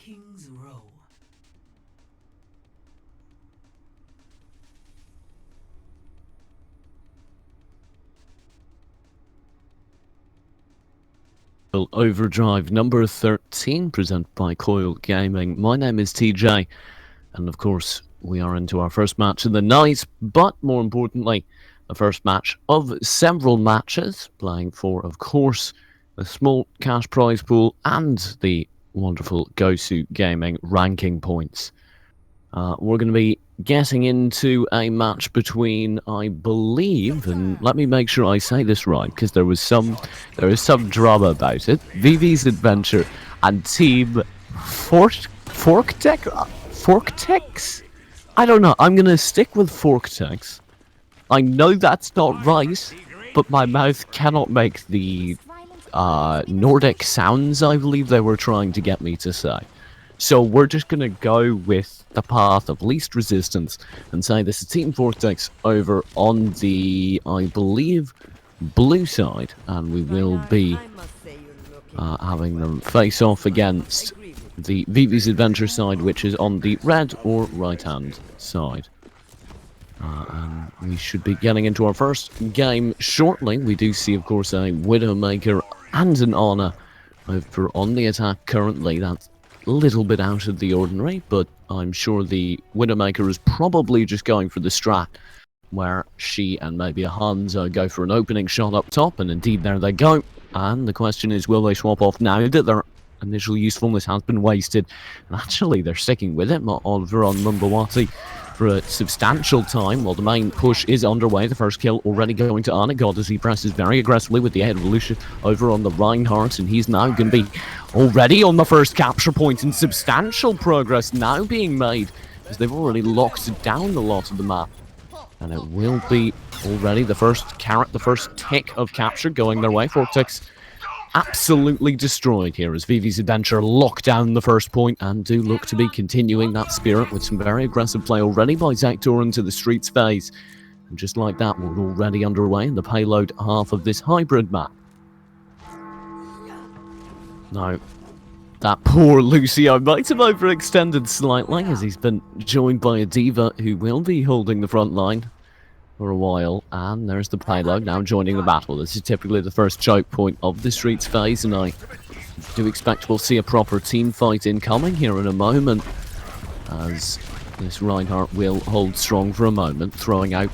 King's Row. Coil Overdrive number 13, presented by Coil Gaming. My name is TJ, and of course, we are into our first match of the night, but more importantly, the first match of several matches, playing for, of course, the small cash prize pool and the wonderful Gosu Gaming ranking points. We're going to be getting into a match between, I believe, and let me make sure I say this right, because there is some drama about it. VV's Adventure and Team Forktex? I don't know. I'm going to stick with Forktex. I know that's not right, but my mouth cannot make the Nordic sounds I believe they were trying to get me to say. So we're just going to go with the path of least resistance and say this is Team Vortex over on the, I believe, blue side. And we will be having them face off against the VV's Adventure side, which is on the red or right-hand side. And we should be getting into our first game shortly. We do see, of course, a Widowmaker and an Honor over on the attack currently. That's a little bit out of the ordinary, but I'm sure the Widowmaker is probably just going for the strat where she and maybe a Hanzo go for an opening shot up top, and indeed there they go. And the question is, will they swap off now that their initial usefulness has been wasted? And actually they're sticking with it. Oliver on Mumbawati for a substantial time while the main push is underway. The first kill already going to Anagod as he presses very aggressively with the head evolution over on the Reinhardt, and he's now going to be already on the first capture point, and substantial progress now being made as they've already locked down a lot of the map. And it will be already the first carrot, the first tick of capture going their way. Vortex absolutely destroyed here as VV's Adventure lock down the first point and do look to be continuing that spirit with some very aggressive play already by Zaktor into the streets phase. And just like that, we're already underway in the payload half of this hybrid map. Now, that poor Lucio might have overextended slightly as he's been joined by a diva who will be holding the front line for a while, and there's the payload now joining the battle. This is typically the first choke point of the streets phase, and I do expect we'll see a proper team fight incoming here in a moment, as this Reinhardt will hold strong for a moment, throwing out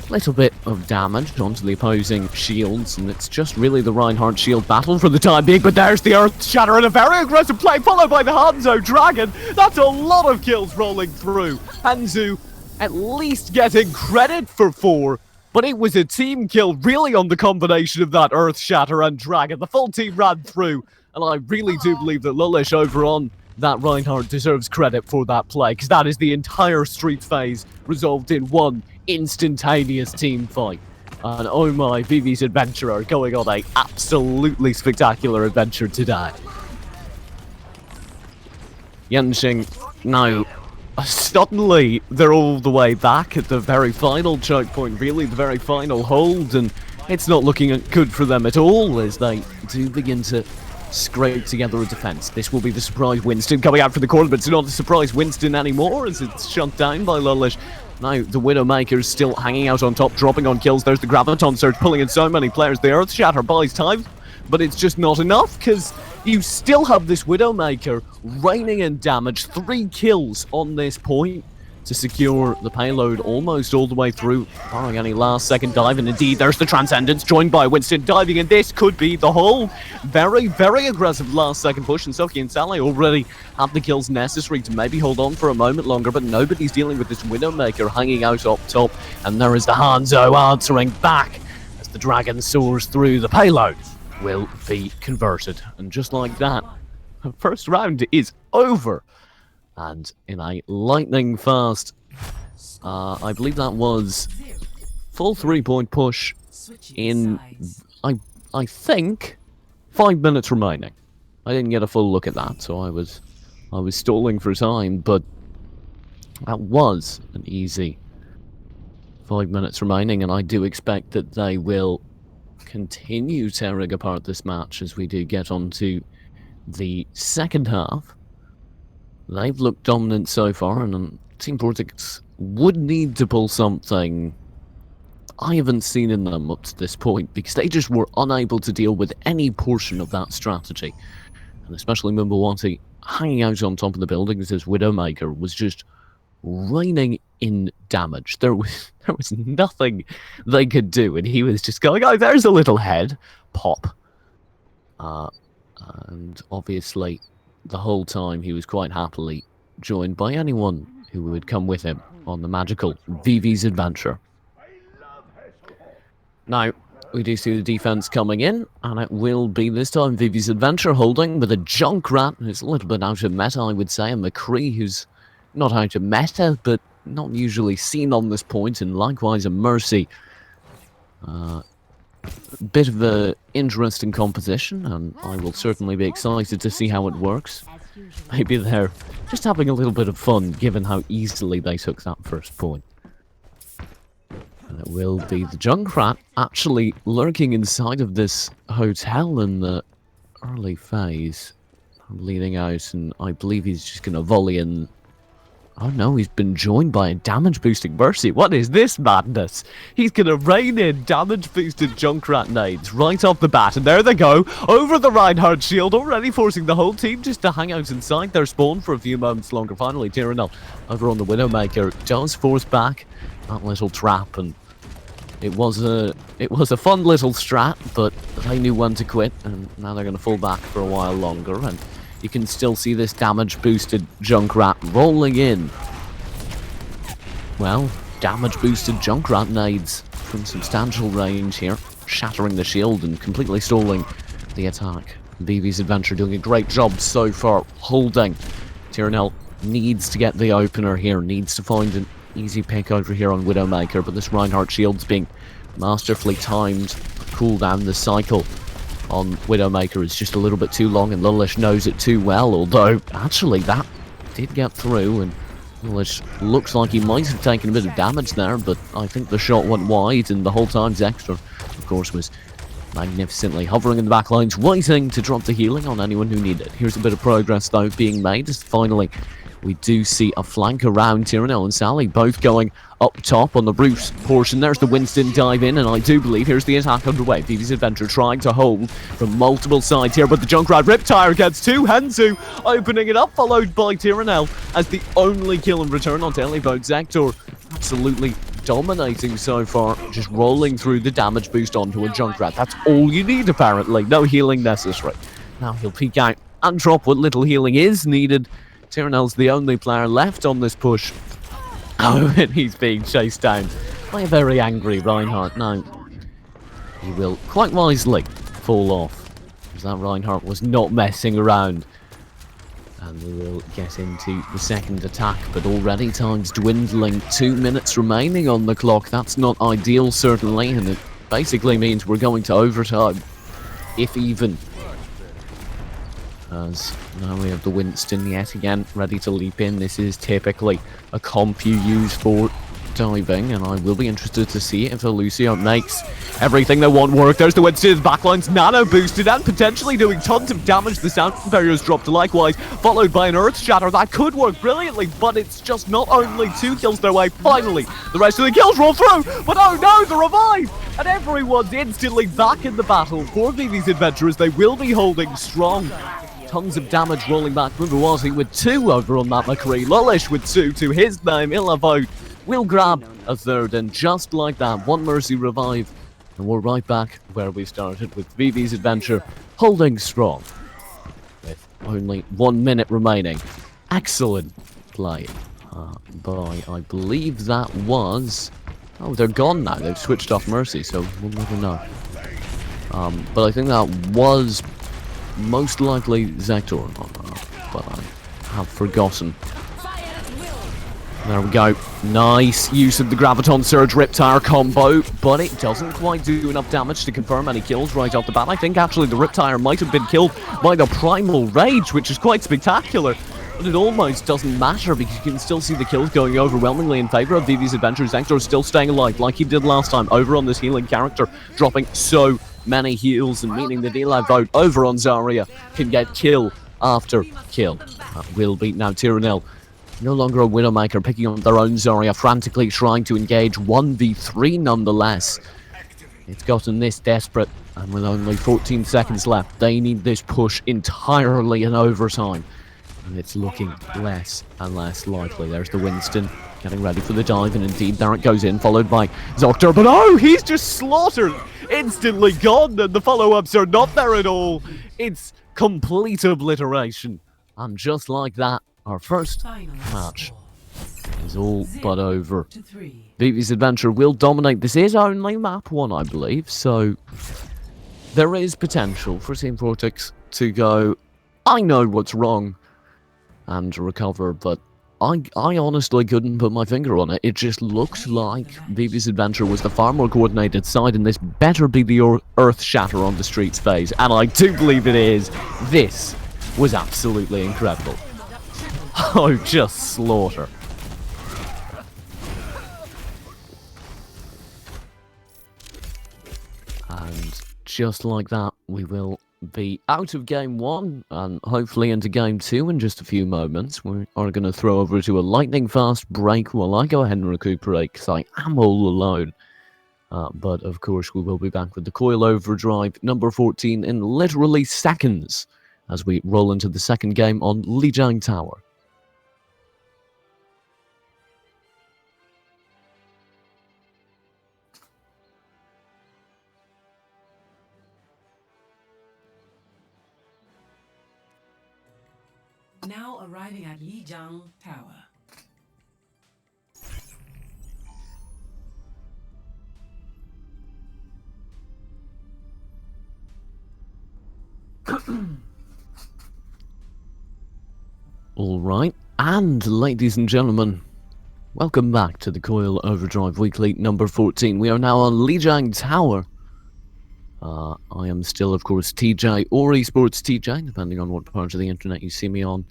a little bit of damage onto the opposing shields, and it's just really the Reinhardt shield battle for the time being. But there's the Earth Shatter and a very aggressive play followed by the Hanzo Dragon. That's a lot of kills rolling through. Hanzo at least getting credit for 4, but it was a team kill really on the combination of that Earth Shatter and Dragon. The full team ran through, and I really do believe that Lulish over on that Reinhardt deserves credit for that play, because that is the entire street phase resolved in one instantaneous team fight. And oh my, VV's Adventure are going on a absolutely spectacular adventure today. Yenshing now, suddenly they're all the way back at the very final choke point, really the very final hold, and it's not looking good for them at all as they do begin to scrape together a defense. This will be the surprise Winston coming out from the corner, but it's not a surprise Winston anymore as it's shut down by Lulish. Now the Widowmaker is still hanging out on top, dropping on kills. There's the Graviton Surge pulling in so many players. The Earth Shatter buys time, but it's just not enough because you still have this Widowmaker raining in damage. 3 kills on this point to secure the payload almost all the way through, barring any last-second dive. And indeed, there's the Transcendence joined by Winston diving, and this could be the whole very, very aggressive last-second push. And Soki and Sally already have the kills necessary to maybe hold on for a moment longer, but nobody's dealing with this Widowmaker hanging out up top. And there is the Hanzo answering back as the Dragon soars through. The payload will be converted. And just like that, the first round is over. And in a lightning fast, I believe that was full 3-point push in, I think, 5 minutes remaining. I didn't get a full look at that, so I was stalling for time, but that was an easy 5 minutes remaining, and I do expect that they will continue tearing apart this match as we do get on to the second half. They've looked dominant so far, and Team Vortex would need to pull something I haven't seen in them up to this point, because they just were unable to deal with any portion of that strategy. And especially Mumblewati hanging out on top of the buildings as Widowmaker was just raining in damage. There was nothing they could do, and he was just going, oh, there's a little head. Pop. And obviously, the whole time he was quite happily joined by anyone who would come with him on the magical Vivi's adventure. Now, we do see the defense coming in, and it will be this time Vivi's adventure holding with a Junkrat who's a little bit out of meta, I would say, and McCree who's not out of meta, but not usually seen on this point, and likewise a Mercy. Bit of a interesting composition, and I will certainly be excited to see how it works. Maybe they're just having a little bit of fun, given how easily they took that first point. And it will be the Junkrat actually lurking inside of this hotel in the early phase, leading out, and I believe he's just going to volley in. Oh no, he's been joined by a damage-boosting Mercy. What is this madness? He's going to rain in damage-boosted Junkrat nades right off the bat, and there they go, over the Reinhardt shield, already forcing the whole team just to hang out inside their spawn for a few moments longer. Finally, Tyrannel over on the Widowmaker does force back that little trap, and it was a fun little strat, but they knew when to quit, and now they're going to fall back for a while longer, and you can still see this damage-boosted Junkrat rolling in. Well, damage-boosted Junkrat nades from substantial range here, shattering the shield and completely stalling the attack. Vivi's adventure doing a great job so far, holding. Tyrannel needs to get the opener here, needs to find an easy pick over here on Widowmaker, but this Reinhardt shield's being masterfully timed. Cooldown, the cycle on Widowmaker is just a little bit too long, and Lullish knows it too well, although actually that did get through, and Lullish looks like he might have taken a bit of damage there, but I think the shot went wide, and the whole time Zextor, of course, was magnificently hovering in the backlines, waiting to drop the healing on anyone who needed it. Here's a bit of progress, though, being made, as finally we do see a flank around Tyrannel and Sally, both going up top on the roof portion. There's the Winston dive in, and I do believe here's the attack underway. Vivi's adventure trying to hold from multiple sides here, but the Junkrat Riptire gets two. Hensu opening it up, followed by Tyrannel as the only kill in return on Daily Boat. Zector absolutely dominating so far, just rolling through the damage boost onto a Junkrat. That's all you need, apparently. No healing necessary. Now he'll peek out and drop what little healing is needed. Tyrannel's the only player left on this push. Oh, and he's being chased down by a very angry Reinhardt. Now, he will quite wisely fall off, because that Reinhardt was not messing around. And we will get into the second attack, but already time's dwindling. 2 minutes remaining on the clock. That's not ideal, certainly, and it basically means we're going to overtime, if even. As now we have the Winston yet again ready to leap in. This is typically a comp you use for diving, and I will be interested to see if Lucio makes everything they want work. There's the Winston, backlines nano boosted and potentially doing tons of damage. The sound barrier's dropped likewise, followed by an Earth Shatter. That could work brilliantly, but it's just not only 2 kills their way. Finally, the rest of the kills roll through, but oh no, the revive! And everyone's instantly back in the battle for Vivi's adventurers. They will be holding strong. Tons of damage rolling back. Mumblewati with 2 over on that McCree. Lullish with 2 to his name. Ilavote will grab a third, and just like that, 1 Mercy revive. And we're right back where we started with Vivi's adventure holding strong. With only 1 minute remaining. Excellent play by, I believe that was... Oh, they're gone now. They've switched off Mercy, so we'll never know. But I think that was most likely Zector, but I have forgotten. There we go. Nice use of the Graviton Surge Riptire combo, but it doesn't quite do enough damage to confirm any kills right off the bat. I think actually the Riptire might have been killed by the Primal Rage, which is quite spectacular. But it almost doesn't matter, because you can still see the kills going overwhelmingly in favor of Vivi's adventure. Zector is still staying alive like he did last time over on this healing character, dropping so many heals, and meaning that Ilavote over on Zarya can get kill after kill. Will be now Tyrannel. No longer a Widowmaker, picking up their own Zarya, frantically trying to engage 1v3 nonetheless. It's gotten this desperate, and with only 14 seconds left, they need this push entirely in overtime. And it's looking less and less likely. There's the Winston getting ready for the dive, and indeed there it goes in, followed by Zoctor. But oh, he's just slaughtered! Instantly gone, and the follow-ups are not there at all. It's complete obliteration. And just like that, our first match is all but over. Vivi's Adventure will dominate. This is only map 1, I believe, so there is potential for Team Vortex to go, I know what's wrong, and recover, but I honestly couldn't put my finger on it. It just looked like Vivi's Adventure was the far more coordinated side, and this better be the Earth Shatter on the Streets phase, and I do believe it is. This was absolutely incredible. Oh, just slaughter. And just like that, we will be out of game 1 and hopefully into game 2 in just a few moments. We are going to throw over to a lightning fast break while I go ahead and recuperate because I am all alone. But of course, we will be back with the Coil Overdrive number 14 in literally seconds as we roll into the second game on Lijiang Tower. Now arriving at Lijiang Tower. Alright, and ladies and gentlemen, welcome back to the Coil Overdrive Weekly number 14. We are now on Lijiang Tower. I am still, of course, TJ or Esports TJ, depending on what part of the internet you see me on.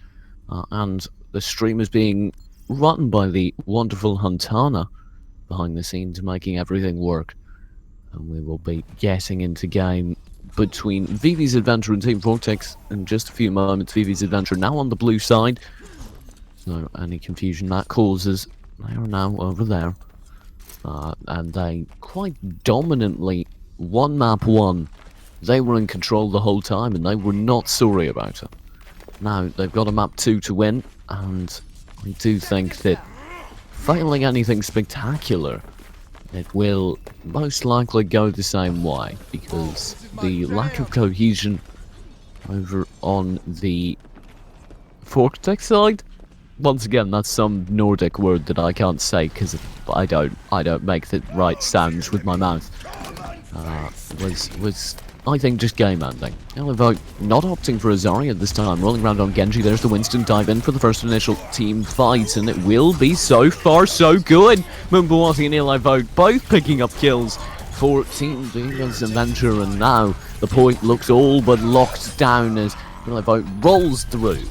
And the stream is being run by the wonderful Huntana behind the scenes, making everything work. And we will be getting into game between Vivi's Adventure and Team Vortex in just a few moments. Vivi's Adventure now on the blue side. So any confusion that causes, they are now over there. And they quite dominantly won map 1. They were in control the whole time and they were not sorry about it. Now they've got a map 2 to win, and I do think that failing anything spectacular, it will most likely go the same way, because the lack of cohesion over on the Vortex side, once again, that's some Nordic word that I can't say because I don't make the right sounds with my mouth. Was I think just game ending. Elevote not opting for a Zarya this time, rolling around on Genji. There's the Winston dive in for the first initial team fight, and it will be so far so good. Mumbuati and Elevote both picking up kills for Team Vivi's Adventure, and now the point looks all but locked down as Elevote rolls through.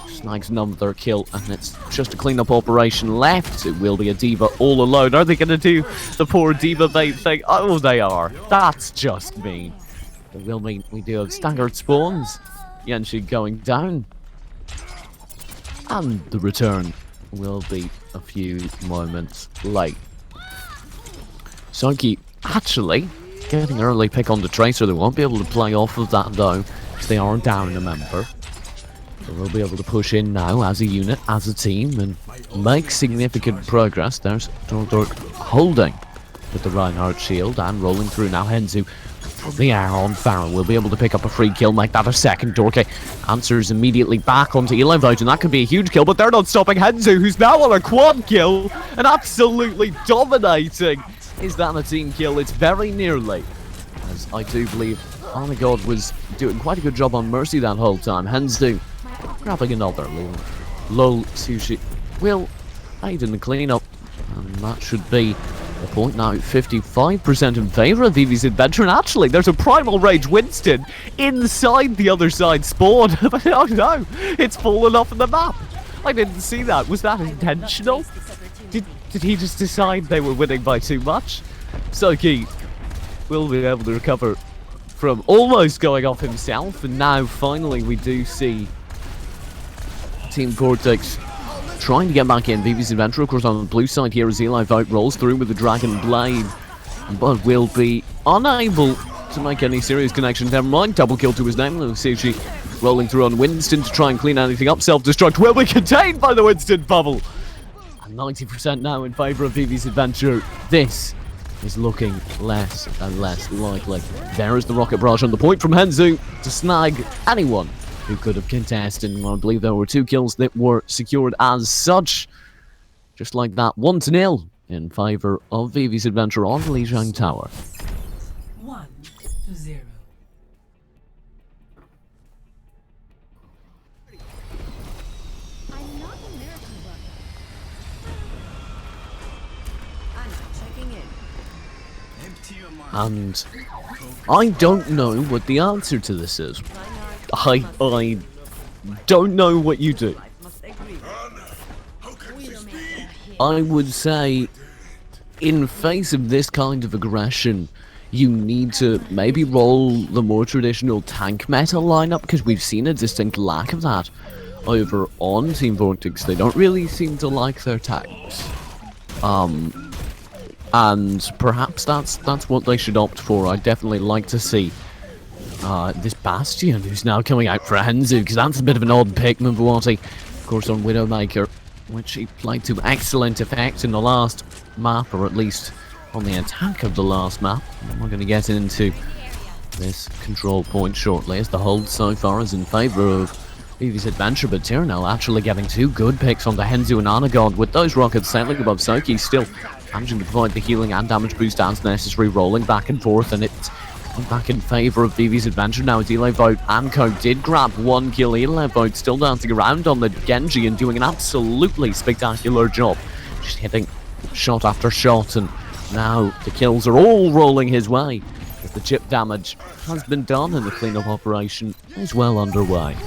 Snags another kill, and it's just a cleanup operation left. It will be a D.Va all alone. Are they going to do the poor D.Va bait thing? Oh, they are. That's just mean. It will mean we do have staggered spawns. Yenshi going down. And the return will be a few moments late. Soki actually getting early pick on the Tracer. They won't be able to play off of that though, because they are down a member. So they'll be able to push in now as a unit, as a team, and make significant progress. There's Dork holding with the Reinhardt shield and rolling through now. Henzu from the air on Farrell will be able to pick up a free kill, make that a second. Dorke answers immediately back onto Elevote, and that could be a huge kill, but they're not stopping Henzu, who's now on a quad kill and absolutely dominating. Is that a team kill? It's very nearly, as I do believe Arnagod was doing quite a good job on Mercy that whole time. Henzu grabbing another low sushi will aid in the cleanup, and that should be the point now. 55% in favour of Vivi's Adventure, and actually there's a Primal Rage Winston inside the other side spawn. But oh no, it's fallen off of the map. I didn't see that. Was that intentional? Did he just decide they were winning by too much? Soki will be able to recover from almost going off himself, and now finally we do see Team Vortex trying to get back in. VV's Adventure, of course, on the blue side here as Eli Vogt rolls through with the Dragon Blade, but will be unable to make any serious connection. Never mind, double kill to his name. Lucici rolling through on Winston to try and clean anything up. Self-destruct will be contained by the Winston bubble. And 90% now in favour of VV's Adventure. This is looking less and less likely. There is the rocket barrage on the point from Henzu to snag anyone who could have contested. And I believe there were 2 kills that were secured as such. Just like that, 1-0 in favour of VV's Adventure on Lijiang Tower. 1-0. I'm not a miracle worker. I'm checking in. And I don't know what the answer to this is. I don't know what you do. I would say, in face of this kind of aggression, you need to maybe roll the more traditional tank meta lineup, because we've seen a distinct lack of that over on Team Vortex. They don't really seem to like their tanks. And perhaps that's what they should opt for. I'd definitely like to see this Bastion, who's now coming out for Henzu, because that's a bit of an odd pick. Mbuwati, of course, on Widowmaker, which he played to excellent effect in the last map, or at least on the attack of the last map. And we're going to get into this control point shortly, as the hold so far is in favour of VV's Adventure, but Tyrnell actually getting 2 good picks on the Henzu and Anagod, with those rockets sailing above Soki, still managing to provide the healing and damage boost as necessary, rolling back and forth, and it's back in favour of VV's Adventure now as Eli Vogt and Co did grab 1 kill. Eli Vogt still dancing around on the Genji and doing an absolutely spectacular job, just hitting shot after shot, and now the kills are all rolling his way as the chip damage has been done and the cleanup operation is well underway.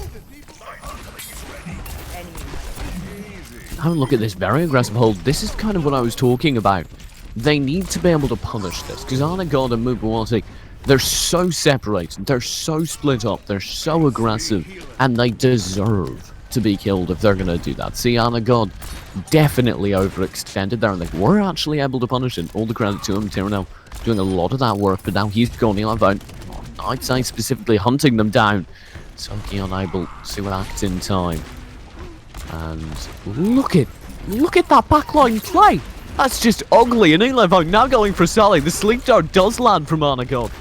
Have a look at this very aggressive hold. This is kind of what I was talking about. They need to be able to punish this, because Anagod and Mbuwati, they're so separated, they're so split up, they're so aggressive, and they deserve to be killed if they're going to do that. See, Anagod definitely overextended there, and they were actually able to punish it. All the credit to him. Tyrnell doing a lot of that work, but now he's gone. Eli Vogt, I'd say specifically hunting them down. Soki unable to act in time. And look at that backline play. That's just ugly. And Eli Vogt now going for Sally. The sleep dart does land from Anagod.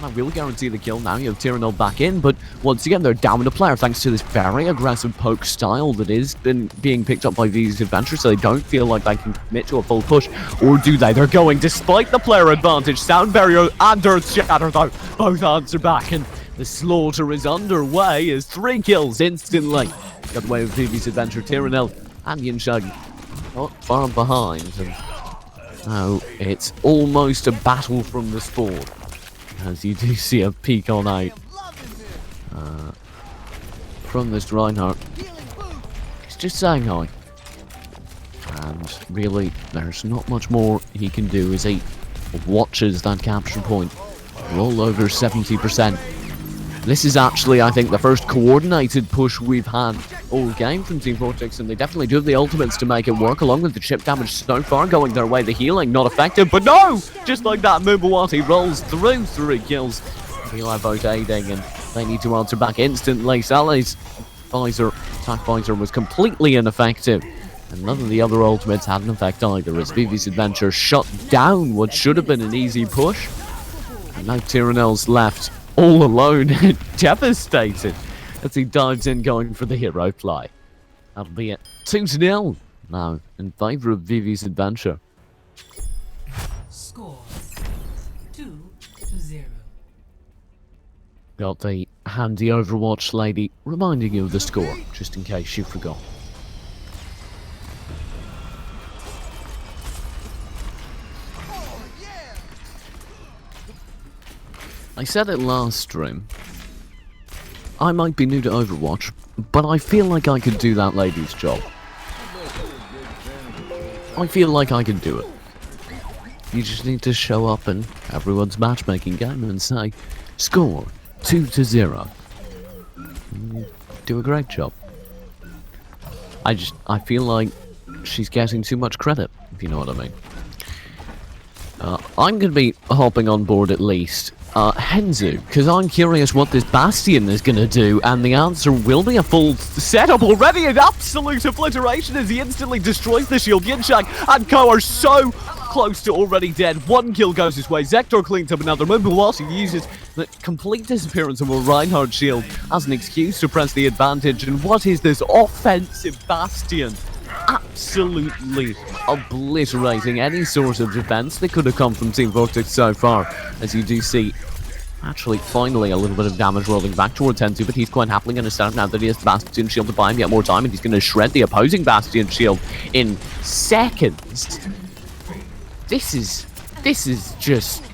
I will guarantee the kill now. You have Tyrnell back in, but once again they're down a player thanks to this very aggressive poke style that is being picked up by VV's Adventure, so they don't feel like they can commit to a full push. Or do they? They're going despite the player advantage. Sound barrier and Earth Shatter though both answer back, and the slaughter is underway as 3 kills instantly got away with VV's Adventure. Tyrnell and Yinshag not far behind, and now it's almost a battle from the spawn, as you do see a peek on out from this Reinhardt. He's just saying hi, and really there's not much more he can do as he watches that capture point roll over 70%. This is actually, I think, the first coordinated push we've had all game from Team Vortex, and they definitely do have the ultimates to make it work, along with the chip damage so far going their way. The healing not effective, but no! Just like that, Mbuwati rolls through 3 kills. Eli Vogt aiding, and they need to answer back instantly. Sally's attack visor was completely ineffective, and none of the other ultimates had an effect either, as VV's Adventure shut down what should have been an easy push. And now Tyrnell's left all alone, devastated, as he dives in going for the hero play. That'll be it. 2-0 now in favour of VV's Adventure. Score 2-0. Got the handy Overwatch lady reminding you of the score, just in case you forgot. I said it last stream, I might be new to Overwatch, but I feel like I could do that lady's job. I feel like I can do it. You just need to show up in everyone's matchmaking game and say, score 2-0. Do a great job. I feel like she's getting too much credit, if you know what I mean. I'm going to be hopping on board at least. Henzu, because I'm curious what this Bastion is going to do, and the answer will be a full setup already. An absolute obliteration as he instantly destroys the shield. Yinchang and Co are so close to already dead. One kill goes his way. Zektor cleans up another move, whilst he uses the complete disappearance of a Reinhardt shield as an excuse to press the advantage. And what is this offensive Bastion? Absolutely obliterating any sort of defense that could have come from Team Vortex so far, as you do see. Actually, finally, a little bit of damage rolling back towards Henzu, but he's quite happily going to stand up now that he has the Bastion shield to buy him yet more time, and he's going to shred the opposing Bastion shield in seconds. This is just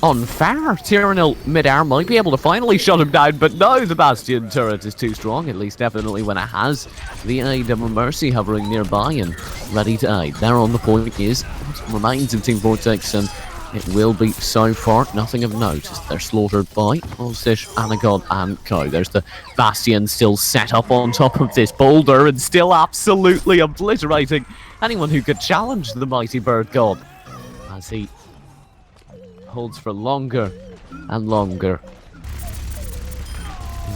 unfair. Tyrannel mid-air might be able to finally shut him down, but no, the Bastion turret is too strong, at least definitely when it has the aid of Mercy hovering nearby and ready to aid. There on the point is what remains of Team Vortex, and it will be so far nothing of note as they're slaughtered by Ulsish, Anagod and Co. There's the Bastion still set up on top of this boulder and still absolutely obliterating anyone who could challenge the mighty bird god as he holds for longer and longer.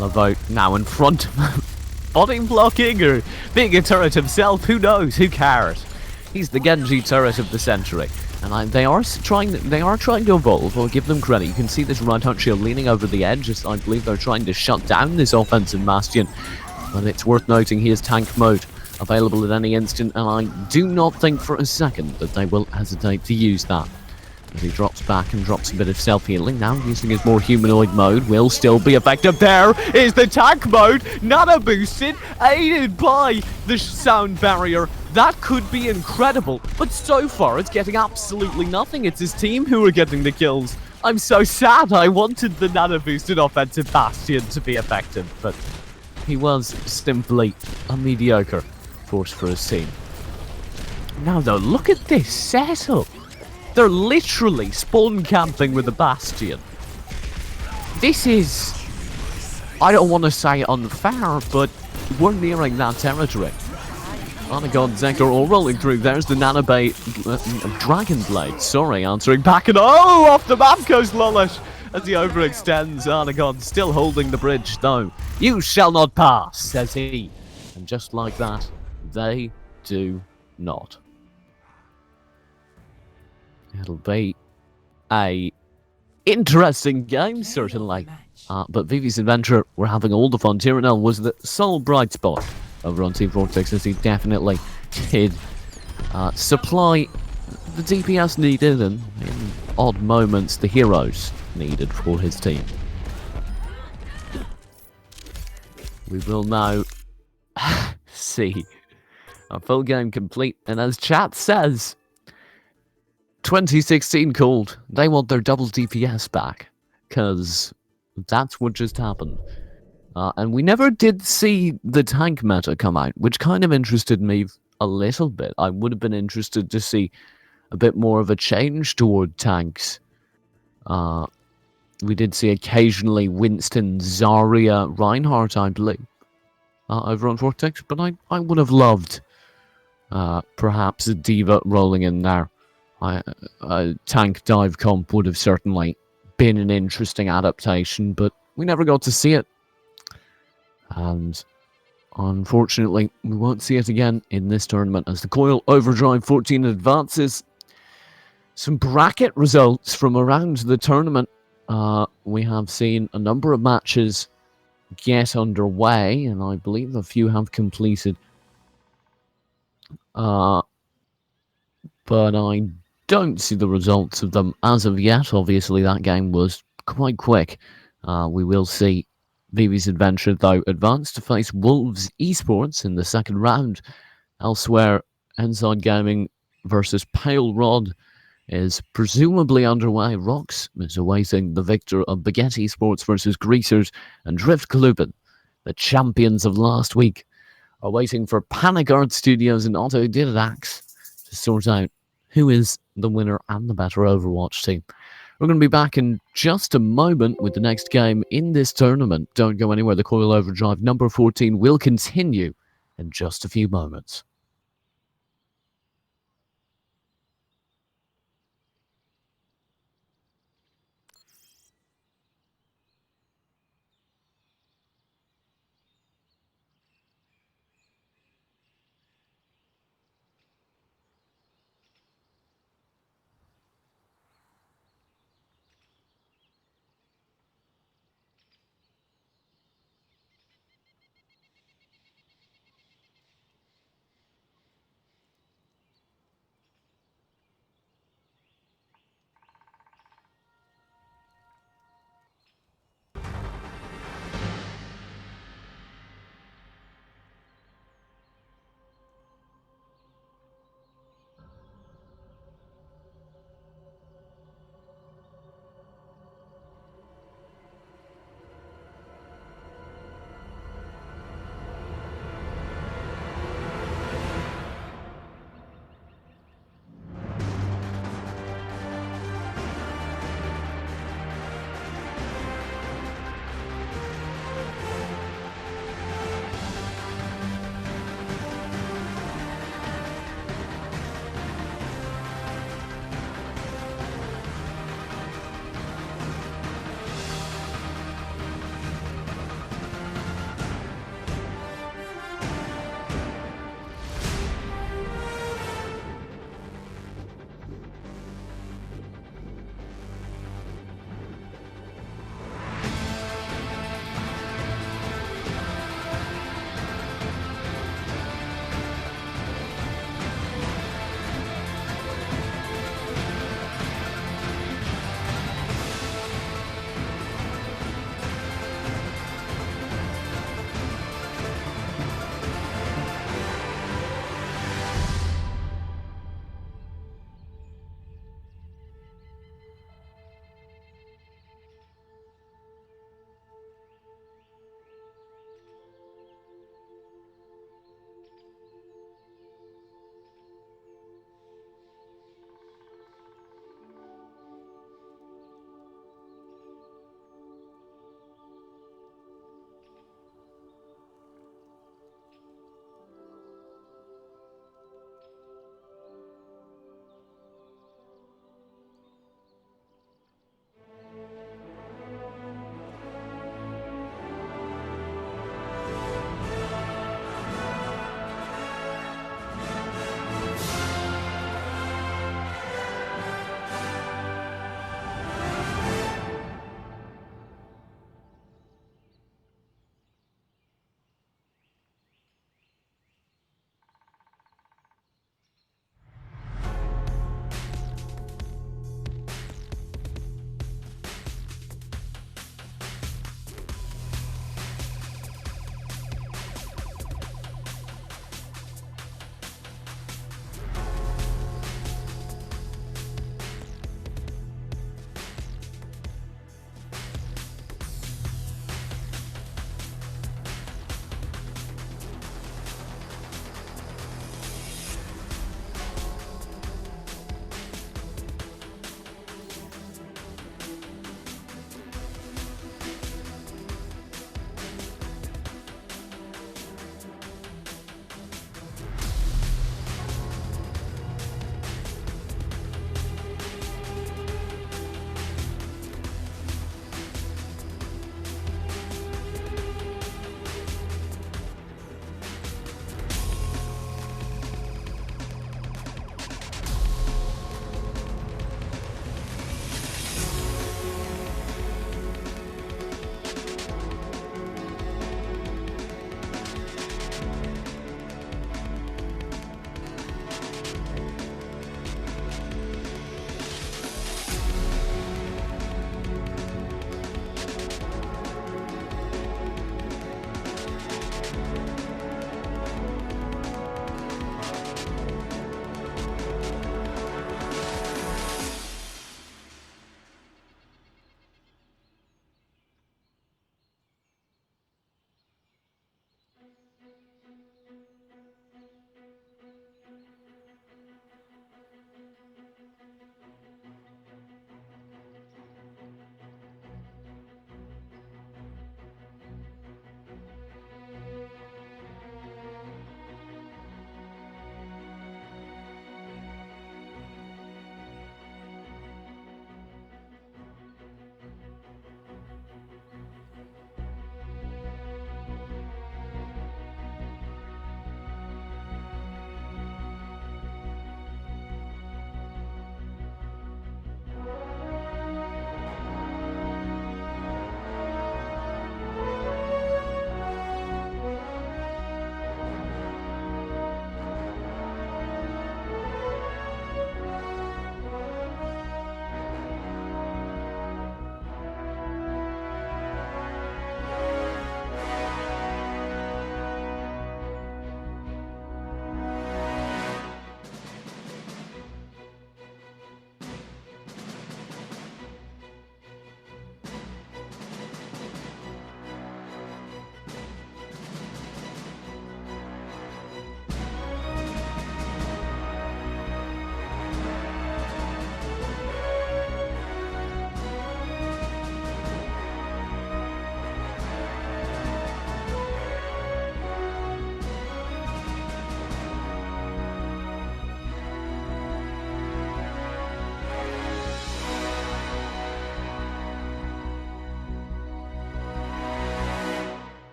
About now in front of body blocking or being a turret himself, who knows, who cares? He's the Genji turret of the century. And they are trying to evolve. I'll give them credit. You can see this Reinhardt shield leaning over the edge as I believe they're trying to shut down this offensive Bastion. But it's worth noting he has tank mode available at any instant, and I do not think for a second that they will hesitate to use that. As he drops back and drops a bit of self-healing, now using his more humanoid mode will still be effective. There is the tank mode, nano boosted, aided by the sound barrier. That could be incredible, but so far it's getting absolutely nothing. It's his team who are getting the kills. I'm so sad. I wanted the nano boosted offensive Bastion to be effective, but he was simply a mediocre force for his team. Now though, look at this setup. They're literally spawn camping with a Bastion. This is, I don't want to say unfair, but we're nearing that territory. Anagod, Zektor all rolling through. There's the Dragon Blade, sorry, answering back, and oh, off the map goes Lolish as he overextends. Anagod still holding the bridge though. You shall not pass, says he. And just like that, they do not. It'll be a interesting game, certainly. But Vivi's Adventure were having all the fun. Tyrannel was the sole bright spot over on Team Vortex, as he definitely did supply the DPS needed and, in odd moments, the heroes needed for his team. We will now see a full game complete, and as chat says, 2016 called. They want their double DPS back, because that's what just happened. And we never did see the tank meta come out, which kind of interested me a little bit. I would have been interested to see a bit more of a change toward tanks. We did see occasionally Winston, Zarya, Reinhardt, I believe, over on Vortex, but I would have loved perhaps a Diva rolling in there. A tank dive comp would have certainly been an interesting adaptation, but we never got to see it. And unfortunately, we won't see it again in this tournament as the Coil Overdrive 14 advances. Some bracket results from around the tournament. We have seen a number of matches get underway, and I believe a few have completed. But I don't see the results of them as of yet. Obviously, that game was quite quick. We will see Vivi's Adventure, though, advance to face Wolves Esports in the second round. Elsewhere, Inside Gaming versus Pale Rod is presumably underway. Rox is awaiting the victor of Baguette Esports versus Greasers, and Drift Kalubin, the champions of last week, are waiting for Panic Art Studios and Autodidacts to sort out who is the winner and the better Overwatch team. We're going to be back in just a moment with the next game in this tournament. Don't go anywhere. The Coil Overdrive number 14 will continue in just a few moments.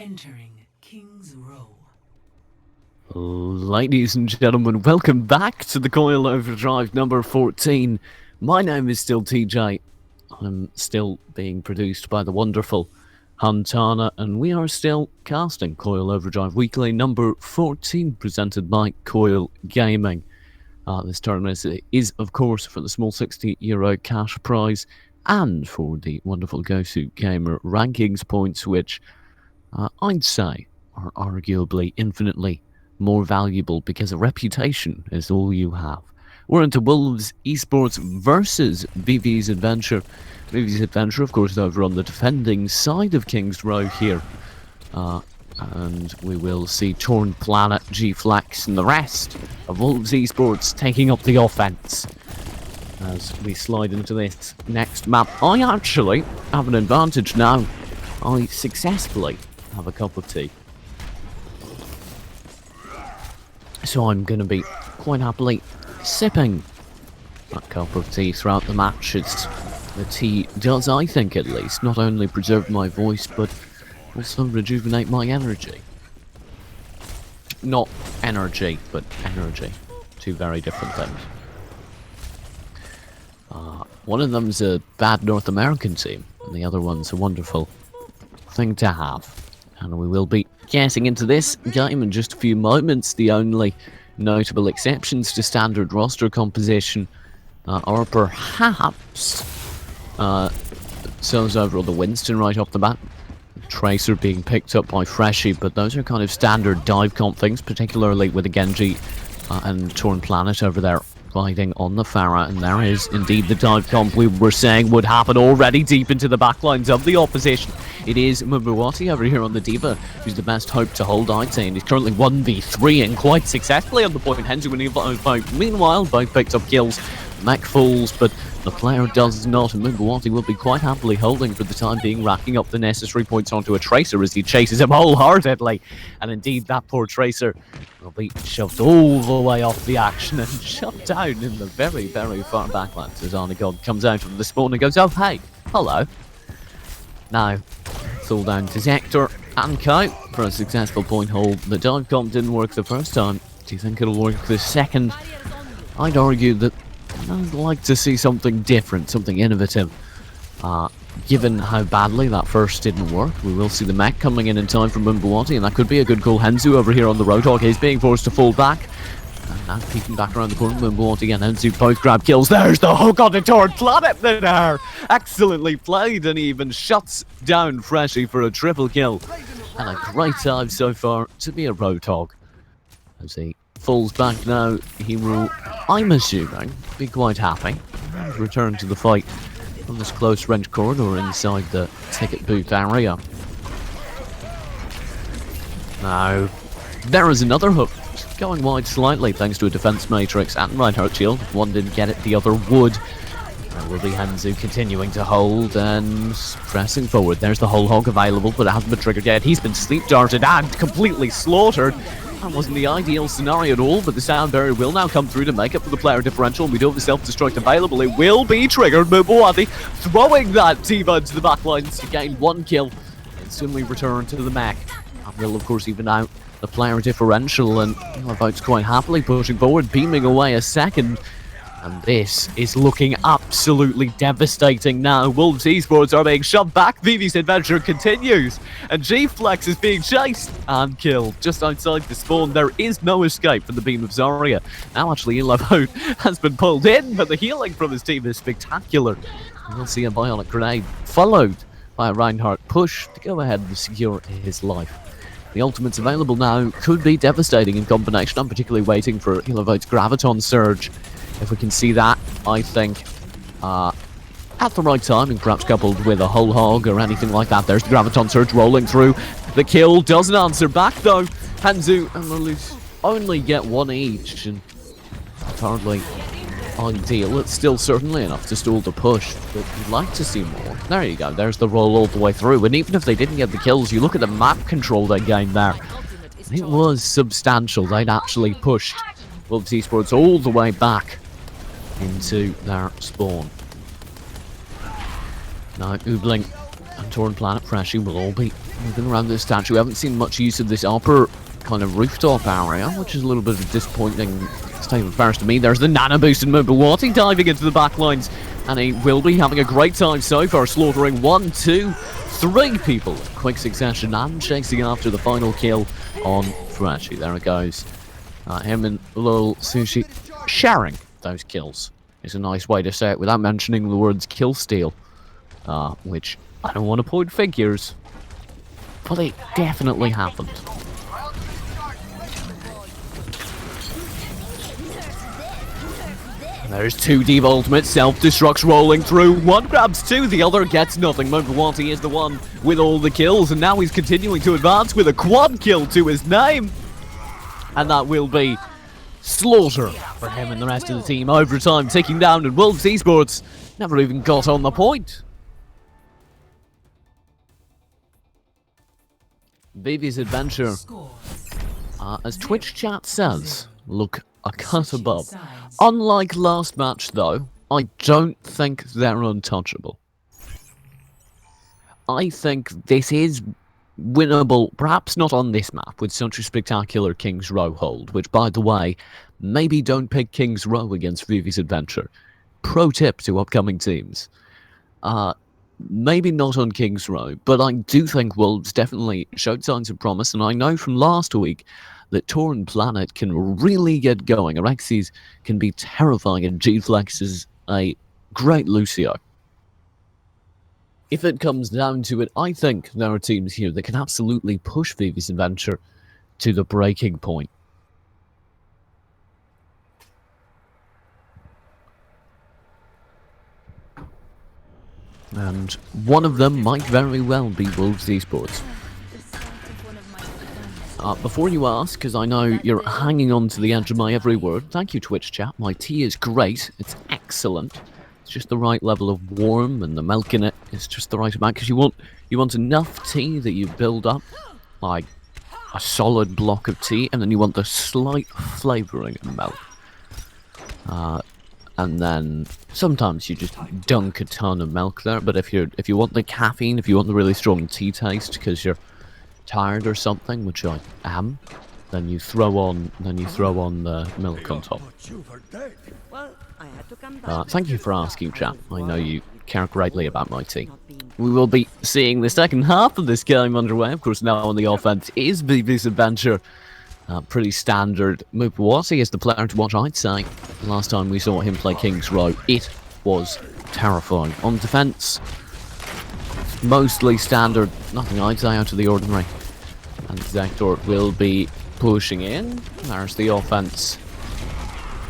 Entering King's Row. Ladies and gentlemen, welcome back to the Coil Overdrive number 14. My name is still TJ. I'm still being produced by the wonderful Huntana, and we are still casting Coil Overdrive Weekly number 14, presented by Coil Gaming. This tournament is, of course, for the small €60 cash prize and for the wonderful Gosu Gamer rankings points, which I'd say are arguably infinitely more valuable because a reputation is all you have. We're into Wolves Esports versus BV's Adventure. BV's Adventure, of course, over on the defending side of King's Row here. And we will see Torn Planet, G-Flex, and the rest of Wolves Esports taking up the offense as we slide into this next map. I actually have an advantage now. I successfully have a cup of tea. So I'm going to be quite happily sipping that cup of tea throughout the match. The tea does, I think at least, not only preserve my voice, but also rejuvenate my energy. Not energy, but energy. Two very different things. One of them's a bad North American team, and the other one's a wonderful thing to have. And we will be getting into this game in just a few moments. The only notable exceptions to standard roster composition are perhaps So's over the Winston right off the bat, Tracer being picked up by Freshy, but those are kind of standard dive comp things, particularly with the Genji and Torn Planet over there riding on the Pharah, and there is indeed the dive comp we were saying would happen already deep into the backlines of the opposition. It is Mbuwati over here on the Diva, who's the best hope to hold, I'd say, and he's currently 1v3 and quite successfully on the point. Henzu winning a fight. Meanwhile, both picked up kills. Mech falls, but the player does not, and Mbuwati will be quite happily holding for the time being, racking up the necessary points onto a Tracer as he chases him wholeheartedly. And indeed, that poor Tracer will be shoved all the way off the action and shut down in the very, very far backlands as Arnagod comes out of the spawn and goes, oh, hey, hello. Now, it's all down to Zector and Kite for a successful point hold. The dive comp didn't work the first time. Do you think it'll work the second? I'd argue that I'd like to see something different, something innovative. Given how badly that first didn't work, we will see the mech coming in time from Mbuwati, and that could be a good call. Henzu over here on the Roadhog is being forced to fall back. And now peeking back around the corner, Mbuwati and Henzu both grab kills. There's the hook on the Torn Planet there! Excellently played, and he even shuts down Freshy for a triple kill. And a great time so far to be a Roadhog. As he falls back now, he will, I'm assuming, be quite happy and return to the fight from this close range corridor inside the ticket booth area. Now, there is another hook, going wide slightly thanks to a defense matrix and Reinhardt shield. One didn't get it, the other would. There will be Henzu continuing to hold and pressing forward. There's the whole hog available, but it hasn't been triggered yet. He's been sleep darted and completely slaughtered. That wasn't the ideal scenario at all, but the sound barrier will now come through to make up for the player differential. We do have the self-destruct available. It will be triggered. Mbuwati throwing that Diva into the backlines to gain one kill and suddenly return to the mech. That will, of course, even out the player differential, and Vote's quite happily pushing forward, beaming away a second. And this is looking absolutely devastating now. Wolves Esports are being shoved back. BV's Adventure continues. And G-Flex is being chased and killed just outside the spawn. There is no escape from the beam of Zarya. Now actually Ilavo has been pulled in, but the healing from his team is spectacular. We'll see a bionic grenade followed by a Reinhardt push to go ahead and secure his life. The ultimates available now could be devastating in combination. I'm particularly waiting for Ilavo's Graviton Surge. If we can see that, I think, at the right time, and perhaps coupled with a whole hog or anything like that. There's the Graviton Surge rolling through. The kill doesn't answer back, though. Henzu and Malus only get one each, and that's hardly ideal. It's still certainly enough to stall the push, but you'd like to see more. There you go. There's the roll all the way through, and even if they didn't get the kills, you look at the map control they gained there. It was substantial. They'd actually pushed Wolves Esports all the way back into their spawn. Now, Oobling and Torn Planet Freshy will all be moving around this statue. We haven't seen much use of this upper kind of rooftop area, which is a little bit of a disappointing state of affairs to me. There's the nano boosted Mobawati diving into the back lines, and he will be having a great time so far, slaughtering 1, 2, 3 people in quick succession and chasing after the final kill on Freshy. There it goes. Him and Lil Sushi sharing those kills. It's a nice way to say it without mentioning the words kill steal, which I don't want to point figures, but it definitely happened. There's 2 Diva ultimates, self-destructs rolling through. One grabs 2, the other gets nothing. Mobawati is the one with all the kills, and now he's continuing to advance with a quad kill to his name. And that will be slaughter for him and the rest of the team. Overtime ticking down, and Wolves Esports never even got on the point. Baby's adventure, Score. as Twitch chat says, look a cut above. Unlike last match though, I don't think they're untouchable. I think this is winnable, perhaps not on this map with such a spectacular King's Row hold, which by the way, maybe don't pick King's Row against Vivi's Adventure. Pro tip to upcoming teams. Maybe not on King's Row, but I do think Wolves definitely showed signs of promise, and I know from last week that Torn Planet can really get going. Alexis can be terrifying, and G-Flex is a great Lucio. If it comes down to it, I think there are teams here that can absolutely push Vivi's Adventure to the breaking point. And one of them might very well be Wolves Esports. Before you ask, because I know you're hanging on to the edge of my every word, thank you Twitch chat, my tea is great, it's excellent. It's just the right level of warm, and the milk in it is just the right amount, because you want enough tea that you build up, like a solid block of tea, and then you want the slight flavouring of milk. And then sometimes you just dunk a ton of milk there, but if you want the caffeine, if you want the really strong tea taste because you're tired or something, which I am, then you throw on the milk on top. Thank you for asking, chat. I know you care greatly about my tea. We will be seeing the second half of this game underway. Of course, now on the offense is Vivi's Adventure. Pretty standard. Mobawati is the player to watch, I'd say. Last time we saw him play King's Row, it was terrifying. On defense, mostly standard, nothing I'd say out of the ordinary. And Zector will be pushing in. There's the offense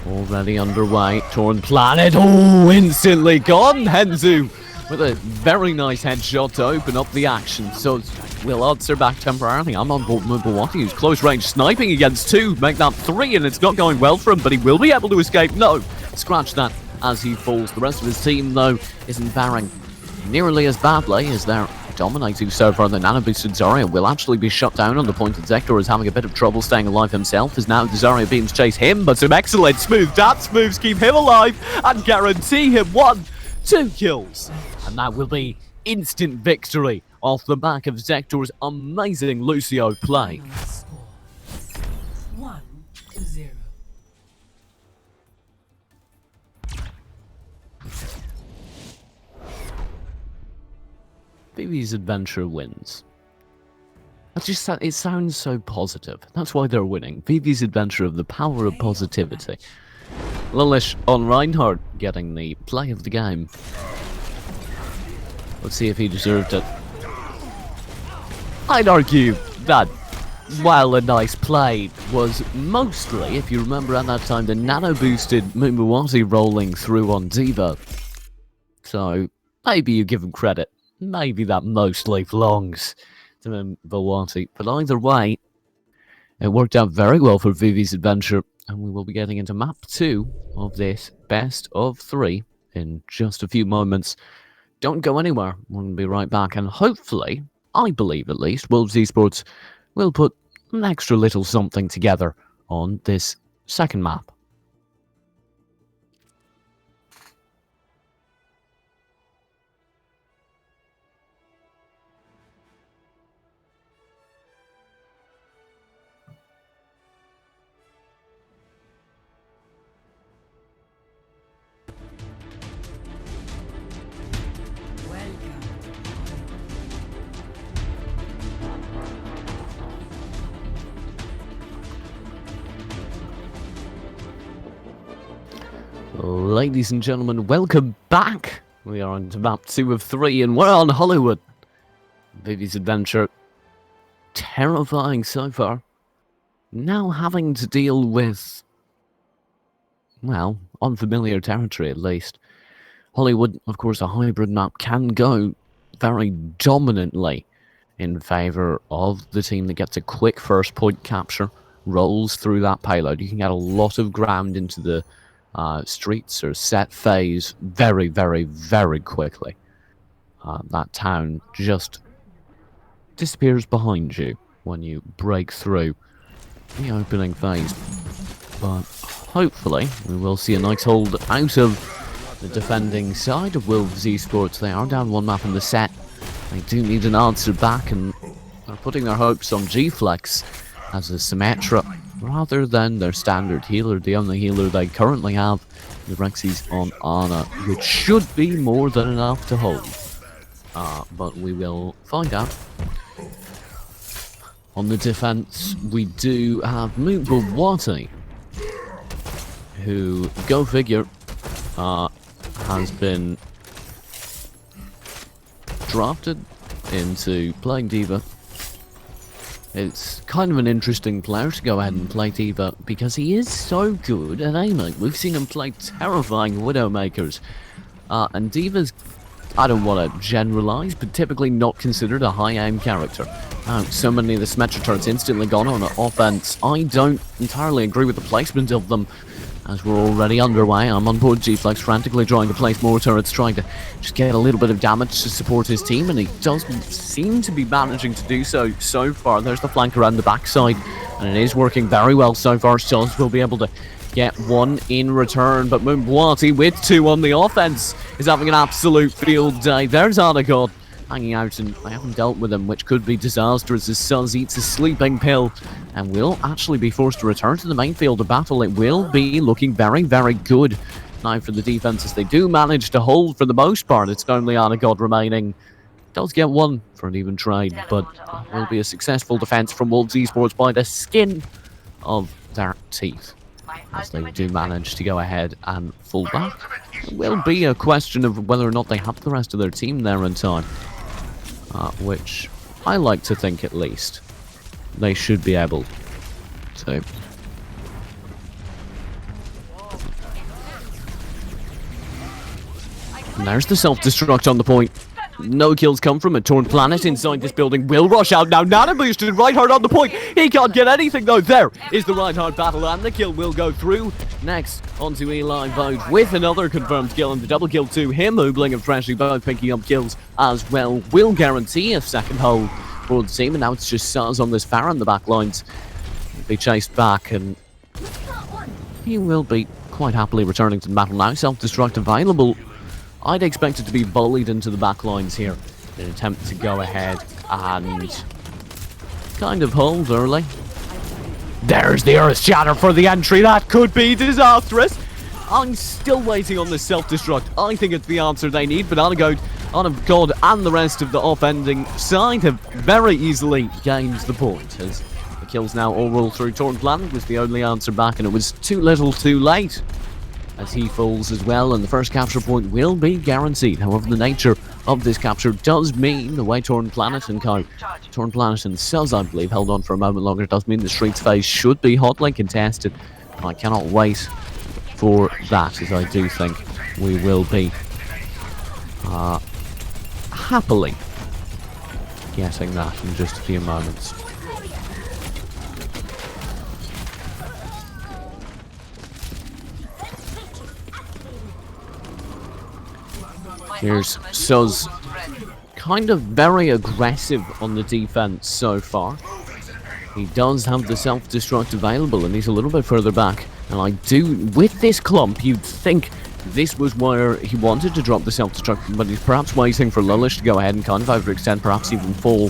already underway. Torn Planet, oh, instantly gone. Henzu with a very nice headshot to open up the action. So we'll answer back temporarily. I'm on board Mobawati, who's close range sniping against 2, make that 3, and it's not going well for him, but he will be able to escape. No, scratch that as he falls. The rest of his team, though, isn't faring nearly as badly as they're dominating so far. The nano boosted Zarya will actually be shut down on the point that Zector is having a bit of trouble staying alive himself, as now the Zarya beams chase him, but some excellent smooth dance moves keep him alive and guarantee him 1, 2 kills. And that will be instant victory off the back of Zector's amazing Lucio play. 1-0. Vivi's Adventure wins. It sounds so positive. That's why they're winning. Vivi's Adventure of the power of positivity. Lilish on Reinhardt getting the play of the game. Let's see if he deserved it. I'd argue that, while a nice play, was mostly, if you remember at that time, the nano-boosted Mumawati rolling through on Diva. So, maybe you give him credit. Maybe that mostly belongs to Mumawati. But either way, it worked out very well for Vivi's Adventure, and we will be getting into map 2 of this best of 3 in just a few moments. Don't go anywhere, we're going to be right back, and hopefully, I believe at least, Wolves Esports will put an extra little something together on this second map. Ladies and gentlemen, welcome back. We are on to map 2 of 3 and we're on Hollywood. Vivi's adventure. Terrifying so far. Now having to deal with, well, unfamiliar territory at least. Hollywood, of course, a hybrid map can go very dominantly in favour of the team that gets a quick first point capture, rolls through that payload. You can get a lot of ground into the streets or set phase very, very, very quickly. That town just disappears behind you when you break through the opening phase. But hopefully we will see a nice hold out of the defending side of Wolves Esports. They are down one map in the set. They do need an answer back, and they're putting their hopes on G-Flex as a Symmetra rather than their standard healer. The only healer they currently have, the Rexy's on Ana, which should be more than enough to hold. But we will find out. On the defense, we do have Mubawati, who, go figure, has been drafted into playing D.Va. It's kind of an interesting player to go ahead and play D.Va because he is so good at aiming. We've seen him play terrifying Widowmakers. And D.Va's, I don't want to generalise, but typically not considered a high aim character. So many of the Symmetra turrets instantly gone on offense. I don't entirely agree with the placement of them, as we're already underway. I'm on board G-Flex, frantically trying to place more turrets, trying to just get a little bit of damage to support his team, and he does seem to be managing to do so far. There's the flank around the backside, and it is working very well so far. Suz will be able to get one in return, but Mubawati with 2 on the offense is having an absolute field day. There's Anagod hanging out, and I haven't dealt with him, which could be disastrous as Suz eats a sleeping pill and will actually be forced to return to the main field of battle. It will be looking very, very good now for the defenses. They do manage to hold for the most part. It's only Anagod remaining. Does get one for an even trade, but will be a successful defense from Wolves Esports by the skin of their teeth, as they do manage to go ahead and fall back. It will be a question of whether or not they have the rest of their team there in time. Which I like to think at least they should be able to. And there's the self-destruct on the point. No kills come from it. Torn Planet inside this building will rush out now. Nana boosted, Reinhardt on the point. He can't get anything though. There is the Reinhardt battle, and the kill will go through. Next, onto Eli Vogue with another confirmed kill, and the double kill to him. Oobling and Freshly both picking up kills as well will guarantee a second hold for the team. And now it's just Suz on this Pharah in the back lines. He'll be chased back, and he will be quite happily returning to the battle now. Self-destruct available. I'd expect it to be bullied into the back lines here in an attempt to go ahead and kind of hold early. There's the Earth Shatter for the entry. That could be disastrous. I'm still waiting on the self-destruct. I think it's the answer they need, but Anagod, and the rest of the offending side have very easily gained the point, as the kills now all roll through. Torn Planet was the only answer back, and it was too little too late, as he falls as well, and the first capture point will be guaranteed. However, the nature of this capture does mean, the way Torn Planet and Suz, I believe, held on for a moment longer, does mean the streets phase should be hotly contested. I cannot wait for that, as I do think we will be happily getting that in just a few moments. Here's Suz, kind of very aggressive on the defense so far. He does have the self-destruct available, and he's a little bit further back. And I do, with this clump, you'd think this was where he wanted to drop the self-destruct, but he's perhaps waiting for Lullish to go ahead and kind of overextend, perhaps even fall.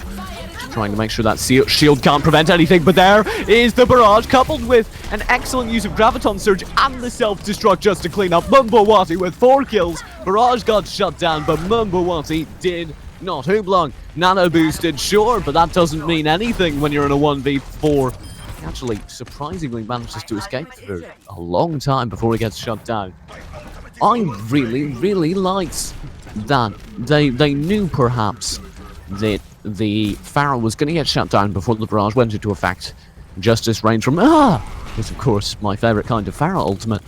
Just trying to make sure that shield can't prevent anything, but there is the barrage, coupled with an excellent use of Graviton Surge and the self-destruct just to clean up. Mubawati with 4 kills. Barrage got shut down, but Mubawati did not. Oobling, nano boosted, sure, but that doesn't mean anything when you're in a 1v4. He actually surprisingly manages to escape for a long time before he gets shut down. I really liked that they knew perhaps that the Pharaoh was going to get shut down before the barrage went into effect. Just as range from is of course my favourite kind of Pharaoh ultimate,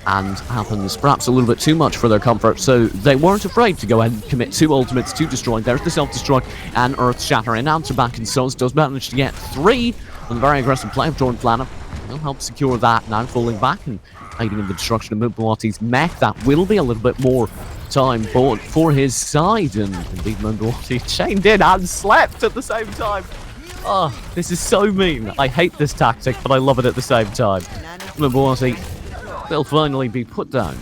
and happens perhaps a little bit too much for their comfort, so they weren't afraid to go ahead and commit 2 ultimates to destroy. There's the self-destruct and Earth Shatter, and answer back, and Sos does manage to get 3 on the very aggressive play of Jordan Flana. Will help secure that now, falling back and aiding in the destruction of Mubawati's mech. That will be a little bit more time bought for his side, and indeed Mubawati chained in and slept at the same time. Oh, this is so mean. I hate this tactic, but I love it at the same time. Mubawati will finally be put down,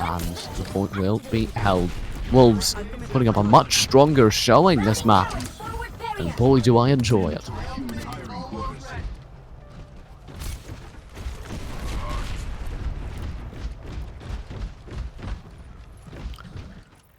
and the point will be held. Wolves putting up a much stronger showing this map, and boy do I enjoy it.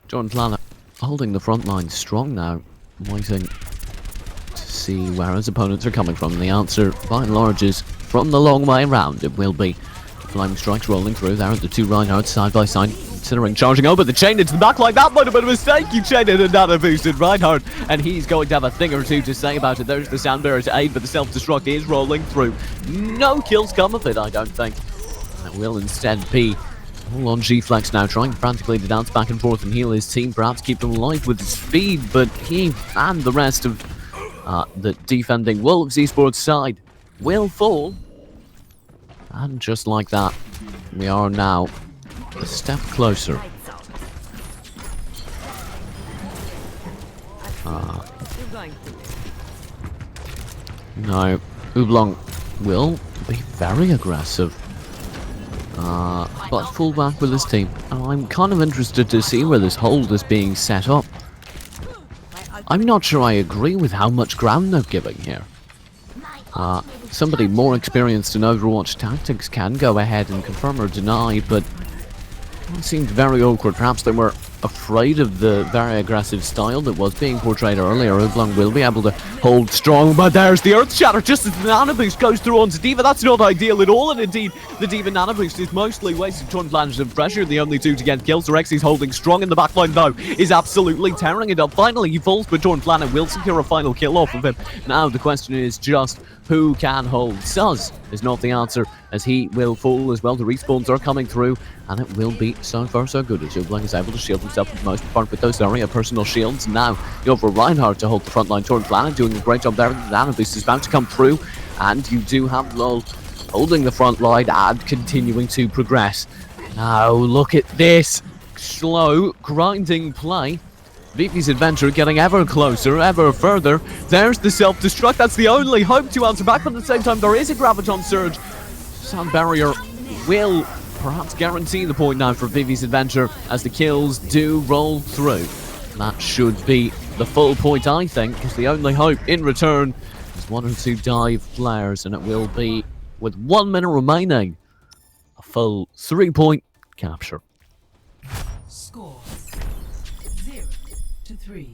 Jordan Planet holding the front line strong now, waiting to see where his opponents are coming from. The answer, by and large, is from the long way around. It will be flying strikes rolling through. There are the 2 Reinhardts side by side, considering charging over the chain into the backline. That might have been a mistake. You chained in and nano boosted Reinhardt, and he's going to have a thing or two to say about it. There's the Soundbearer to aid, but the self-destruct is rolling through. No kills come of it, I don't think. It will instead be all on G-Flex now, trying frantically to dance back and forth and heal his team, perhaps keep them alive with his speed, but he and the rest of the defending Wolves Esports side will fall. And just like that, we are now a step closer. No, Oolong will be very aggressive. But full back with his team. And I'm kind of interested to see where this hold is being set up. I'm not sure I agree with how much ground they're giving here. Somebody more experienced in Overwatch tactics can go ahead and confirm or deny, but it seemed very awkward. Perhaps they were afraid of the very aggressive style that was being portrayed earlier. Oolong will be able to hold strong, but there's the Earth Shatter just as the Nano Boost goes through onto D.Va. That's not ideal at all, and indeed the D.Va Nano Boost is mostly wasted. Torn Flanges of pressure, the only 2 to get kills. Rexy's holding strong in the backline though, is absolutely tearing it up. Finally he falls, but Torn Flanner will secure a final kill off of him. Now the question is just who can hold. Suz is not the answer, as he will fall as well. The respawns are coming through, and it will be so far so good as Oolong is able to shield himself for the most part with those area personal shields. Now you over Reinhardt to hold the front line. Torn Flanner doing a great job there. The Nano Boost is about to come through, and you do have Lol holding the front line and continuing to progress. Now look at this slow grinding play. Vivi's adventure getting ever closer, ever further. There's the self-destruct. That's the only hope to answer back, but at the same time there is a Graviton Surge. Sound Barrier will perhaps guarantee the point now for Vivi's adventure as the kills do roll through. That should be the full point, I think, because the only hope in return is 1 or 2 dive flares, and it will be, with 1 minute remaining, a full 3-point capture. Score 0-3.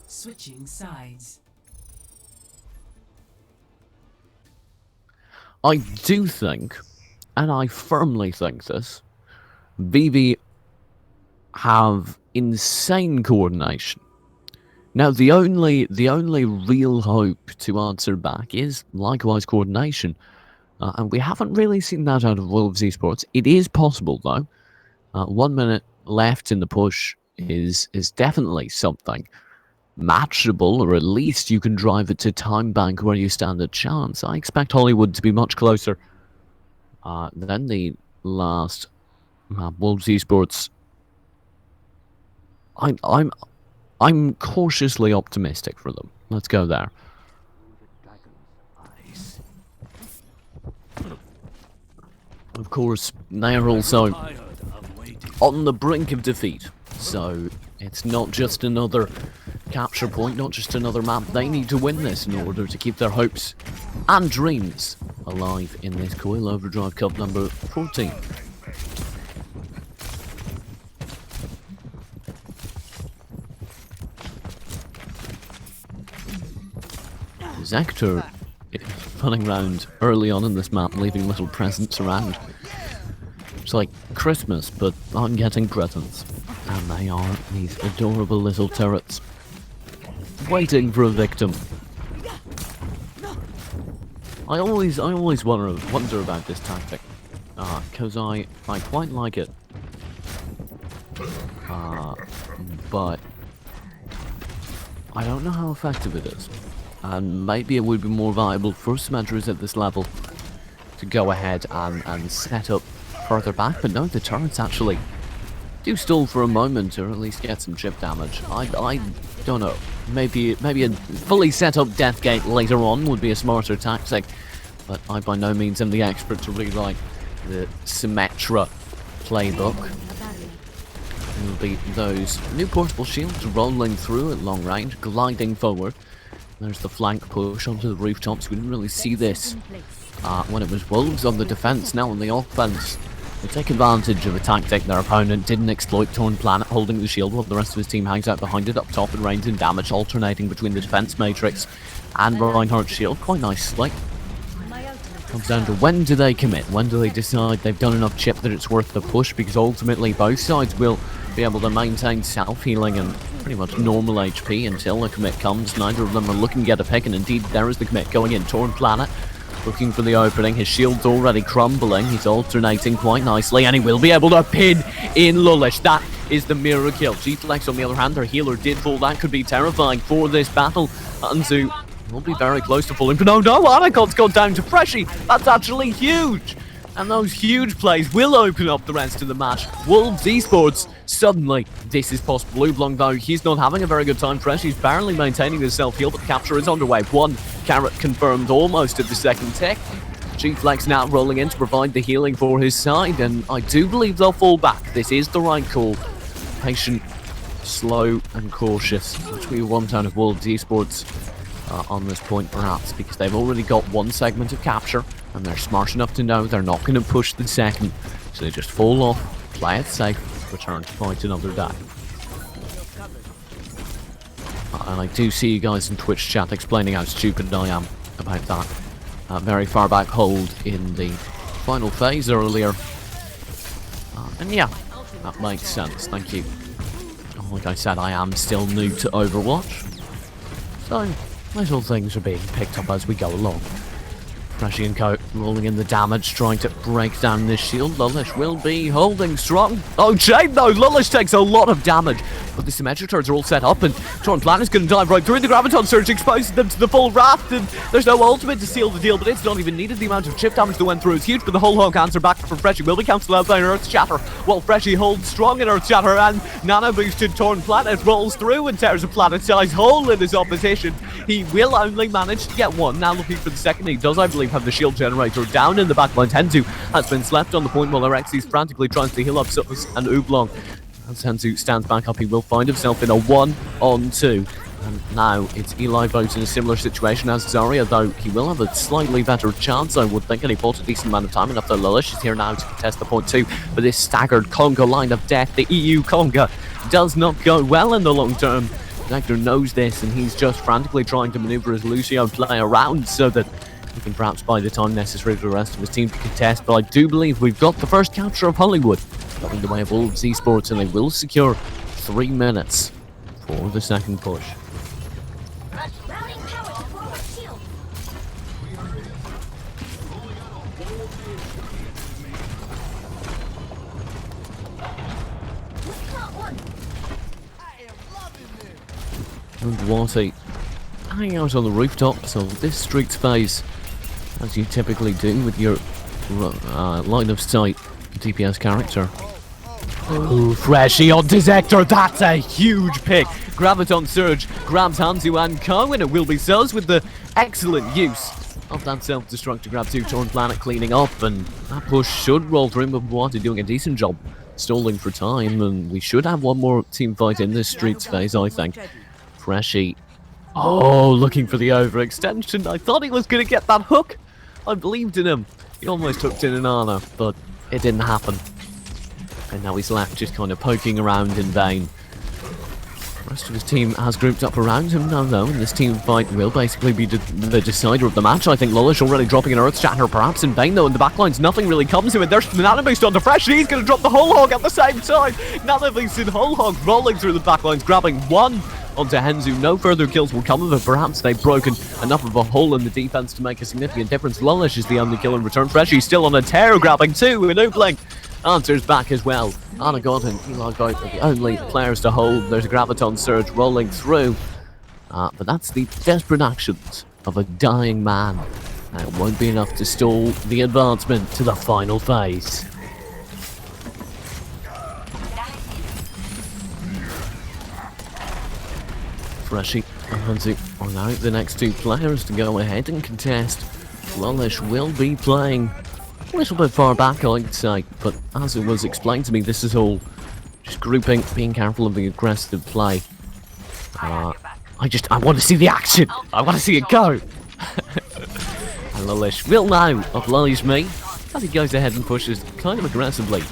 Switching sides. I do think, and I firmly think this, Vivi have insane coordination. Now the only real hope to answer back is likewise coordination, and we haven't really seen that out of Wolves Esports. It is possible though. 1 minute left in the push is definitely something matchable, or at least you can drive it to time bank where you stand a chance. I expect Hollywood to be much closer than the last Wolves Esports. I'm cautiously optimistic for them. Let's go there. Of course, they're also on the brink of defeat, so it's not just another capture point, not just another map. They need to win this in order to keep their hopes and dreams alive in this Coil Overdrive Cup number 14. Zector running around early on in this map, leaving little presents around. It's like Christmas, but I'm getting presents. And they are these adorable little turrets. Waiting for a victim. I always wonder about this tactic. Cause I quite like it. But I don't know how effective it is. And maybe it would be more viable for Symmetries at this level to go ahead and set up further back, but no, the turrets actually do stall for a moment, or at least get some chip damage. I don't know. Maybe a fully set up death gate later on would be a smarter tactic, but I by no means am the expert to rewrite the Symmetra playbook. It will be those new portable shields rolling through at long range, gliding forward. There's the flank push onto the rooftops. We didn't really see this when it was Wolves on the defense. Now on the offense, they take advantage of a tactic their opponent didn't exploit. Torn Planet holding the shield while the rest of his team hangs out behind it up top and rains in damage, alternating between the defense matrix and Reinhardt's shield quite nicely. Comes down to when do they commit? When do they decide they've done enough chip that it's worth the push? Because ultimately both sides will be able to maintain self-healing and pretty much normal HP until the commit comes. Neither of them are looking to get a pick, and indeed there is the commit going in. Torn Planet looking for the opening. His shield's already crumbling. He's alternating quite nicely, and he will be able to pin in Lullish. That is the mirror kill. G-Flex on the other hand, their healer did fall. That could be terrifying for this battle. Anzu will be very close to falling, but no, Anacon's gone down to Freshie. That's actually huge. And those huge plays will open up the rest of the match. Wolves Esports, suddenly this is possible. Oblong though, he's not having a very good time. Freshie's barely maintaining his self-heal, but the capture is underway. One carrot confirmed almost at the second tick. G-Flex now rolling in to provide the healing for his side, and I do believe they'll fall back. This is the right call. Patient, slow and cautious, which we want out of Wolves Esports on this point perhaps, because they've already got one segment of capture, and they're smart enough to know they're not going to push the second, so they just fall off, play it safe, return to fight another day. And I do see you guys in Twitch chat explaining how stupid I am about that very far back hold in the final phase earlier. And yeah, that makes sense, thank you. Like I said, I am still new to Overwatch, so little things are being picked up as we go along. Freshie and Co rolling in the damage, trying to break down this shield. Lullish will be holding strong. Oh, shame though, Lullish takes a lot of damage. But the symmetric turrets are all set up, and Torn Planet's going to dive right through. The Graviton Surge exposes them to the full wrath, and there's no ultimate to seal the deal, but it's not even needed. The amount of chip damage that went through is huge, but the whole hog answer back from Freshie will be cancelled out by an Earth Shatter, while Freshie holds strong in Earth Shatter, and Nano boosted Torn Planet rolls through and tears a planet-sized hole in his opposition. He will only manage to get one. Now looking for the second. He does, I believe, have the shield generator down in the backline. Tenzu has been slept on the point while Alexis frantically tries to heal up Sutters and Oblong. As Tenzu stands back up, he will find himself in a 1-on-2. And now it's Eli Boat in a similar situation as Zarya, though he will have a slightly better chance, I would think, and he bought a decent amount of time. Enough though Lullish is here now to contest the point 2. But this staggered conga line of death, the EU conga, does not go well in the long term. Nectar knows this, and he's just frantically trying to maneuver his Lucio play around so that he can perhaps buy the time necessary for the rest of his team to contest. But I do believe we've got the first capture of Hollywood going the way of Wolves Esports, and they will secure 3 minutes for the second push. And Watty hanging out on the rooftop, so this streets phase, as you typically do with your line of sight DPS character. Ooh, Freshie on Dissector, that's a huge pick. Graviton Surge grabs Hanzu and Co, and it will be Sus with the excellent use of that self-destruct to grab 2. Torn Planet cleaning up, and that push should roll through, but Watty doing a decent job stalling for time, and we should have one more team fight in this streets phase, I think. Freshie, oh, looking for the overextension. I thought he was going to get that hook. I believed in him. He almost hooked in an Ana, but it didn't happen. And now he's left just kind of poking around in vain. The rest of his team has grouped up around him now, though, and this team fight will basically be the decider of the match. I think Lullish already dropping an Earth Shatter, perhaps in vain, though. In the backlines, nothing really comes to it. There's the Nano Boost onto Fresh, and he's going to drop the Whole Hog at the same time. Nano Boost and Whole Hog rolling through the backlines, grabbing one onto Henzu. No further kills will come of it. Perhaps they've broken enough of a hole in the defense to make a significant difference. Lullish is the only kill in return. Freshy's still on a tear, grabbing two, and Oobling answers back as well. Anagon and Eli Goat are the only players to hold. There's a Graviton Surge rolling through. But that's the desperate actions of a dying man. And it won't be enough to stall the advancement to the final phase. Freshy and Hansi are now the next two players to go ahead and contest. Lullish will be playing a little bit far back, I'd say, but as it was explained to me, this is all just grouping, being careful of the aggressive play. I want to see the action! I want to see it go! And Lullish will now oblige me as he goes ahead and pushes kind of aggressively.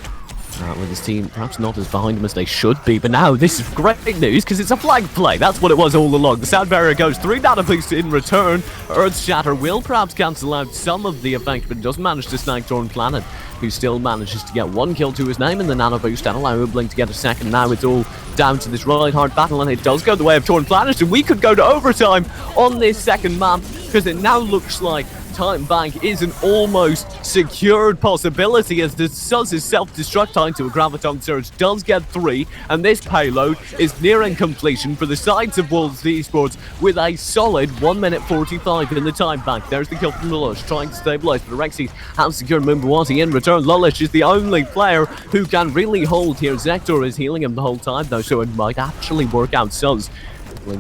With his team perhaps not as behind him as they should be, but now this is great news because it's a flag play. That's what it was all along. The sound barrier goes 3 Nano Boosts in return. Earth Shatter will perhaps cancel out some of the effect, but does manage to snag Torn Planet, who still manages to get one kill to his name in the Nano Boost and allow Oobling to get a second. Now it's all down to this right hard battle, and it does go the way of Torn Planet, and we could go to overtime on this second map because it now looks like Time Bank is an almost secured possibility as the Suzz's self-destruct time to a Graviton Surge does get 3, and this payload is nearing completion for the sides of Wolves Esports with a solid 1 minute 45 in the Time Bank. There's the kill from Lullish, trying to stabilise, but Alexis has secured Mumbawati in return. Lullish is the only player who can really hold here. Zektor is healing him the whole time though, so it might actually work out. Suzz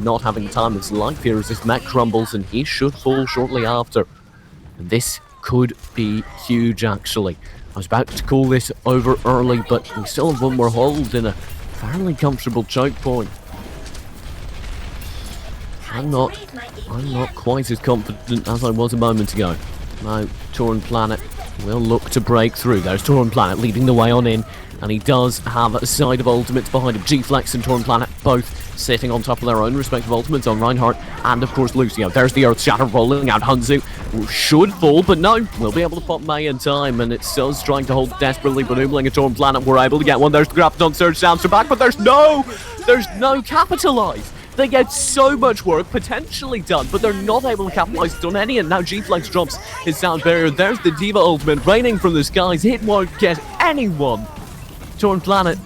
not having the time of his life here as this mech crumbles, and he should fall shortly after. This could be huge, actually. I was about to call this over early, but we still have one more hold in a fairly comfortable choke point. I'm not quite as confident as I was a moment ago. Now, Torn Planet will look to break through. There's Torn Planet leading the way on in, and he does have a side of ultimates behind him. G-Flex and Torn Planet both sitting on top of their own respective ultimates on Reinhardt and, of course, Lucio. There's the Earth Shatter rolling out. Hunzu should fall, but no, we'll be able to pop May in time, and it's Suzz trying to hold desperately, but Oobling and Torn Planet were able to get one. There's the Graviton Surge down back, but there's no capitalize. They get so much work potentially done, but they're not able to capitalize on any, and now G-Flex drops his sound barrier. There's the Diva ultimate raining from the skies. Hit won't get anyone. Torn Planet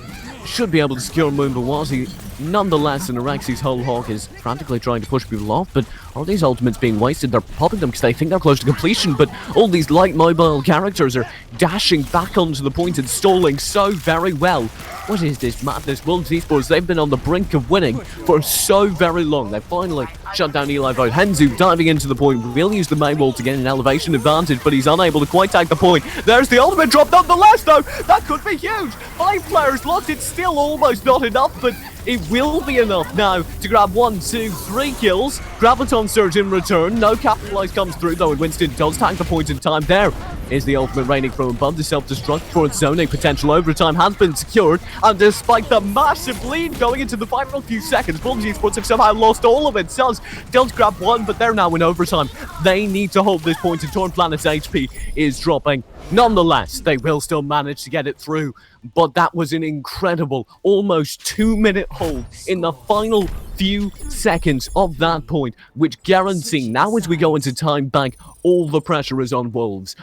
should be able to secure Mumbawati nonetheless, and Arexi's whole hog is frantically trying to push people off, but are these ultimates being wasted? They're popping them because they think they're close to completion, but all these light mobile characters are dashing back onto the point and stalling so very well. What is this madness? Wolves Esports, they've been on the brink of winning for so very long. They finally shut down Eli Vogt. Henzu diving into the point, will use the main wall to get an elevation advantage, but he's unable to quite take the point. There's the ultimate drop nonetheless though. That could be huge. 5 players locked. It's still almost not enough, but it will be enough now to grab 1, 2, 3 kills. Graviton Surge in return. No capitalize comes through though, and Winston does tank the point in time. There is the ultimate raining from above. The self-destruct for its zoning potential overtime has been secured, and despite the massive lead going into the final few seconds, Wolves Esports have somehow lost all of it. Suzz does grab 1, but they're now in overtime. They need to hold this point, and Torn Planet's HP is dropping. Nonetheless, they will still manage to get it through, but that was an incredible almost 2-minute hold in the final few seconds of that point, which guarantee now as we go into Time Bank, all the pressure is on Wolves.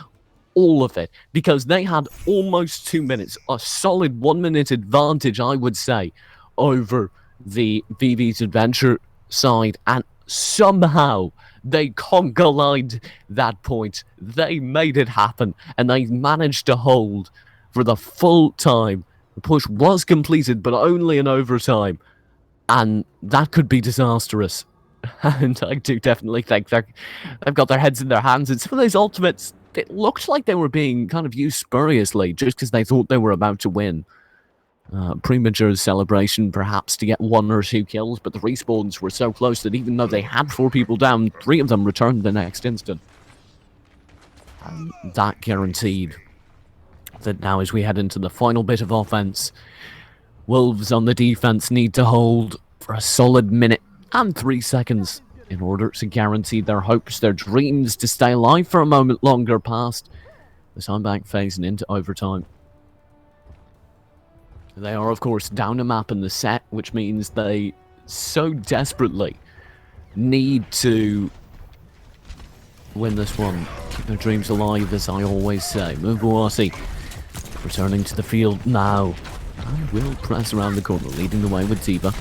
All of it, because they had almost 2 minutes, a solid 1 minute advantage, I would say, over the VV's Adventure side, and somehow they conquered that point. They made it happen, and they managed to hold for the full time. The push was completed, but only in overtime, and that could be disastrous. And I do definitely think they've got their heads in their hands, and some of those ultimates, it looked like they were being kind of used spuriously, just because they thought they were about to win. Premature celebration, perhaps, to get 1 or 2 kills, but the respawns were so close that even though they had 4 people down, 3 of them returned the next instant. And that guaranteed that now as we head into the final bit of offense, Wolves on the defense need to hold for a solid minute and 3 seconds in order to guarantee their hopes, their dreams to stay alive for a moment longer past the time bank phase and into overtime. They are, of course, down a map in the set, which means they so desperately need to win this one. Keep their dreams alive, as I always say. Mbuwati returning to the field now. And will press around the corner, leading the way with Diva.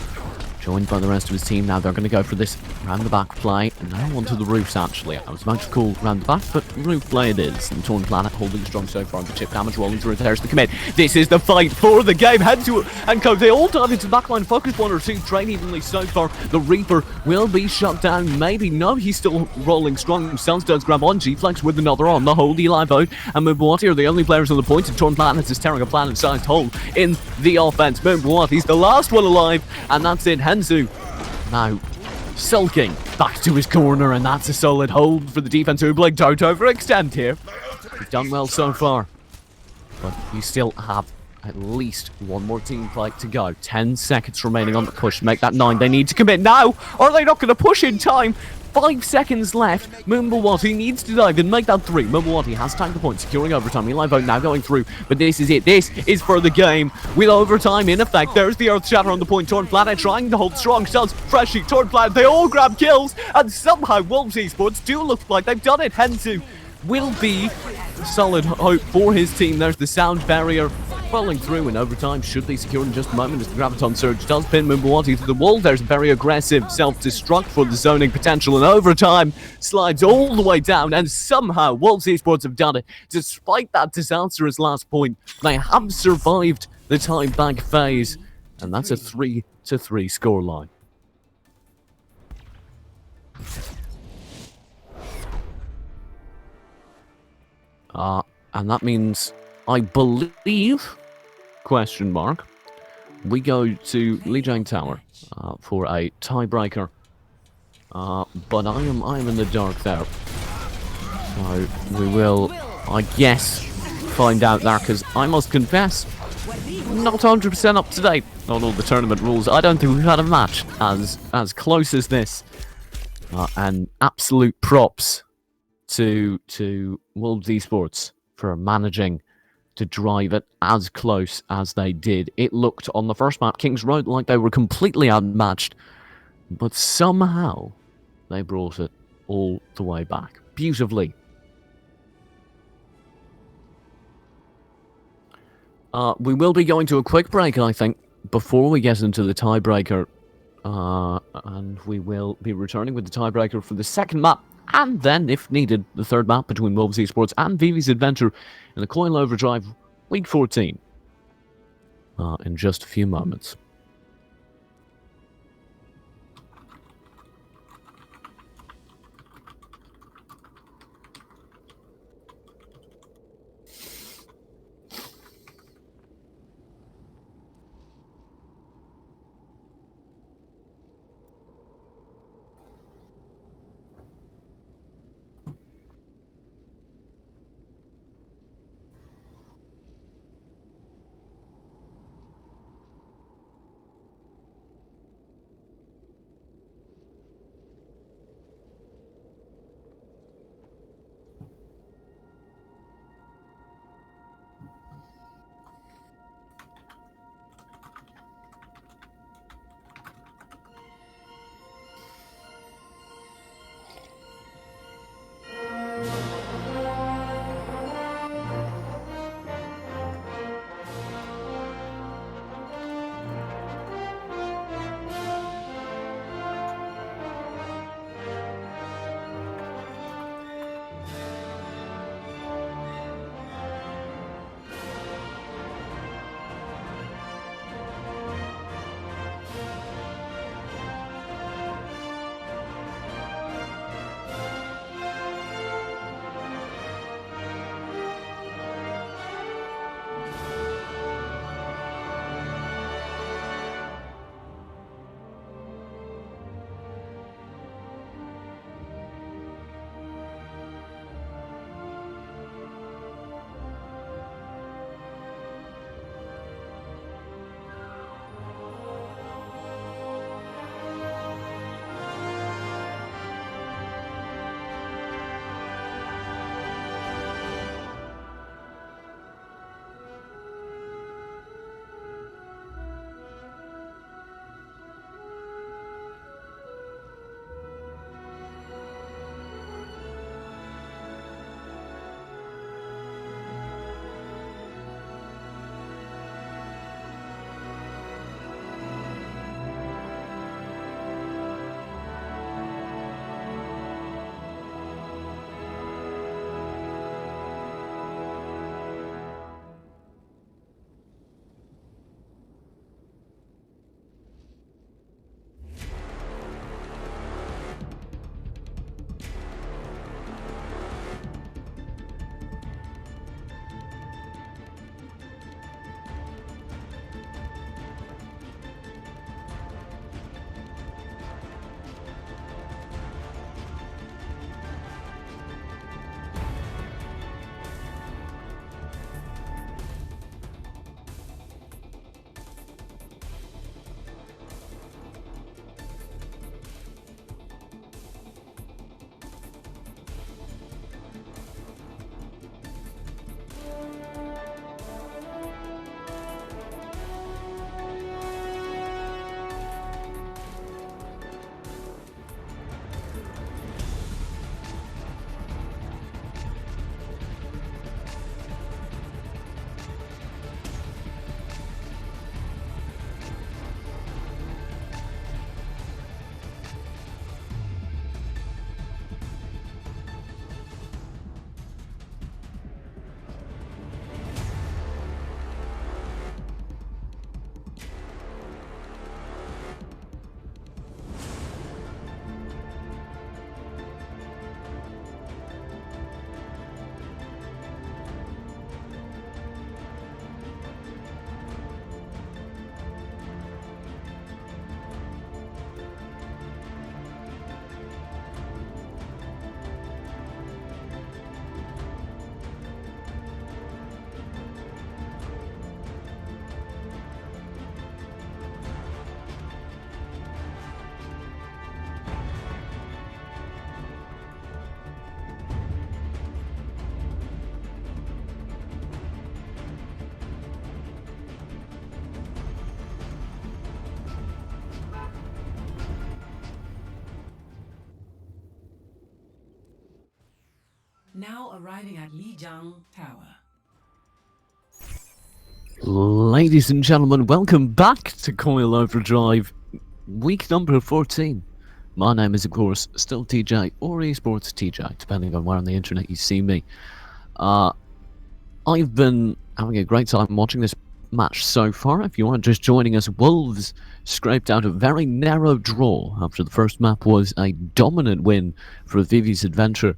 Joined by the rest of his team. Now they're going to go for this round the back play. And now onto the roofs, actually. I was about to call round the back, but roof play it is. And Torn Planet holding strong so far. The chip damage rolling through. There's the commit. This is the fight for the game. Hensu and Co. They all dive into the backline. Focus 1 or 2. Train evenly so far. The Reaper will be shut down. Maybe. No, he's still rolling strong himself. Does grab on. G-Flex with another on the hold. Eli Boat and Mbuwati are the only players on the point. And Torn Planet is tearing a planet-sized hole in the offense. Mbuwati's the last one alive. And that's it. Hensu now sulking back to his corner, and that's a solid hold for the defense. Oobling don't overextend here. He's done well so far, but you still have at least one more team fight to go. 10 seconds remaining on the push. Make that 9. They need to commit now. Are they not going to push in time? 5 seconds left. Mbuwati needs to dive and make that 3. Mbuwati has tagged the point, securing overtime. Eli Vote now going through, but this is it. This is for the game. With overtime in effect, there's the Earth Shatter on the point. Torn Planet trying to hold strong. Studs, Freshie, Torn Planet, they all grab kills, and somehow Wolves Esports do look like they've done it. Hensu will be solid hope for his team. There's the sound barrier rolling through in overtime. Should they secure in just a moment as the Graviton Surge does pin Mbuwati to the wall. There's a very aggressive self-destruct for the zoning potential, and overtime slides all the way down, and somehow Wolves Esports have done it. Despite that disastrous last point, they have survived the time bank phase, and that's a 3-3 scoreline. And that means, I believe, question mark, we go to Lijiang Tower for a tiebreaker. But I am in the dark there. So we will, I guess, find out there, because I must confess, not 100% up to date on all the tournament rules. I don't think we've had a match as close as this. And absolute props to Wolves Esports for managing to drive it as close as they did. It looked on the first map, Kings Road, like they were completely outmatched, but somehow they brought it all the way back beautifully. We will be going to a quick break, I think, before we get into the tiebreaker, and we will be returning with the tiebreaker for the second map, and then, if needed, the third map between Wolves Esports and Vivi's Adventure in the Coil Overdrive Week 14 in just a few moments. Now arriving at Lijiang Tower. Ladies and gentlemen, welcome back to Coil Overdrive, week number 14. My name is, of course, still TJ, or Esports TJ, depending on where on the internet you see me. I've been having a great time watching this match so far. If you are just joining us, Wolves scraped out a very narrow draw after the first map was a dominant win for Vivi's Adventure.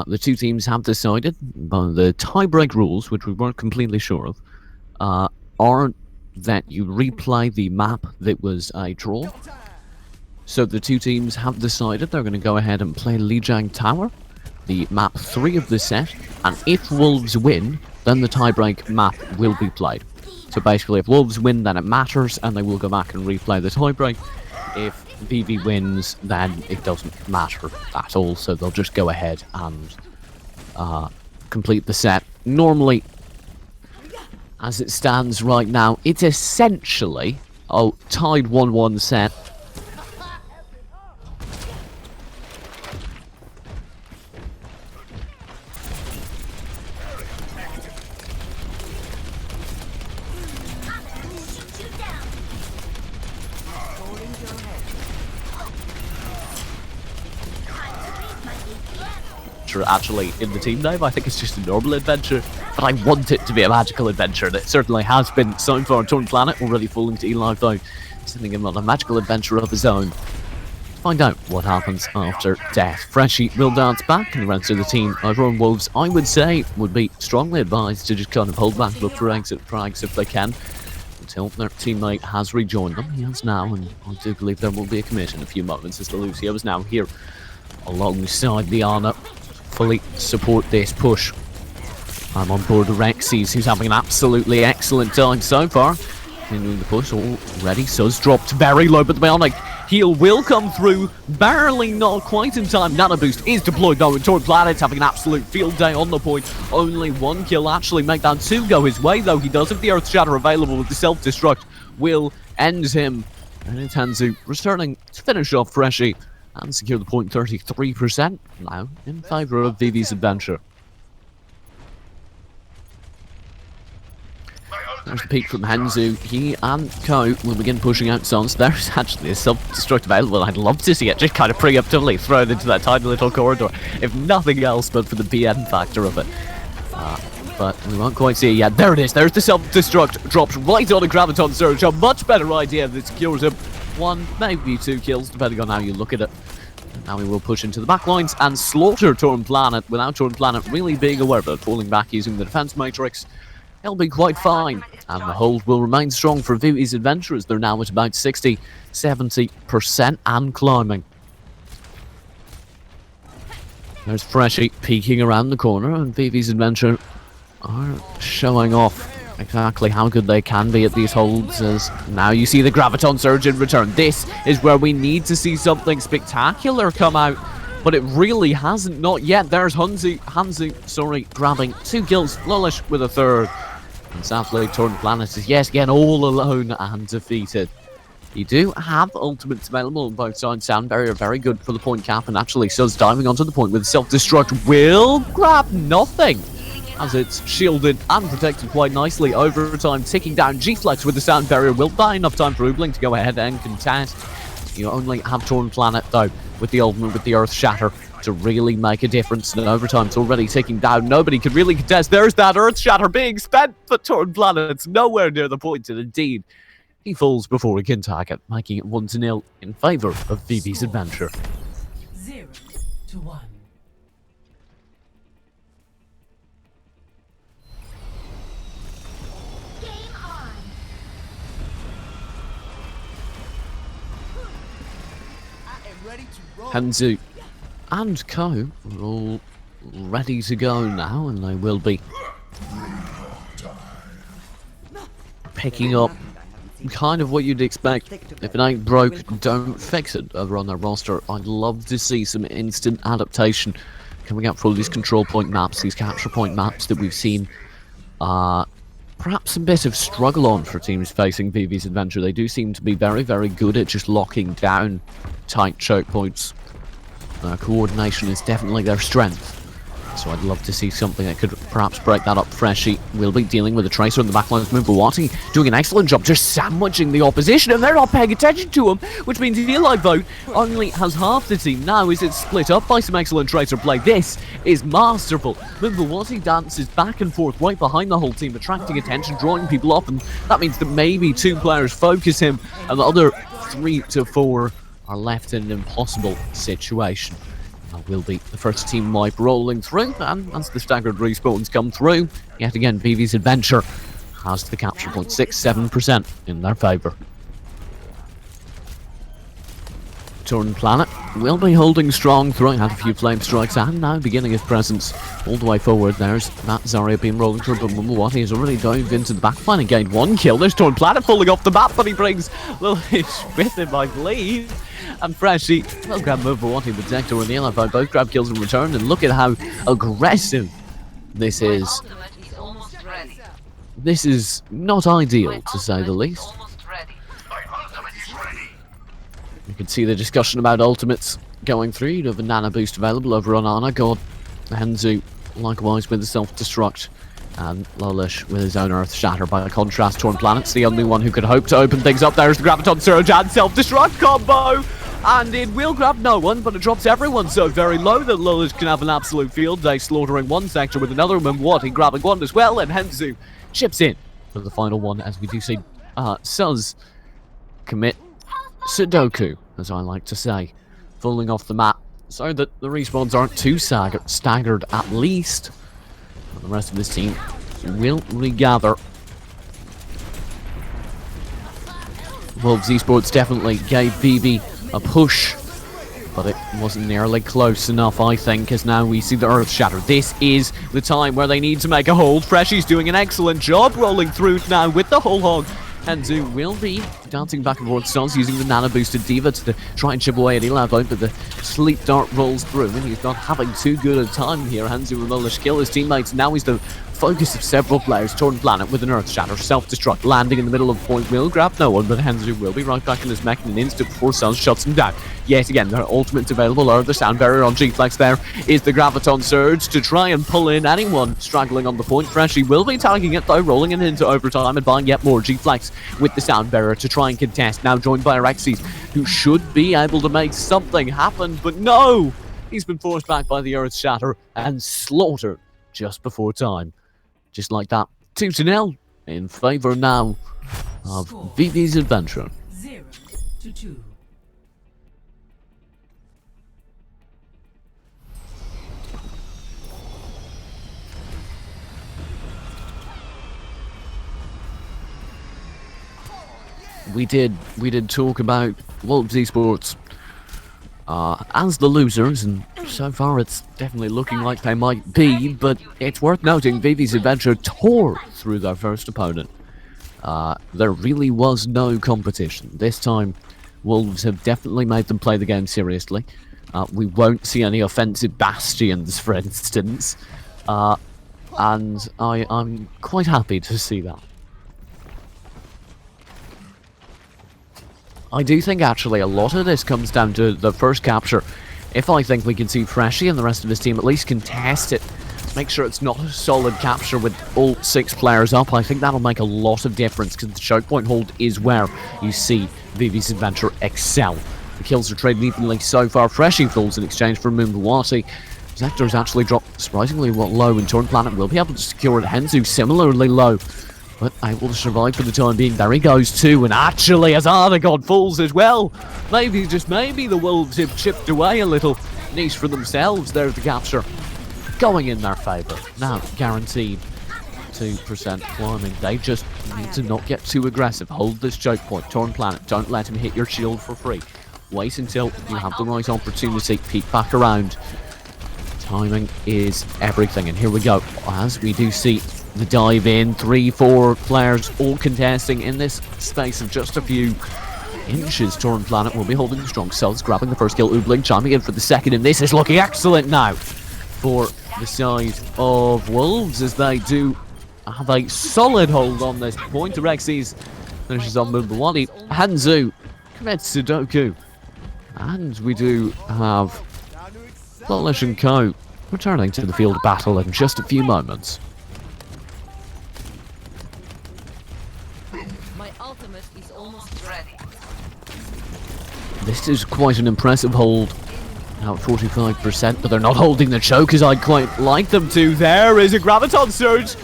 The two teams have decided, by the tie-break rules, which we weren't completely sure of, are that you replay the map that was a draw. So the two teams have decided they're going to go ahead and play Lijiang Tower, the map 3 of the set, and if Wolves win, then the tie-break map will be played. So basically, if Wolves win, then it matters, and they will go back and replay the tie-break. If VV wins, then it doesn't matter at all, so they'll just go ahead and complete the set. Normally, as it stands right now, it's essentially a tied 1-1 set. Actually in the team name, I think it's just a normal adventure, but I want it to be a magical adventure, and it certainly has been so far. Torn Planet already falling to E-Live though, sending him on a magical adventure of his own. Find out what happens after death. Freshie will dance back, and the rest of the team over on Wolves, I would say, would be strongly advised to just kind of hold back, look for exit frags if they can, until their teammate has rejoined them. He has now, and I do believe there will be a commit in a few moments as the Lucio is now here alongside the Ana. Fully support this push. I'm on board with Rexys, who's having an absolutely excellent time so far. Continuing the push already. Suz dropped very low, but the bionic heal will come through. Barely not quite in time. Nano boost is deployed though, and Torn Planet's having an absolute field day on the point. Only one kill actually make that 2 go his way though. He does have the Earth Shatter available, with the self-destruct will end him. And it's Hanzu returning to finish off Freshie and secure the point. 33% now in favour of Vivi's Adventure. There's the peek from Hanzu. He and Co will begin pushing out Sons. There's actually a self-destruct available. I'd love to see it just kind of preemptively thrown into that tiny little corridor, if nothing else but for the PN factor of it. But we won't quite see it yet. There it is. There's the self-destruct. Drops right on a Graviton Surge. A much better idea that secures him 1, maybe 2 kills, depending on how you look at it. Now we will push into the backlines and slaughter Torn Planet, without Torn Planet really being aware of it. Falling back using the defense matrix, he'll be quite fine. And the hold will remain strong for Vivi's Adventurers. They're now at about 60, 70% and climbing. There's Freshie peeking around the corner, and Vivi's Adventure are showing off exactly how good they can be at these holds, as now you see the Graviton Surge in return. This is where we need to see something spectacular come out, but it really hasn't, not yet. There's Hanzu, grabbing 2 kills, Lullish with a 3rd. And sadly, Torn Planet is yet again all alone and defeated. You do have ultimates available on both sides. Sound Barrier very good for the point cap, and actually Suz diving onto the point with self-destruct will grab nothing, as it's shielded and protected quite nicely over time. Ticking down, G-Flex with the Sound Barrier will buy enough time for Oobling to go ahead and contest. You only have Torn Planet though, with the ultimate, with the Earth Shatter, to really make a difference. And overtime's already ticking down. Nobody could really contest. There's that Earth Shatter being spent, but Torn Planet's nowhere near the point, and indeed, he falls before he can tag it, making it 1-0 in favour of Vivi's Adventure. 0-1. Hanzu and Co are all ready to go now, and they will be picking up kind of what you'd expect. If it ain't broke, don't fix it over on their roster. I'd love to see some instant adaptation coming out for all these control point maps, these capture point maps that we've seen. Perhaps a bit of struggle on for teams facing Vivi's Adventure. They do seem to be very, very good at just locking down tight choke points. Coordination is definitely their strength. So I'd love to see something that could perhaps break that up. Freshie will be dealing with a tracer in the backline of Mubawati, doing an excellent job just sandwiching the opposition, and they're not paying attention to him, which means Eli Vote only has half the team now. Is it split up by some excellent tracer play? This is masterful. Mubawati dances back and forth right behind the whole team, attracting attention, drawing people up, and that means that maybe 2 players focus him, and the other 3 to 4 are left in an impossible situation. Will be the first team wipe rolling through, and as the staggered respawns come through, yet again VV's Adventure has the capture point, 6-7% in their favour. Torn Planet will be holding strong, throwing out a few flame strikes, and now beginning his presence all the way forward. There's that Zarya beam rolling through, but Mubawati has already dived into the backline and gained 1 kill. There's Torn Planet falling off the map, but he brings Lilish with him, I believe. And Freshie will grab Mubawati, but Dector and the LFO both grab kills in return, and look at how aggressive this is. This is not ideal, to say the least. You can see the discussion about ultimates going through. You have a nano boost available over on Ana. God, Henzu likewise with the self-destruct, and Lolish with his own Earth Shatter. By contrast, Torn Planet's the only one who could hope to open things up. There's the Graviton Surge and self-destruct combo, and it will grab no one, but it drops everyone so very low that Lolish can have an absolute field day, slaughtering one sector with another. Mubawati grabbing one as well, and Henzu chips in for the final one, as we do see Suz commit Sudoku, as I like to say, falling off the map, so that the respawns aren't too staggered at least. And the rest of this team will regather. Wolves Esports definitely gave VV a push, but it wasn't nearly close enough, I think, as now we see the Earth Shatter. This is the time where they need to make a hold. Freshie's doing an excellent job rolling through now with the whole hog. Henzu will be dancing back and forth, Sons using the nano boosted Diva to try and chip away at Elavo, but the sleep dart rolls through and he's not having too good a time here. Henzu will Lolish kill his teammates. Now he's the focus of several players. Torn Planet with an Earth Shatter, self-destruct, landing in the middle of the point, will grab no one, but Henzu will be right back in his mech in an instant before Sons shuts him down. Yet again, their ultimates available are the Sound Barrier on G-Flex. There is the Graviton Surge to try and pull in anyone straggling on the point. Freshie will be tagging it though, rolling it into overtime and buying yet more. G-Flex with the Sound Barrier to try and contest, now joined by Arexes, who should be able to make something happen, but no! He's been forced back by the Earth Shatter and slaughtered just before time. Just like that, 2-0 in favour now of VV's Adventure. 0-2. We did talk about Wolves Esports as the losers, and so far it's definitely looking like they might be, but it's worth noting VV's Adventure tore through their first opponent. There really was no competition. This time, Wolves have definitely made them play the game seriously. We won't see any offensive bastions, for instance, and I'm quite happy to see that. I do think actually a lot of this comes down to the first capture. If I think we can see Freshie and the rest of his team at least contest it, make sure it's not a solid capture with all 6 players up, I think that'll make a lot of difference, because the choke point hold is where you see VV's Adventure excel. The kills are traded evenly so far. Freshie falls in exchange for Mubawati. Zector's actually dropped surprisingly low, and Torn Planet will be able to secure it. Henzu similarly low, but able to survive for the time being. There he goes too, and actually as Aragod falls as well. Maybe, just maybe, the Wolves have chipped away a little niche for themselves. There's the capture going in their favour. Now guaranteed 2% climbing. They just need to not get too aggressive. Hold this choke point. Torn Planet, don't let him hit your shield for free. Wait until you have the right opportunity. Peek back around. Timing is everything, and here we go. As we do see the dive in, 3-4 players all contesting in this space of just a few inches. Torn Planet will be holding the strong cells, grabbing the first kill. Oobling chiming in for the second, and this is looking excellent now for the side of Wolves, as they do have a solid hold on this point. Arexes finishes on Mubawati. Henzu commits Sudoku, and we do have Lolish and Co returning to the field of battle in just a few moments. My ultimate is almost ready. This is quite an impressive hold. Now at 45%, but they're not holding the choke as I'd quite like them to. There is a Graviton Surge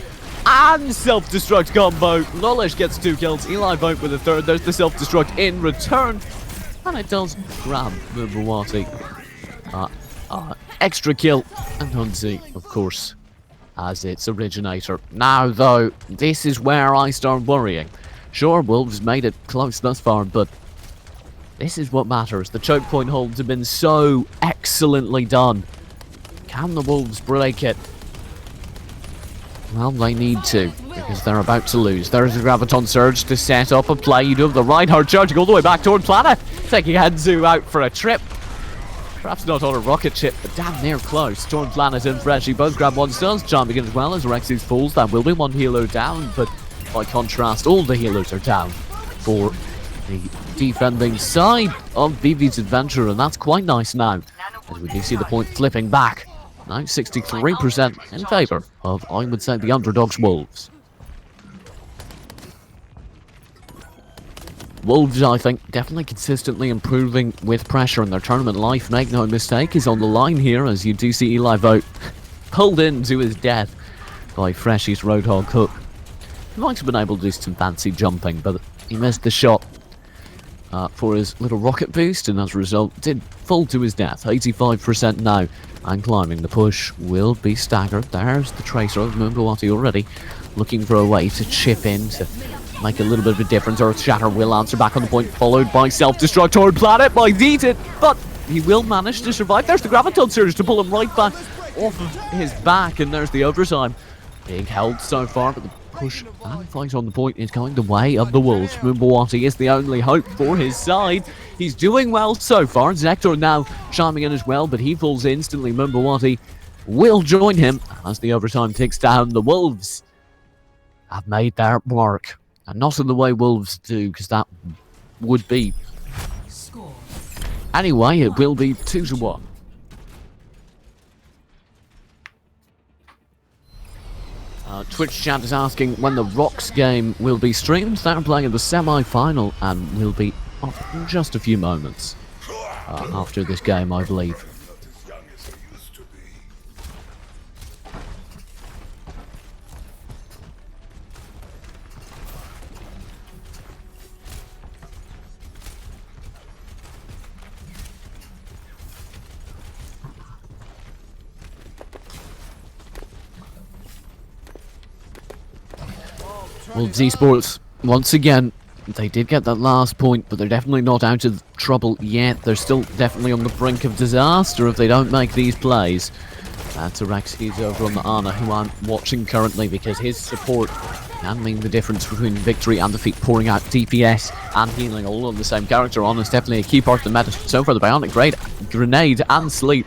and self-destruct combo. Lolish gets 2 kills, Eli Vote with a 3rd. There's the self-destruct in return. And it does grab the Buwati. Extra kill. And Hunzi, of course, as its originator. Now, though, this is where I start worrying. Sure, Wolves made it close thus far, but this is what matters. The choke point holds have been so excellently done. Can the Wolves break it? Well, they need to, because they're about to lose. There's a Graviton Surge to set up a play. You do have the Reinhardt charging all the way back toward Planet, taking Henzu out for a trip. Perhaps not on a rocket ship, but damn near close. Torn Planet and Freshy both grab 1 stun. Charming as well as Rexy's falls. That will be 1 healer down, but by contrast, all the healers are down for the defending side of Vivi's Adventure, and that's quite nice now, as we do see the point flipping back. Now 63% in favour of, I would say, the underdogs Wolves. Wolves, I think, definitely consistently improving with pressure, and their tournament life, make no mistake, is on the line here, as you do see Eli Vote pulled into his death by Freshy's Roadhog hook. He might have been able to do some fancy jumping, but he missed the shot for his little rocket boost, and as a result did fall to his death. 85% now, and climbing. The push will be staggered. There's the Tracer of Moonbawati already looking for a way to chip in to make a little bit of a difference. Earth Shatter will answer back on the point, followed by Self-Destruct toward Planet by Zeeted, but he will manage to survive. There's the Graviton Surge to pull him right back off of his back, and there's the overtime being held so far, but the push and fight on the point is going the way of the Wolves. Moonbawati is the only hope for his side. He's doing well so far. Zektor now chiming in as well, but he falls instantly. Moonbawati will join him as the overtime ticks down. The Wolves have made their mark, and not in the way Wolves do, because that would be... Score. Anyway, it will be 2-1. Twitch chat is asking when the Rocks game will be streamed. They're playing in the semi-final and will be off in just a few moments after this game, I believe. Wolves Esports, once again, they did get that last point, but they're definitely not out of trouble yet. They're still definitely on the brink of disaster if they don't make these plays. That's a Rexy's over on the Ana, who I'm watching currently, because his support can mean the difference between victory and defeat. Pouring out DPS and healing all on the same character. Ana is definitely a key part of the meta. So far, the Bionic Grenade and Sleep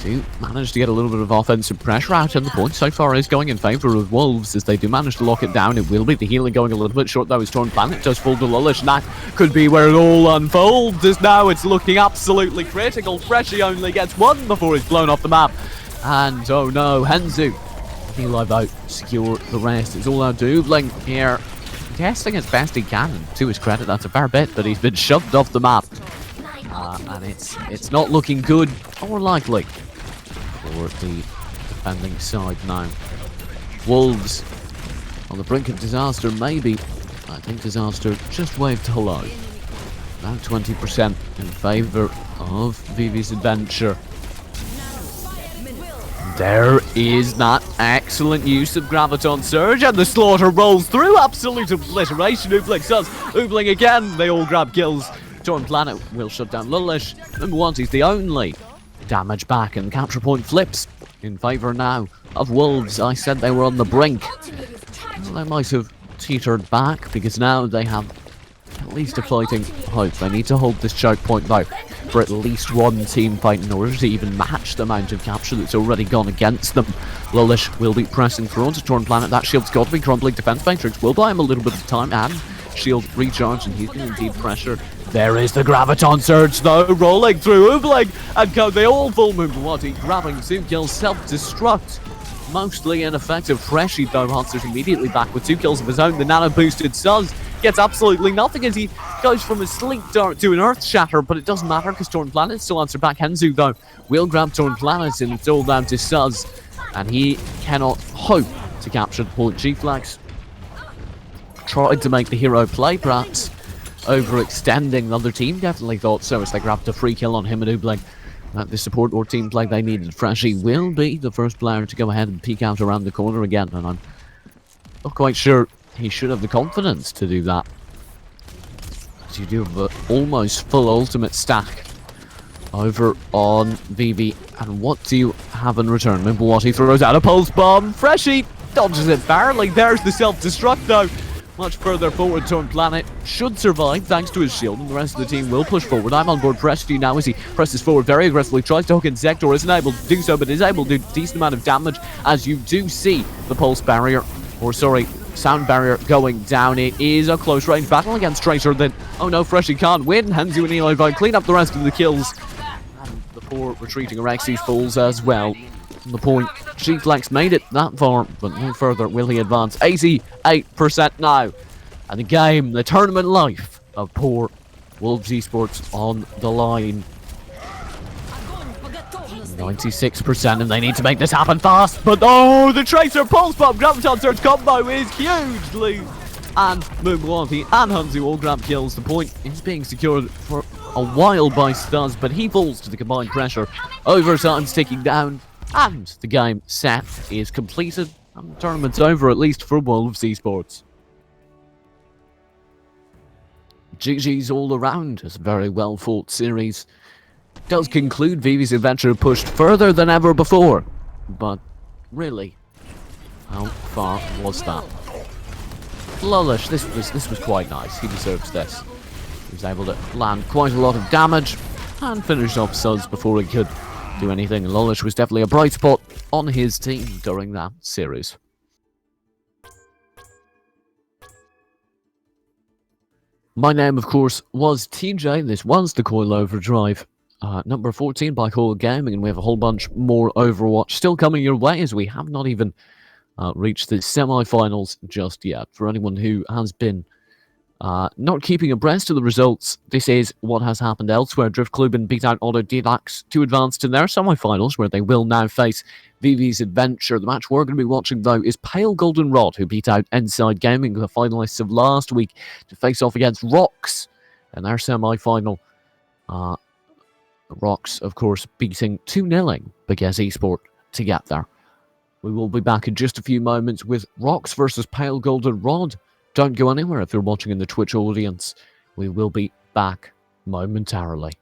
do manage to get a little bit of offensive pressure out, and the point so far is going in favour of Wolves as they do manage to lock it down. It will be the healing going a little bit short though as Torn Planet does fall to Lullish, and that could be where it all unfolds, as now it's looking absolutely critical. Freshy only gets 1 before he's blown off the map, and oh no, Henzu, Eli Vote secure the rest. It's all out Doobling here, testing as best he can, and to his credit that's a fair bit, but he's been shoved off the map, and it's not looking good or likely for the defending side now. Wolves on the brink of disaster, maybe. I think disaster just waved hello. Now 20% in favour of Vivi's Adventure. There is that excellent use of Graviton Surge, and the slaughter rolls through. Absolute obliteration. Oobling does. Oobling again. They all grab kills. Torn Planet will shut down Lullish. Number 1, he's the only damage back, and capture point flips in favour now of Wolves. I said they were on the brink. Well, they might have teetered back, because now they have at least a fighting hope. They need to hold this choke point though for at least one team fight in order to even match the amount of capture that's already gone against them. Lullish will be pressing through to Torn Planet. That shield's got to be crumbling. Defense Matrix will buy him a little bit of time, and shield recharge, and he's going to indeed pressure There is the Graviton Surge though, rolling through Oobling and Co. They all full Moonblawati, grabbing 2 kills, self-destruct. Mostly ineffective. Freshy though, Hunter's immediately back with 2 kills of his own. The nano-boosted Suz gets absolutely nothing as he goes from a Sleep Dart to an Earth Shatter, but it doesn't matter because Torn Planet still answer back. Henzu though will grab Torn Planet and it's all down to Suz, and he cannot hope to capture the point. G-Flax tried to make the hero play, perhaps overextending. The other team definitely thought so as they grabbed a free kill on him and Oobling. The support or team play they needed. Freshy will be the first player to go ahead and peek out around the corner again, and I'm not quite sure he should have the confidence to do that. As you do have an almost full ultimate stack over on Vivi, and what do you have in return? Moonblawati throws out a pulse bomb. Freshy dodges it barely. There's the self-destruct though. Much further forward, Torn Planet should survive thanks to his shield, and the rest of the team will push forward. I'm on board Freshy now as he presses forward very aggressively, tries to hook in Sector, isn't able to do so, but is able to do a decent amount of damage as you do see the pulse barrier, or sorry, sound barrier going down. It is a close range battle against Tracer then. Oh no, Freshy can't win. Henzu and Eli Vine clean up the rest of the kills, and the poor retreating Arexis falls as well. The point, G-Flax made it that far, but no further will he advance. 88% now. And the game, the tournament life of poor Wolves Esports on the line. 96%, and they need to make this happen fast. But oh, the Tracer Pulse Bomb Graviton Surge combo is hugely. And Moonblawati and Hunzu all grab kills. The point is being secured for a while by Stuz, but he falls to the combined pressure. Overtime's ticking down. And the game set is completed, and the tournament's over, at least for Wolves Esports. GG's all around. It's a very well fought series. Does conclude Vivi's adventure pushed further than ever before. But really, how far was that? Lullish, this was quite nice. He deserves this. He was able to land quite a lot of damage and finish off Suz before he could do anything. Lullish was definitely a bright spot on his team during that series. My name, of course, was TJ. This was the Coil Overdrive, number 14 by Coil Gaming, and we have a whole bunch more Overwatch still coming your way, as we have not even reached the semi-finals just yet. For anyone who has been not keeping abreast of the results, this is what has happened elsewhere. Driftkluben beat out Autodidax to advance to their semi-finals, where they will now face Vivi's Adventure. The match we're going to be watching, though, is Pale Golden Rod, who beat out Inside Gaming, the finalists of last week, to face off against Rocks in their semi-final. Rocks, of course, beating 2-0 Big S Esport to get there. We will be back in just a few moments with Rocks versus Pale Golden Rod. Don't go anywhere if you're watching in the Twitch audience. We will be back momentarily.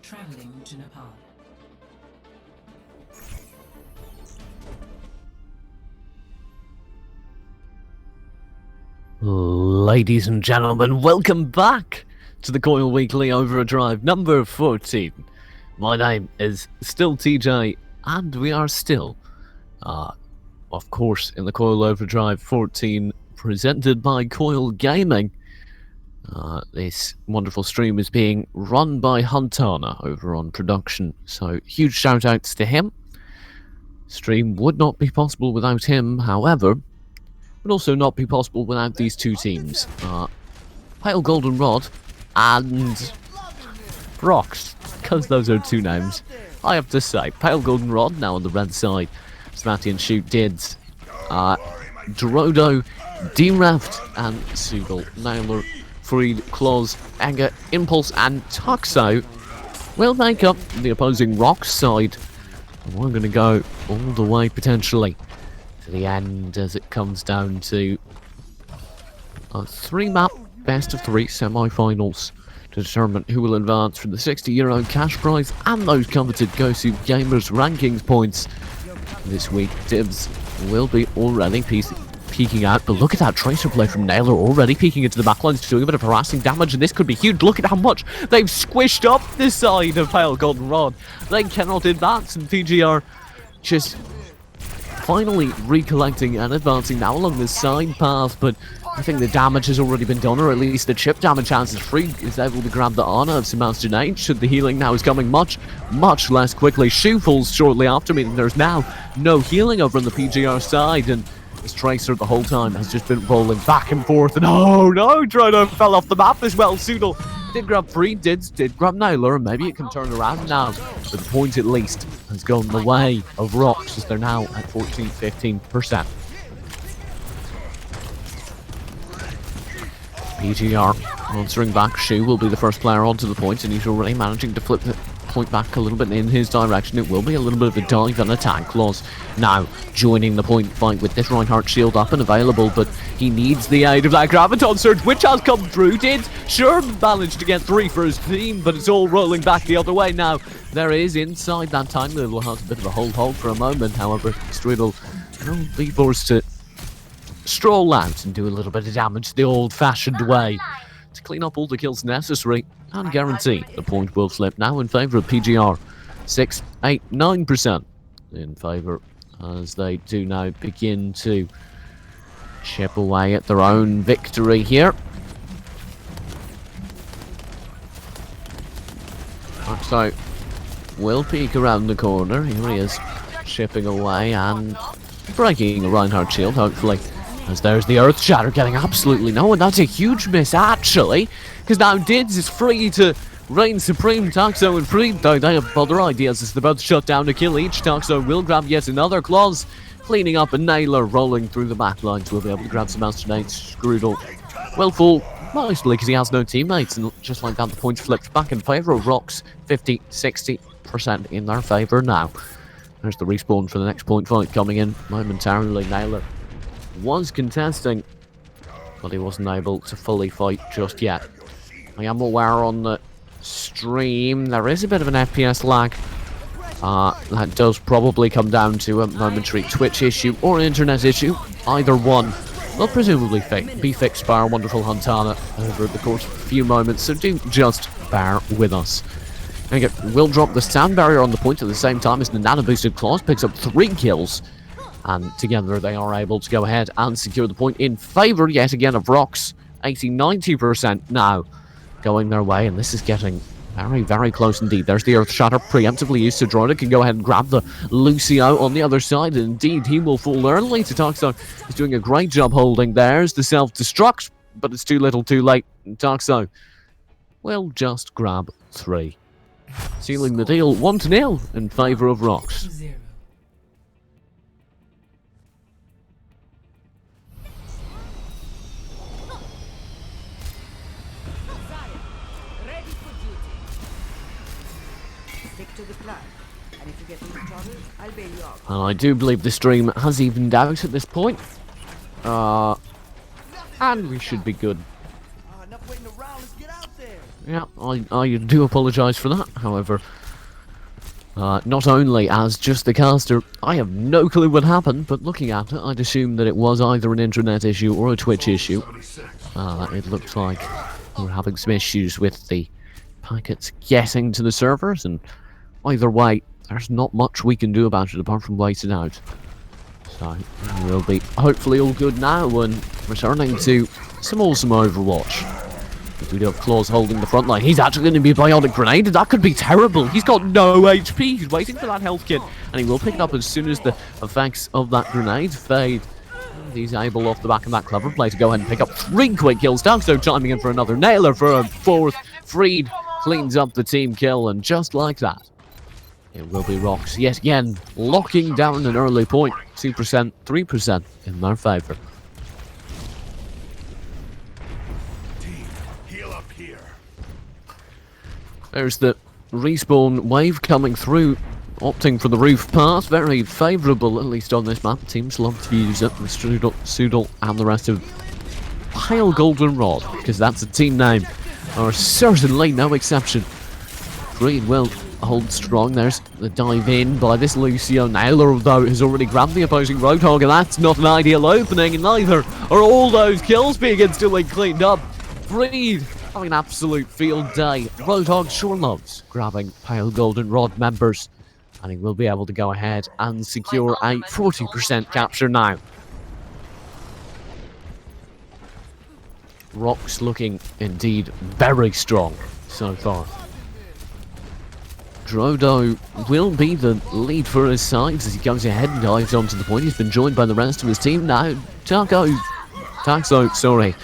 Traveling to Nepal. Ladies and gentlemen, welcome back to the Coil Weekly Overdrive number 14. My name is still TJ, and we are still, of course, in the Coil Overdrive 14, presented by Coil Gaming. This wonderful stream is being run by Huntana over on production, so huge shout outs to him. Stream would not be possible without him, however, would also not be possible without these two teams. Pale Goldenrod and Brox, because those are two names. I have to say, Pale Goldenrod now on the red side, Smatty and Shoot Dids, Drodo, D-Raft and Sudal, Nailer, Freed, Claws, Anger, Impulse and Tuxo will make up the opposing Rock side. And we're going to go all the way potentially to the end as it comes down to a 3-map best of 3 semi-finals to determine who will advance for the €60 cash prize and those coveted GoSoup Gamers rankings points. This week, Dibs will be already peeking out, but look at that tracer play from Nailer, already peeking into the backlines, doing a bit of harassing damage, and this could be huge. Look at how much they've squished up this side of Pale Goldenrod. They cannot advance, and PGR just finally recollecting and advancing now along this side path, but I think the damage has already been done, or at least the chip damage chance is free. Is able to grab the honor of Sebastian H. The healing now is coming much less quickly. Shoe falls shortly after, meaning there's now no healing over on the PGR side, and this Tracer the whole time has just been rolling back and forth, and oh no, Drodo fell off the map as well. Sudal did grab free, did grab Nailer, and maybe it can turn around now. But the point at least has gone the way of Rocks as they're now at 14-15%. PGR answering back. Shu will be the first player onto the point, and he's already managing to flip the point back a little bit in his direction. It will be a little bit of a dive and attack. Claws now joining the point fight with this Reinhardt shield up and available, but he needs the aid of that Graviton Surge, which has come through. Did sure managed to get 3 for his team, but it's all rolling back the other way now. There is inside that time. Little has a bit of a hold for a moment, however, Strudel will be forced to stroll out and do a little bit of damage the old-fashioned way to clean up all the kills necessary and guarantee the point will flip now in favour of PGR. 6, 8, 9% in favour as they do now begin to chip away at their own victory here. So will peek around the corner. Here he is, chipping away and breaking a Reinhardt shield, hopefully. As there's the Earth Shatter getting absolutely no, and that's a huge miss actually, because now Dids is free to reign supreme. Taxo and Freed, though, they have other ideas as they're about to shut down a kill each. Taxo will grab yet another. Claws cleaning up, and Nailer rolling through the back lines will be able to grab some Astronauts. Screwdle will fall mostly because he has no teammates, and just like that the points flipped back in favour of Rocks. 50-60% in their favour now. There's the respawn for the next point fight coming in momentarily. Nailer was contesting, but he wasn't able to fully fight just yet. I am aware on the stream there is a bit of an FPS lag. That does probably come down to a momentary Twitch issue or internet issue. Either one will presumably be fixed by our wonderful Huntana over the course of a few moments, so do just bear with us. Okay, we'll drop the sound barrier on the point at the same time as the nano boosted Claws picks up 3 kills. And together they are able to go ahead and secure the point in favour yet again of Rocks. 80-90% now going their way, and this is getting very close indeed. There's the Earth Shatter preemptively used, so Droidic can go ahead and grab the Lucio on the other side, and indeed he will fall early to Toxo. He's doing a great job holding. There's the self-destruct, but it's too little too late. Toxo will just grab 3. Sealing the deal 1-0 in favour of Rocks. 0. And I do believe the stream has evened out at this point. And we should be good. Enough waiting around, let's get out there. Yeah, I do apologise for that. However, not only as just the caster, I have no clue what happened, but looking at it, I'd assume that it was either an internet issue or a Twitch issue. It looks like we're having some issues with the packets getting to the servers, and either way, there's not much we can do about it apart from wait it out. So, we'll be hopefully all good now and returning to some awesome Overwatch. We do have Claws holding the front line. He's actually going to be bionic grenade. That could be terrible. He's got no HP. He's waiting for that health kit, and he will pick it up as soon as the effects of that grenade fade. And he's able, off the back of that clever play, to go ahead and pick up 3 quick kills. Darkstone chiming in for another nailer for a 4th. Freed cleans up the team kill, and just like that, it will be Rocks yet again locking down an early point. 2%, 3% in their favour. There's the respawn wave coming through, opting for the roof pass. Very favourable, at least on this map. Teams love to use it. Soodle and the rest of Pale Goldenrod, because that's a team name, are certainly no exception. Green will hold strong. There's the dive in by this Lucio. Nailer, though, has already grabbed the opposing Roadhog, and that's not an ideal opening, and neither are all those kills being instantly cleaned up. Freed having an absolute field day. Roadhog sure loves grabbing Pale Goldenrod members, and he will be able to go ahead and secure a 40% capture now. Rocks looking indeed very strong so far. Drodo will be the lead for his sides as he goes ahead and dives onto the point. He's been joined by the rest of his team now. Taxo, sorry,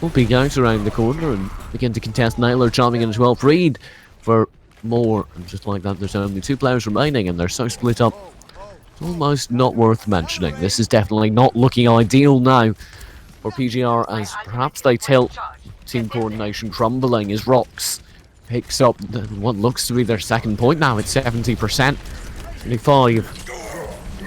will be out around the corner and begin to contest. Nailer chiming in as well. Freed for more. And just like that, there's only 2 players remaining, and they're so split up. It's almost not worth mentioning. This is definitely not looking ideal now for PGR, as perhaps they tilt. Team coordination crumbling as Rocks picks up what looks to be their second point now at 70%. 25.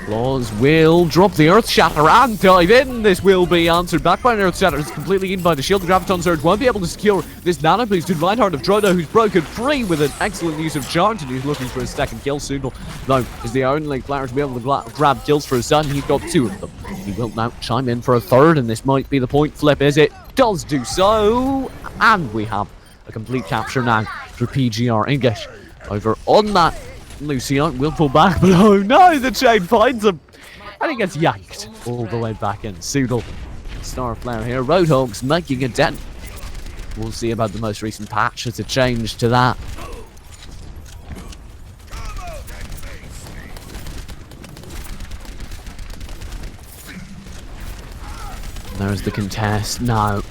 Claws will drop the Earth Shatter and dive in. This will be answered back by an Earth Shatter. It's completely in by the shield. The Graviton Surge won't be able to secure this nano boost. In Reinhardt of Drodo, who's broken free with an excellent use of charge, and he's looking for his second kill. Soodle, though, is the only player to be able to grab kills for his son. He's got 2 of them. He will now chime in for a 3rd, and this might be the point flip, is it? Does do so, and we have a complete capture now for PGR. English over on that Lucio will pull back, but oh no, the chain finds him, and he gets yanked all the way back in. Soodle, star player here. Roadhogs making a dent. We'll see about the most recent patch as a change to that. There's the contest now.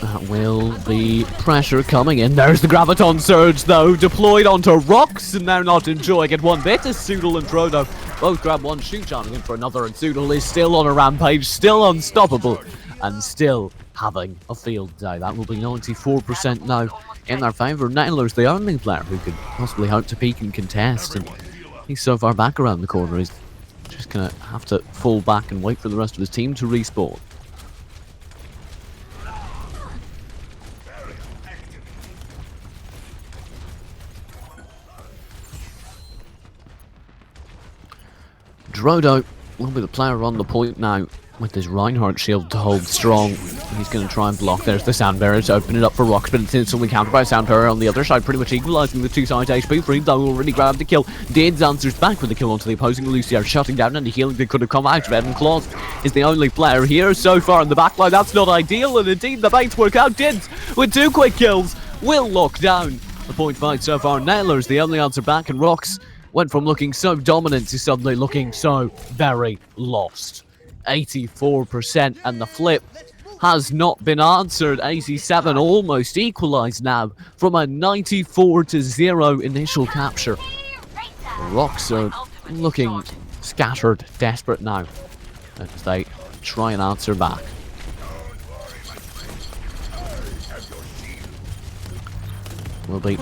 That will be pressure coming in. There's the Graviton Surge, though, deployed onto Rocks, and now not enjoying it one bit as Soodle and Drodo both grab one shoot, chiming in for another, and Soodle is still on a rampage, still unstoppable, and still having a field day. That will be 94% now in their favour. Nailer's the only player who could possibly hope to peak and contest, and he's so far back around the corner, he's just going to have to fall back and wait for the rest of his team to respawn. Drodo will be the player on the point now with his Reinhardt shield to hold strong. He's going to try and block. There's the Sound Barrier to open it up for Rocks, but it's instantly countered by Sound Barrier on the other side, pretty much equalising the 2 sides HP. Freed, though, already grabbed the kill. Dids answers back with a kill onto the opposing Lucio, shutting down any healing that could have come out of it. And Claws is the only player here so far in the backline. That's not ideal, and indeed the baits work out. Dids, with 2 quick kills, will lock down the point fight so far. Nailer's the only answer back, and Rocks went from looking so dominant to suddenly looking so very lost. 84%, and the flip has not been answered. 87 almost equalised now from a 94-0 initial capture. Rocks are looking scattered, desperate now as they try and answer back. Will be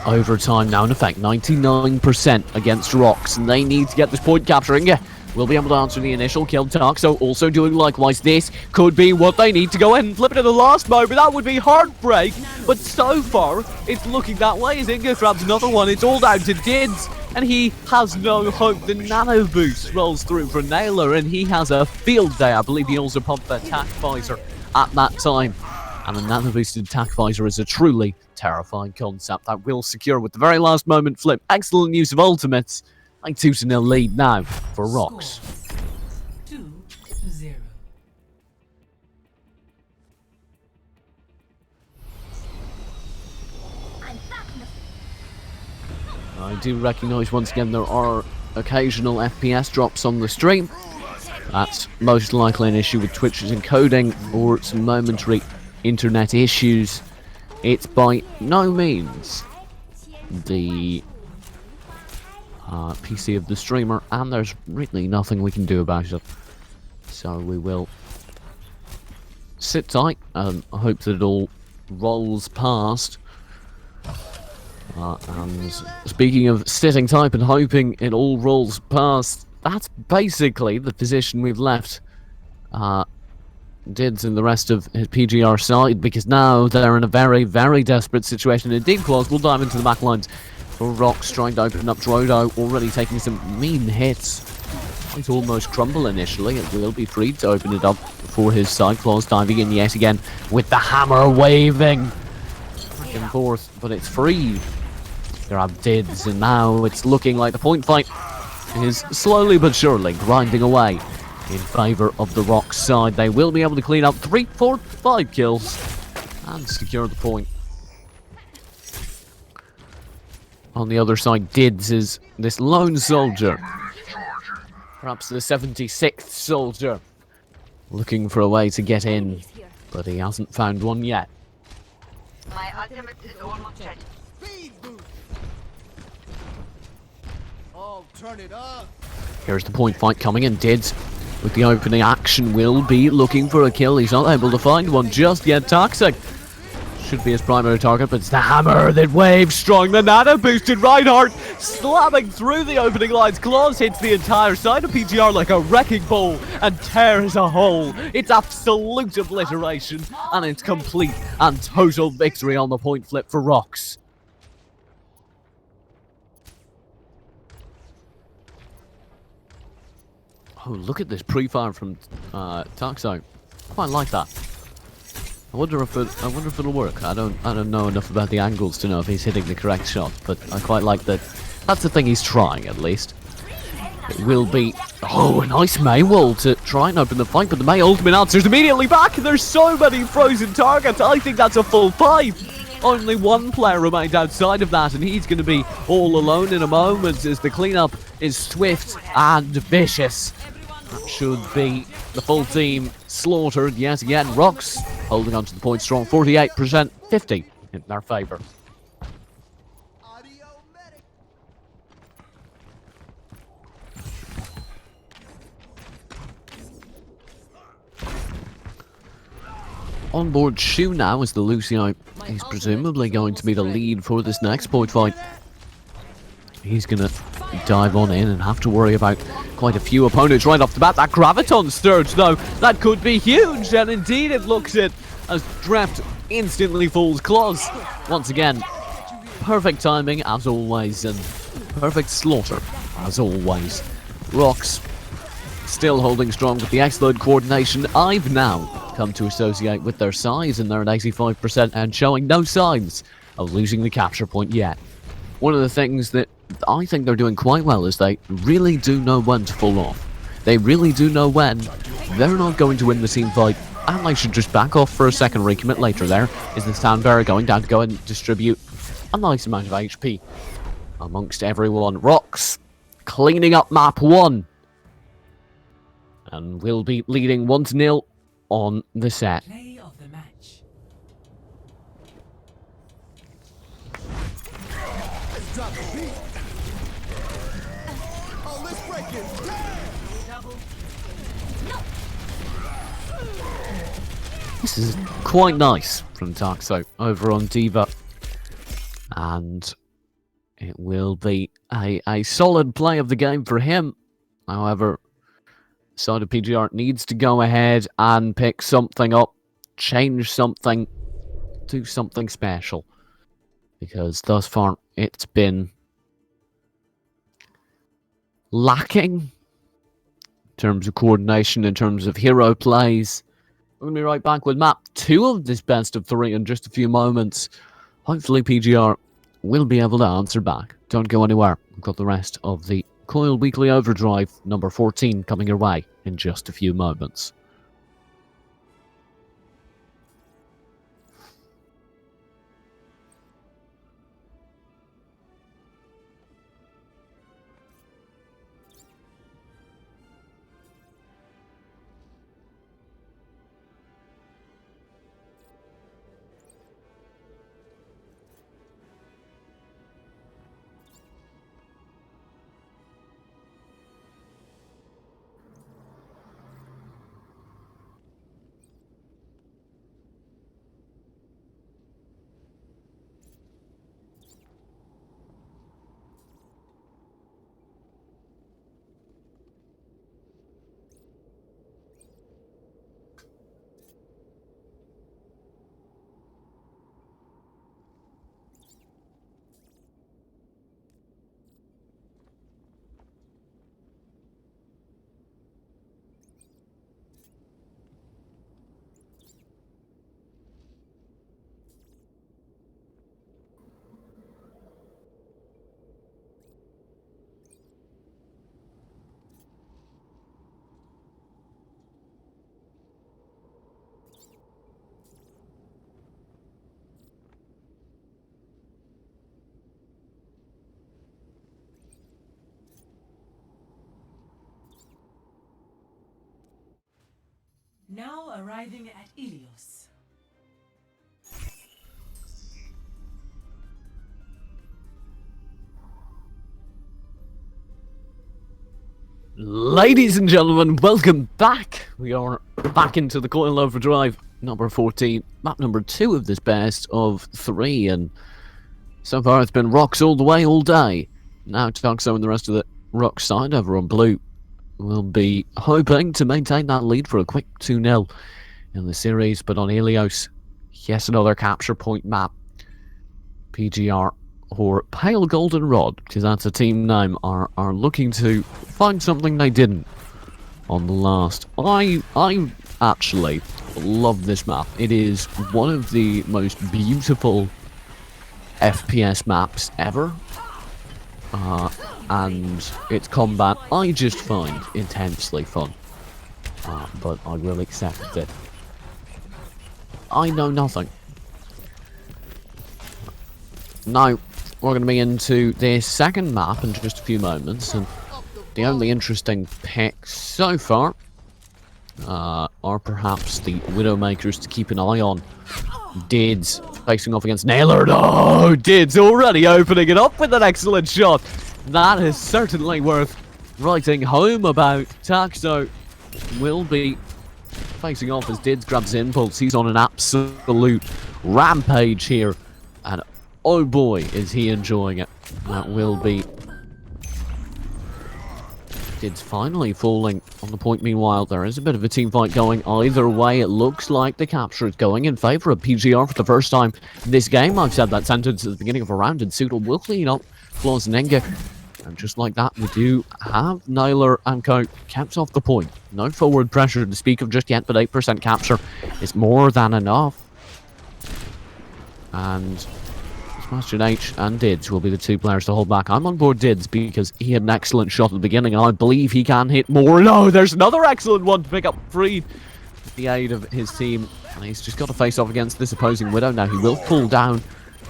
overtime now in effect. 99% against Rocks, and they need to get this point capturing. will be able to answer the initial kill. Toxo also doing likewise. This could be what they need to go ahead and flip it at the last moment. That would be heartbreak. But so far, it's looking that way as Inga grabs another one. It's all down to Dids. And he has no hope. The nano boost rolls through for Naylor, and he has a field day. I believe he also pumped the attack visor at that time. And a nano boosted attack visor is a truly terrifying concept that will secure with the very last moment flip. Excellent use of ultimates. Like 2-0 lead now for Rox. 2-0. I do recognise once again there are occasional FPS drops on the stream. That's most likely an issue with Twitch's encoding or some momentary internet issues. It's by no means the PC of the streamer, and there's really nothing we can do about it. So we will sit tight and hope that it all rolls past. And speaking of sitting tight and hoping it all rolls past, that's basically the position we've left Dids and the rest of his PGR side, because now they're in a very, very desperate situation. Indeed, Claus will dive into the back lines for Rox, trying to open up Drodo, already taking some mean hits. It's almost crumble initially. It will be free to open it up for his side. Claus diving in yet again with the hammer waving back and forth, but it's free. Grab Dids, and now it's looking like the point fight is slowly but surely grinding away in favour of the Rox side. They will be able to clean up 3, 4, 5 kills and secure the point. On the other side, Dids is this lone soldier, perhaps the 76th soldier, looking for a way to get in, but he hasn't found one yet. My ultimate is almost ready. Oh, turn it up. Here's the point fight coming in. Dids with the opening action will be looking for a kill. He's not able to find one just yet. Toxic should be his primary target, but it's the hammer that waves strong. The nano boosted Reinhardt slamming through the opening lines. Claus hits the entire side of PGR like a wrecking ball and tears a hole. It's absolute obliteration, and it's complete and total victory on the point flip for Rox. Oh, look at this pre-fire from Toxo. Quite like that. I wonder if it'll work. I don't know enough about the angles to know if he's hitting the correct shot, but I quite like that. That's the thing he's trying, at least. It will be, oh, a nice Mei wall to try and open the fight, but the Mei ultimate answers immediately back. There's so many frozen targets. I think that's a full 5. Only one player remains outside of that, and he's going to be all alone in a moment as the cleanup is swift and vicious. That should be the full team slaughtered yet again. Rox holding on to the point strong, 48%, 50 in their favour. On board Shu now as the Lucio is presumably going to be the lead for this next point fight. He's going to dive on in and have to worry about quite a few opponents right off the bat. That Graviton Sturge, though, that could be huge, and indeed it looks it as Draft instantly falls. Claus, once again, perfect timing as always, and perfect slaughter as always. Rox still holding strong with the excellent coordination I've now come to associate with their size, and they're at 85% and showing no signs of losing the capture point yet. One of the things that I think they're doing quite well is they really do know when to fall off. They really do know when they're not going to win the team fight, and they should just back off for a second, recommit later. There is the Soundbearer going down to go and distribute a nice amount of HP amongst everyone. Rox cleaning up map 1 and will be leading 1-0 on the set. Play of the match. Let's drop the beat. Oh, let's break it down. This is quite nice from Toxo over on Diva, and it will be a solid play of the game for him. However, So the PGR needs to go ahead and pick something up, change something, do something special. Because thus far, it's been lacking in terms of coordination, in terms of hero plays. We're going to be right back with map 2 of this best of 3 in just a few moments. Hopefully PGR will be able to answer back. Don't go anywhere. We've got the rest of the Coil Weekly Overdrive number 14 coming your way in just a few moments. Now arriving at Ilios. Ladies and gentlemen, welcome back. We are back into the Coil Overdrive number 14, map number 2 of this best of 3, and so far it's been rocks all the way, all day. Now Toxo and the rest of the rock side over on blue will be hoping to maintain that lead for a quick 2-0 in the series, but on Ilios, yes, another capture point map. PGR, or Pale Golden Rod, because that's a team name, are looking to find something they didn't on the last. I actually love this map. It is one of the most beautiful FPS maps ever, and its combat I just find intensely fun, but I will accept it. I know nothing. Now, we're going to be into the second map in just a few moments, and the only interesting picks so far are perhaps the Widowmakers to keep an eye on. Dids facing off against Naylor. Oh, Dids already opening it up with an excellent shot. That is certainly worth writing home about. Taxo will be facing off as Dids grabs impulse. He's on an absolute rampage here, and oh boy, is he enjoying it. That will be Dids finally falling on the point. Meanwhile, there is a bit of a team fight going either way. It looks like the capture is going in favour of PGR for the first time this game. I've said that sentence at the beginning of a round, and Soodle will clean up Flaws and Enga. And just like that, we do have Naylor and Co kept off the point. No forward pressure to speak of just yet, but 8% capture is more than enough. And Sebastian H and Dids will be the two players to hold back. I'm on board Dids because he had an excellent shot at the beginning, and I believe he can hit more. No, there's another excellent one to pick up Freed with the aid of his team. And he's just got to face off against this opposing Widow. Now he will pull down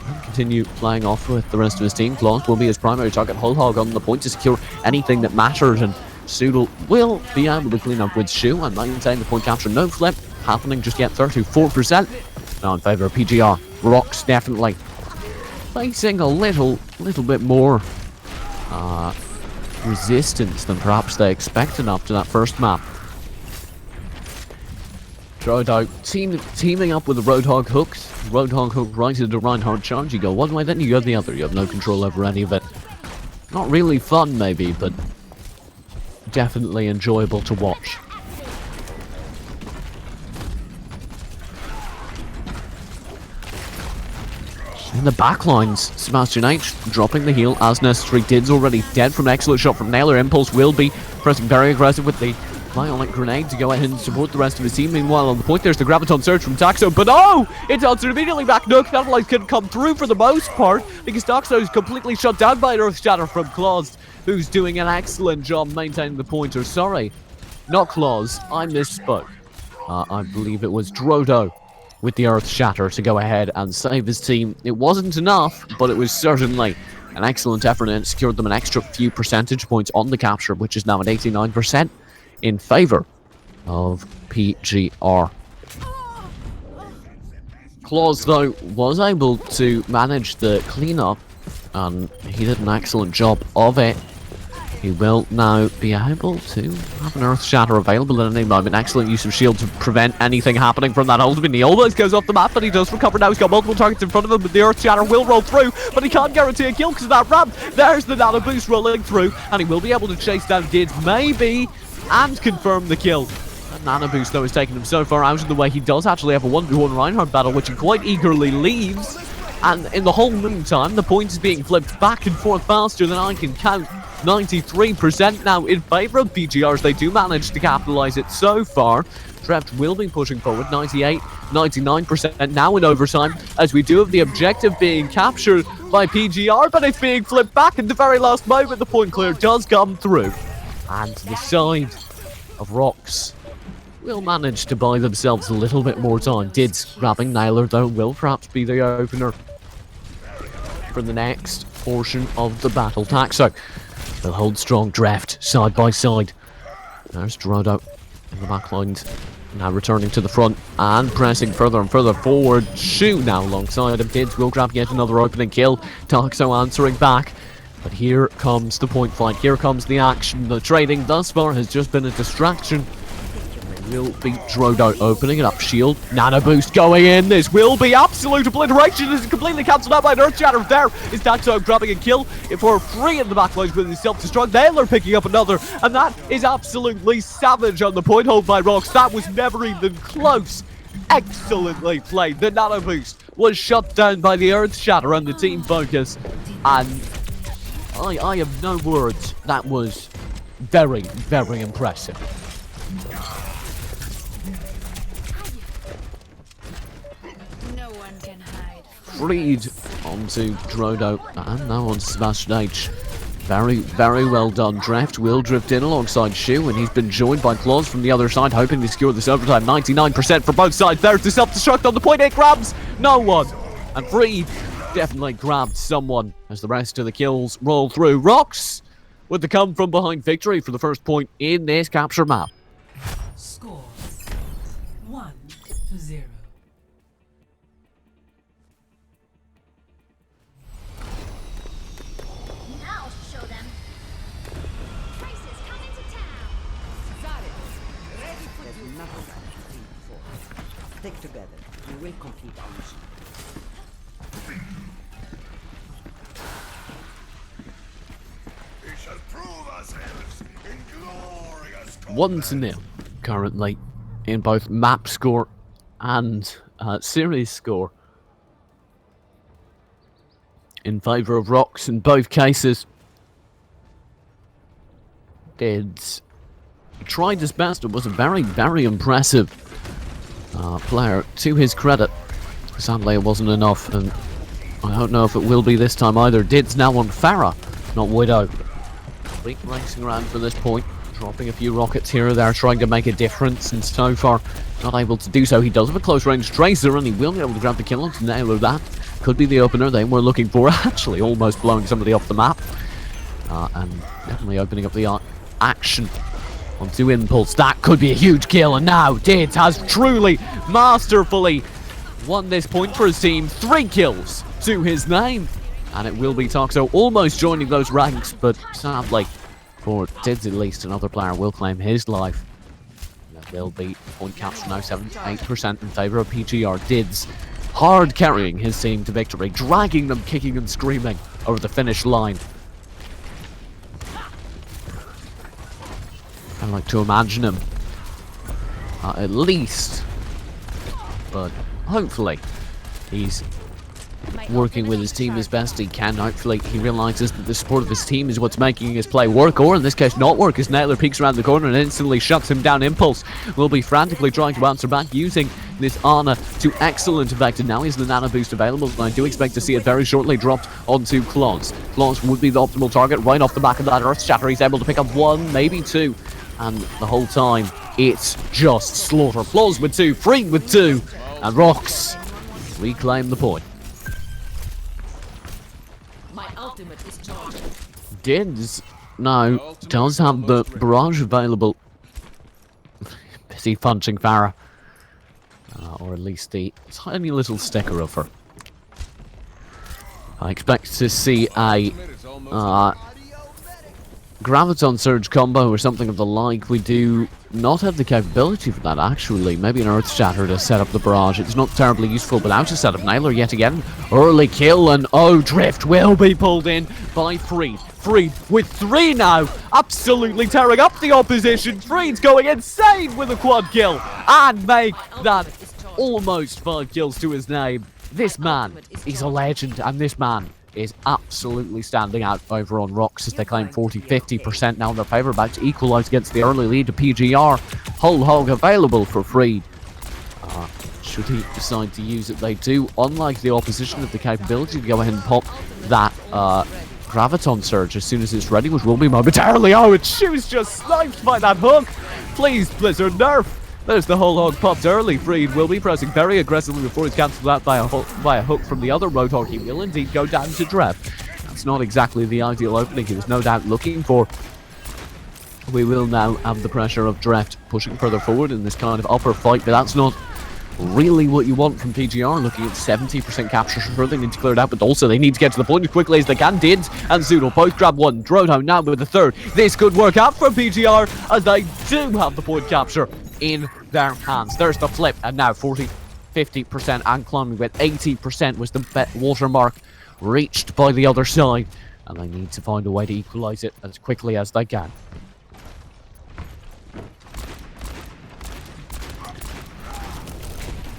and continue playing off with the rest of his team. Claus will be his primary target. Whole Hog on the point to secure anything that matters, and Soodle will be able to clean up with Shu and maintain the point capture. No flip happening just yet. 34% now in favour of PGR. Rocks definitely facing a little bit more resistance than perhaps they expected after that first map. Roadhog teaming up with the Roadhog hooks. Roadhog hook right into Reinhardt charge. You go one way, then you go the other. You have no control over any of it. Not really fun, maybe, but definitely enjoyable to watch. In the backlines, Sebastian H dropping the heal as necessary. Did's already dead from an excellent shot from Naylor. Impulse will be pressing very aggressive with the violent grenade to go ahead and support the rest of his team. Meanwhile, on the point, there's the Graviton surge from Taxo, but oh! It's answered immediately back. No Catalyze can come through for the most part because Taxo is completely shut down by an Earth Shatter from Claus, who's doing an excellent job maintaining the pointer. Sorry, not Claus, I misspoke. I believe it was Drodo with the Earth Shatter to go ahead and save his team. It wasn't enough, but it was certainly an excellent effort, and it secured them an extra few percentage points on the capture, which is now at 89% in favor of PGR. Claus, though, was able to manage the cleanup, and he did an excellent job of it. He will now be able to have an Earth Shatter available at any moment. Excellent use of shield to prevent anything happening from that ultimate. He almost goes off the map, but he does recover now. He's got multiple targets in front of him, but the Earth Shatter will roll through, but he can't guarantee a kill because of that ramp. There's the Nano Boost rolling through, and he will be able to chase down Dids, maybe, and confirm the kill. That Nano Boost, though, has taken him so far out of the way. He does actually have a 1v1 Reinhardt battle, which he quite eagerly leaves. And in the whole meantime, the points is being flipped back and forth faster than I can count. 93% now in favour of PGR as they do manage to capitalise it so far. Trept will be pushing forward, 98, 99% now in overtime, as we do have the objective being captured by PGR, but it's being flipped back at the very last moment. The point clear does come through. And the side of Rocks will manage to buy themselves a little bit more time. Dids grabbing Naylor, though, will perhaps be the opener for the next portion of the battle. Taxo will hold strong, Drift side by side. There's Drodo in the back lines, now returning to the front and pressing further and further forward. Shu now alongside him. Dids will grab yet another opening kill. Taxo answering back. But here comes the point fight. Here comes the action. The trading thus far has just been a distraction. Will be Drodo opening it up. Shield, Nano Boost going in. This will be absolute obliteration. This is completely cancelled out by an Earth Shatter. There is Taxo grabbing a kill for free in the backlines with his self-destruct. Naylor picking up another, and that is absolutely savage on the point hold by Rocks. That was never even close. Excellently played. The Nano Boost was shut down by the Earth Shatter and the team focus, and I have no words. That was very, very impressive. Freed onto Drodo, and now on Sebastian H. Very, very well done. Drift will drift in alongside Shu, and he's been joined by Claus from the other side, hoping to secure this overtime. 99% for both sides. There's the self-destruct on the point. It grabs no one. And Freed definitely grabbed someone as the rest of the kills roll through. Rocks with the come from behind victory for the first point in this capture map. Score 1-0. Now show them. Prices coming to town. There's nothing I can think for. Stick together. We will complete our mission. We shall prove ourselves in glorious 1-0 currently in both map score and series score in favour of Rocks in both cases. Dids tried his best. It was a very, very impressive player to his credit. Sadly, it wasn't enough, and I don't know if it will be this time either. Dids now on Farah, not Widow. Bleak racing around for this point, dropping a few rockets here or there, trying to make a difference, and so far not able to do so. He does have a close range Tracer, and he will be able to grab the kill onto Naylor. That could be the opener they were looking for, actually almost blowing somebody off the map. And definitely opening up the action onto Impulse. That could be a huge kill, and now Dids has truly, masterfully won this point for his team. 3 kills to his name, and it will be Taxo almost joining those ranks, but sadly, for Dids at least, another player will claim his life. There will be point capture now, 78% in favour of PGR. Dids hard carrying his team to victory, dragging them kicking and screaming over the finish line. I like to imagine him. At least. But hopefully he's working with his team as best he can. Hopefully he realizes that the support of his team is what's making his play work, or in this case not work, as Naylor peeks around the corner and instantly shuts him down. Impulse will be frantically trying to answer back using this Ana to excellent effect, and now he's the nano boost available, and I do expect to see it very shortly dropped onto Claus. Claus would be the optimal target right off the back of that Earth Shatter. He's able to pick up one, maybe two, and the whole time it's just slaughter. Claus with two, Freed with two, and Rocks reclaim the point. My ultimate is charged. Dids now does have the barrage available. Busy punching Farah. Or at least the tiny little sticker of her. I expect to see a Graviton Surge combo or something of the like. We do not have the capability for that, actually. Maybe an Earth Shatter to set up the barrage. It's not terribly useful, but out to set up Naylor yet again. Early kill, and Drift will be pulled in by Freed. Freed with three now, absolutely tearing up the opposition. Freed's going insane with a quad kill, and make that almost 5 kills to his name. This man is a legend, and this man is absolutely standing out over on Rocks as they claim 40-50% now in their favour, about to equalise against the early lead to PGR. Whole hog available for Freed. Should he decide to use it, they do, unlike the opposition, have the capability to go ahead and pop that Graviton Surge as soon as it's ready, which will be momentarily. Its shoes just sniped by that hook. Please, Blizzard, nerf. There's the whole hog popped early. Freed will be pressing very aggressively before he's cancelled out by a hook from the other Roadhog. He will indeed go down to Drev. That's not exactly the ideal opening he was no doubt looking for. We will now have the pressure of Drev pushing further forward in this kind of upper fight, but that's not really what you want from PGR. Looking at 70% capture, sure they need to clear it out, but also they need to get to the point as quickly as they can. Dids and Zoodle both grab one. Drodo now with the third. This could work out for PGR as they do have the point capture in their hands. There's the flip, and now 40-50% and climbing with 80% was the watermark reached by the other side, and they need to find a way to equalise it as quickly as they can.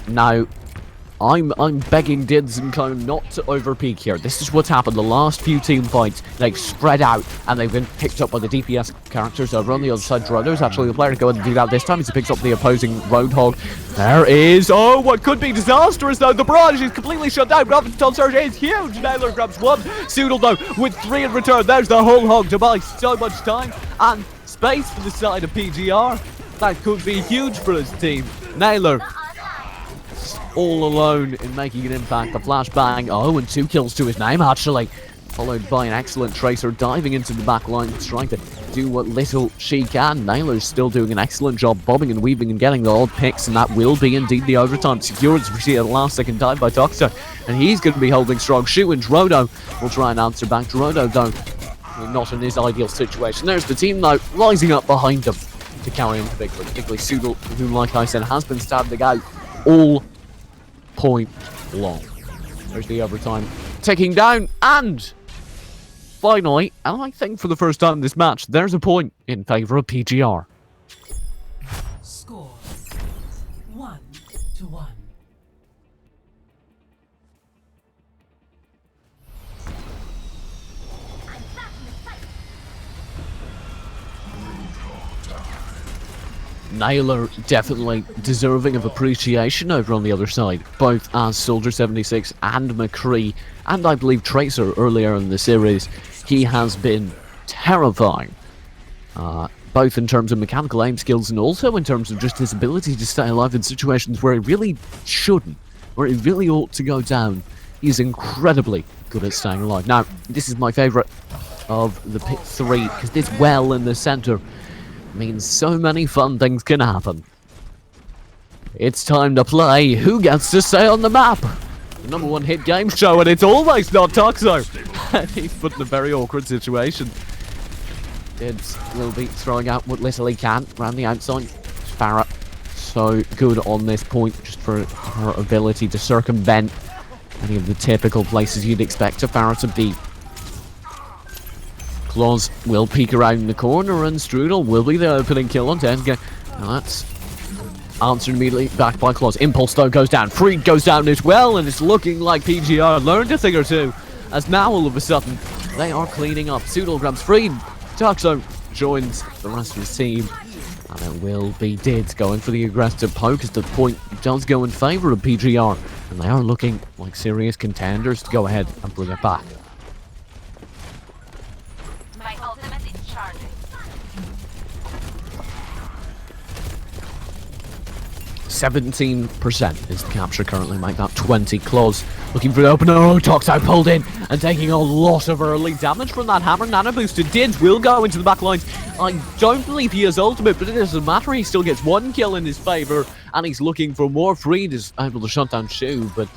Now, I'm begging Dids and Co not to overpeak here. This is what's happened the last few team fights. They've spread out and they've been picked up by the DPS characters over on the other side. Drodo's actually the player to go and do that this time as he picks up the opposing Roadhog. There is, what could be disastrous though. The barrage is completely shut down. Graviton Surge is huge. Naylor grabs one. Zoodle though with 3 in return. There's the whole hog to buy so much time and space for the side of PGR. That could be huge for his team. Naylor all alone in making an impact. The flashbang, and 2 kills to his name actually, followed by an excellent Tracer diving into the back line, trying to do what little she can. Naylor's still doing an excellent job bobbing and weaving and getting the odd picks, and that will be indeed the overtime secured as we see a last second dive by Doctor, and he's going to be holding strong. Shoot, and Drodo will try and answer back. Drodo though not in his ideal situation. There's the team though rising up behind him to carry him particularly Zoodle, who like I said has been standing out all point long. There's the overtime ticking down, and finally, and I think for the first time in this match, there's a point in favour of PGR. Score 1-1. I'm back in the fight. Naylor definitely deserving of appreciation over on the other side, both as Soldier 76 and McCree, and I believe Tracer earlier in the series. He has been terrifying, both in terms of mechanical aim skills and also in terms of just his ability to stay alive in situations where he really shouldn't, where he really ought to go down. He's incredibly good at staying alive. Now, this is my favourite of the pick 3, because this well in the centre means so many fun things can happen. It's time to play Who Gets to Stay on the Map? The #1 hit game show, and it's almost not Toxo. He's put in a very awkward situation. Dids will be throwing out what little he can around the outside. Farah, so good on this point, just for her ability to circumvent any of the typical places you'd expect a Farah to be. Claus will peek around the corner, and Strudel will be the opening kill on 10. Now that's answered immediately back by Claus. Impulse though goes down. Freed goes down as well, and it's looking like PGR learned a thing or two, as now all of a sudden they are cleaning up. Strudel grabs Freed. Tuxo joins the rest of his team. And it will be Dids going for the aggressive poke, as the point does go in favour of PGR. And they are looking like serious contenders to go ahead and bring it back. My ultimate is charging. 17% is the capture currently, make that 20. Claus looking for the opener. Oh, Toxo pulled in and taking a lot of early damage from that hammer. Nano boosted. Dids will go into the back lines. I don't believe he has ultimate, but it doesn't matter. He still gets one kill in his favour, and he's looking for more. Freed is able to shut down Shu, but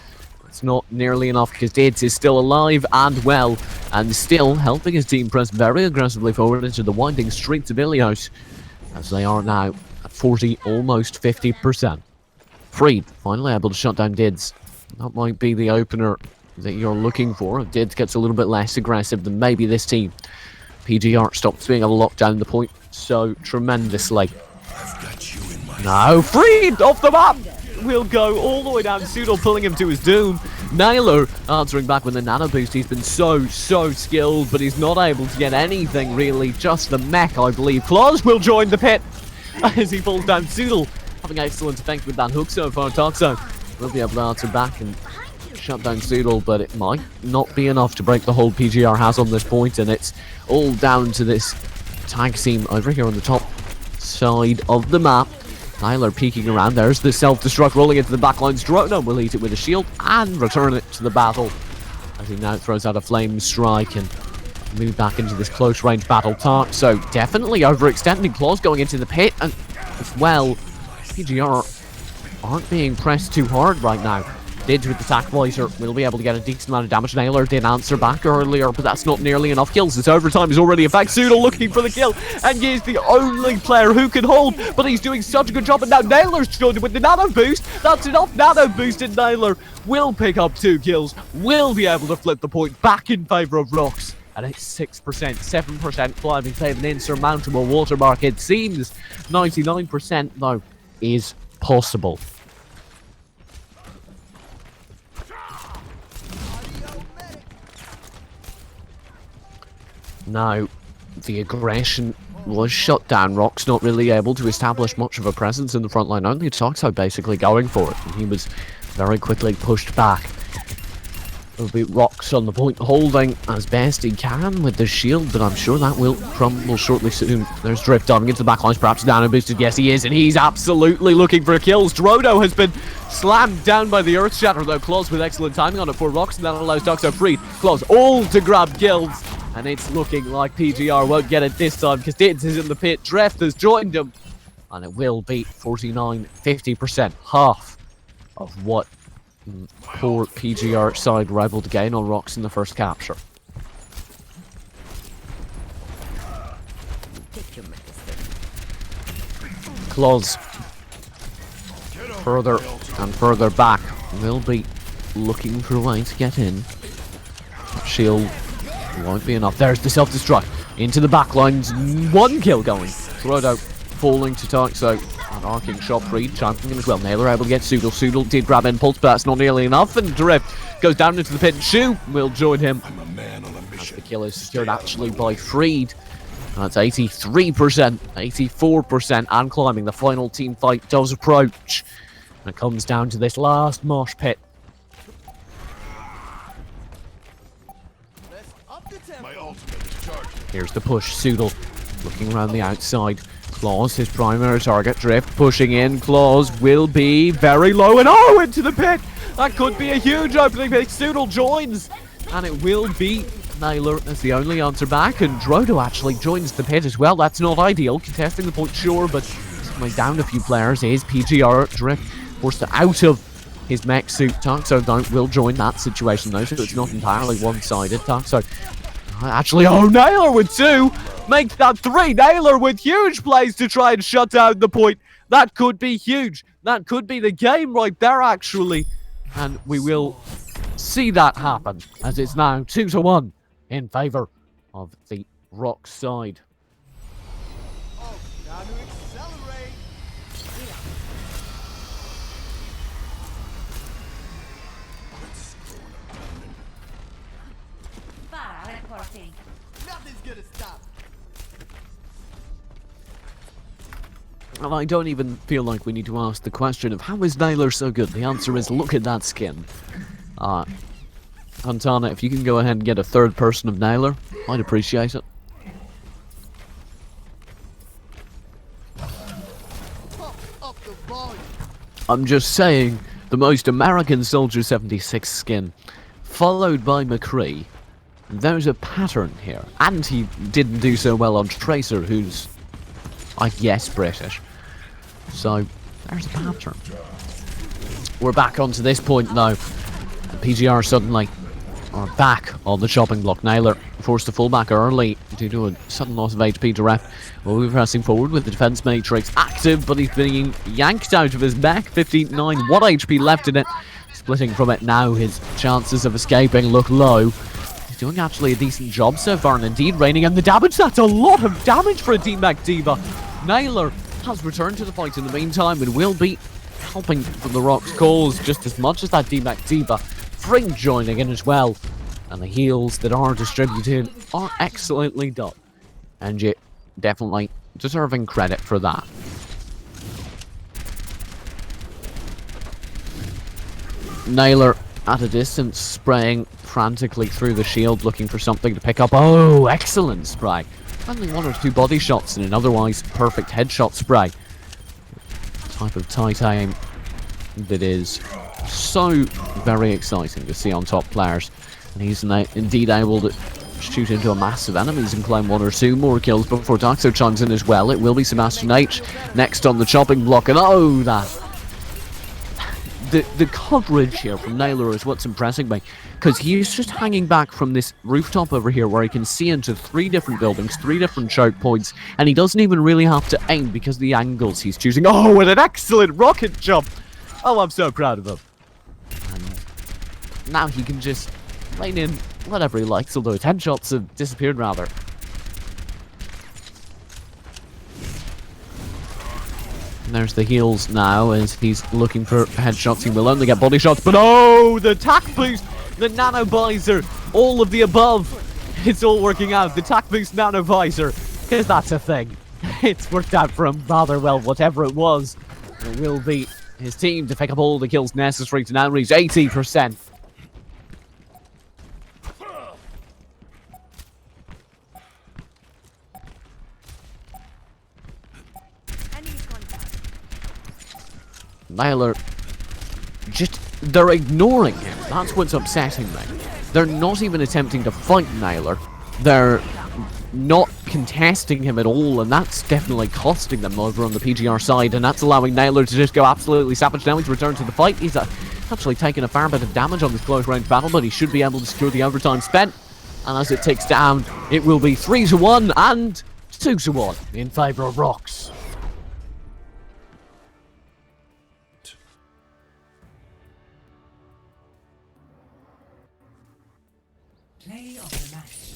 it's not nearly enough because Dids is still alive and well, and still helping his team press very aggressively forward into the winding streets of Ilios, as they are now at 40, almost 50%. Freed finally able to shut down Dids. That might be the opener that you're looking for. If Dids gets a little bit less aggressive than maybe this team, PGR stops being able to lock down the point so tremendously. I've got you in my Now Freed off the map will go all the way down. Pseudo pulling him to his doom. Naylor answering back with the nano boost. He's been so skilled, but he's not able to get anything really. Just the mech, I believe. Claus will join the pit as he falls down. Pseudo having excellent effect with that hook so far. Toxo will be able to answer back and shut down Strudel, but it might not be enough to break the hold PGR has on this point, and it's all down to this tag team over here on the top side of the map. Tyler peeking around. There's the self-destruct rolling into the backlines. Drono will eat it with a shield and return it to the battle, as he now throws out a flame strike and move back into this close range battle. So definitely overextending. Claws going into the pit, and as well, PGR aren't being pressed too hard right now. Dids with the attack visor will be able to get a decent amount of damage. Naylor did answer back earlier, but that's not nearly enough kills. It's overtime is already a fact. Pseudo looking for the kill, and he is the only player who can hold, but he's doing such a good job. And now Naylor's joined with the nano boost. That's enough nano boost, and Naylor will pick up 2 kills, will be able to flip the point back in favour of Rocks. And it's 6%, 7% climbing, playing an insurmountable watermark. It seems 99% though is possible. Now, the aggression was shut down. Rock's not really able to establish much of a presence in the front line. Only Toxo basically going for it, and he was very quickly pushed back. It'll be Rocks on the point, holding as best he can with the shield, but I'm sure that will crumble shortly soon. There's Drift diving into the backlines, perhaps nano boosted. Yes, he is, and he's absolutely looking for kills. Drono has been slammed down by the Earth Shatter, though. Claus with excellent timing on it for Rocks, and that allows Toxo free. Claus all to grab kills, and it's looking like PGR won't get it this time because Dids is in the pit. Drift has joined him, and it will be 49-50%, half of what poor PGR side were able to gain on Rocks in the first capture. Claus further and further back will be looking for a way to get in. Shield won't be enough. There's the self-destruct into the backlines. 1 kill going. Frodo falling to Toxo. An arcing shot. Freed champing him as well. Naylor able to get Sudal. Sudal did grab Impulse, but that's not nearly enough. And Drift goes down into the pit. Shu will join him. I'm a man on a mission. The kill is secured actually by Freed. That's 83%, 84%, and climbing. The final team fight does approach. And it comes down to this last mosh pit. My ultimate is charging. Here's the push. Sudal looking around the outside. Claus, his primary target. Drift pushing in. Claus will be very low, and oh, into the pit! That could be a huge opening pit. Sudal joins, and it will be Naylor as the only answer back, and Drodo actually joins the pit as well. That's not ideal. Contesting the point, sure, but coming down a few players is PGR. Drift forced out of his mech suit. Toxo will join that situation though, so it's not entirely one-sided. Toxo actually, oh, Naylor with 2! Make that 3! Naylor with huge plays to try and shut down the point. That could be huge. That could be the game right there, actually. And we will see that happen, as it's now 2-1 in favour of the Rock's side. Oh, time to accelerate. Fire reporting. Nothing's gonna stop. And I don't even feel like we need to ask the question of how is Naylor so good? The answer is look at that skin. Fontana, if you can go ahead and get a third person of Naylor, I'd appreciate it. Pump up the volume. I'm just saying, the most American Soldier 76 skin, followed by McCree. There's a pattern here. And he didn't do so well on Tracer, who's, I guess, British. So, there's a pattern. We're back onto this point now. The PGR suddenly are back on the chopping block. Naylor forced to fall back early due to a sudden loss of HP to Ref. We'll be pressing forward with the defense matrix active, but he's being yanked out of his mech. 59, 1 HP left in it. Splitting from it now, his chances of escaping look low. He's doing actually a decent job so far, and indeed raining in the damage. That's a lot of damage for a Team Mech Diva. Naylor has returned to the fight in the meantime and will be helping from the Rock's cause just as much as that Team Mech Diva. Fring joining in as well, and the heals that are distributed are excellently done, and yet definitely deserving credit for that. Naylor at a distance, spraying frantically through the shield, looking for something to pick up. Oh, excellent spray. Only 1 or 2 body shots in an otherwise perfect headshot spray. Type of tight aim that is so very exciting to see on top players. And he's indeed able to shoot into a massive enemies and claim 1 or 2 more kills before Daxo chimes in as well. It will be Sebastian H next on the chopping block, and oh, that the coverage here from Naylor is what's impressing me, because he's just hanging back from this rooftop over here where he can see into 3 different buildings, 3 different choke points, and he doesn't even really have to aim because of the angles he's choosing. Oh, and an excellent rocket jump! Oh, I'm so proud of him. And now he can just lane in whatever he likes, although his headshots have disappeared rather. And there's the heals now as he's looking for headshots. He will only get body shots, but oh, the attack boost, the nano visor, all of the above. It's all working out. The attack boost nano visor, because that's a thing. It's worked out for him rather well, whatever it was. It will be his team to pick up all the kills necessary to now reach 80%. Naylor, they're ignoring him. That's what's upsetting me. They're not even attempting to fight Naylor. They're not contesting him at all, and that's definitely costing them over on the PGR side, and that's allowing Naylor to just go absolutely savage. Now he's returned to the fight. He's actually taken a fair bit of damage on this close range battle, but he should be able to secure the overtime spent. And as it ticks down, it will be 3-1 and 2-1 in favour of Rocks. Play of the match.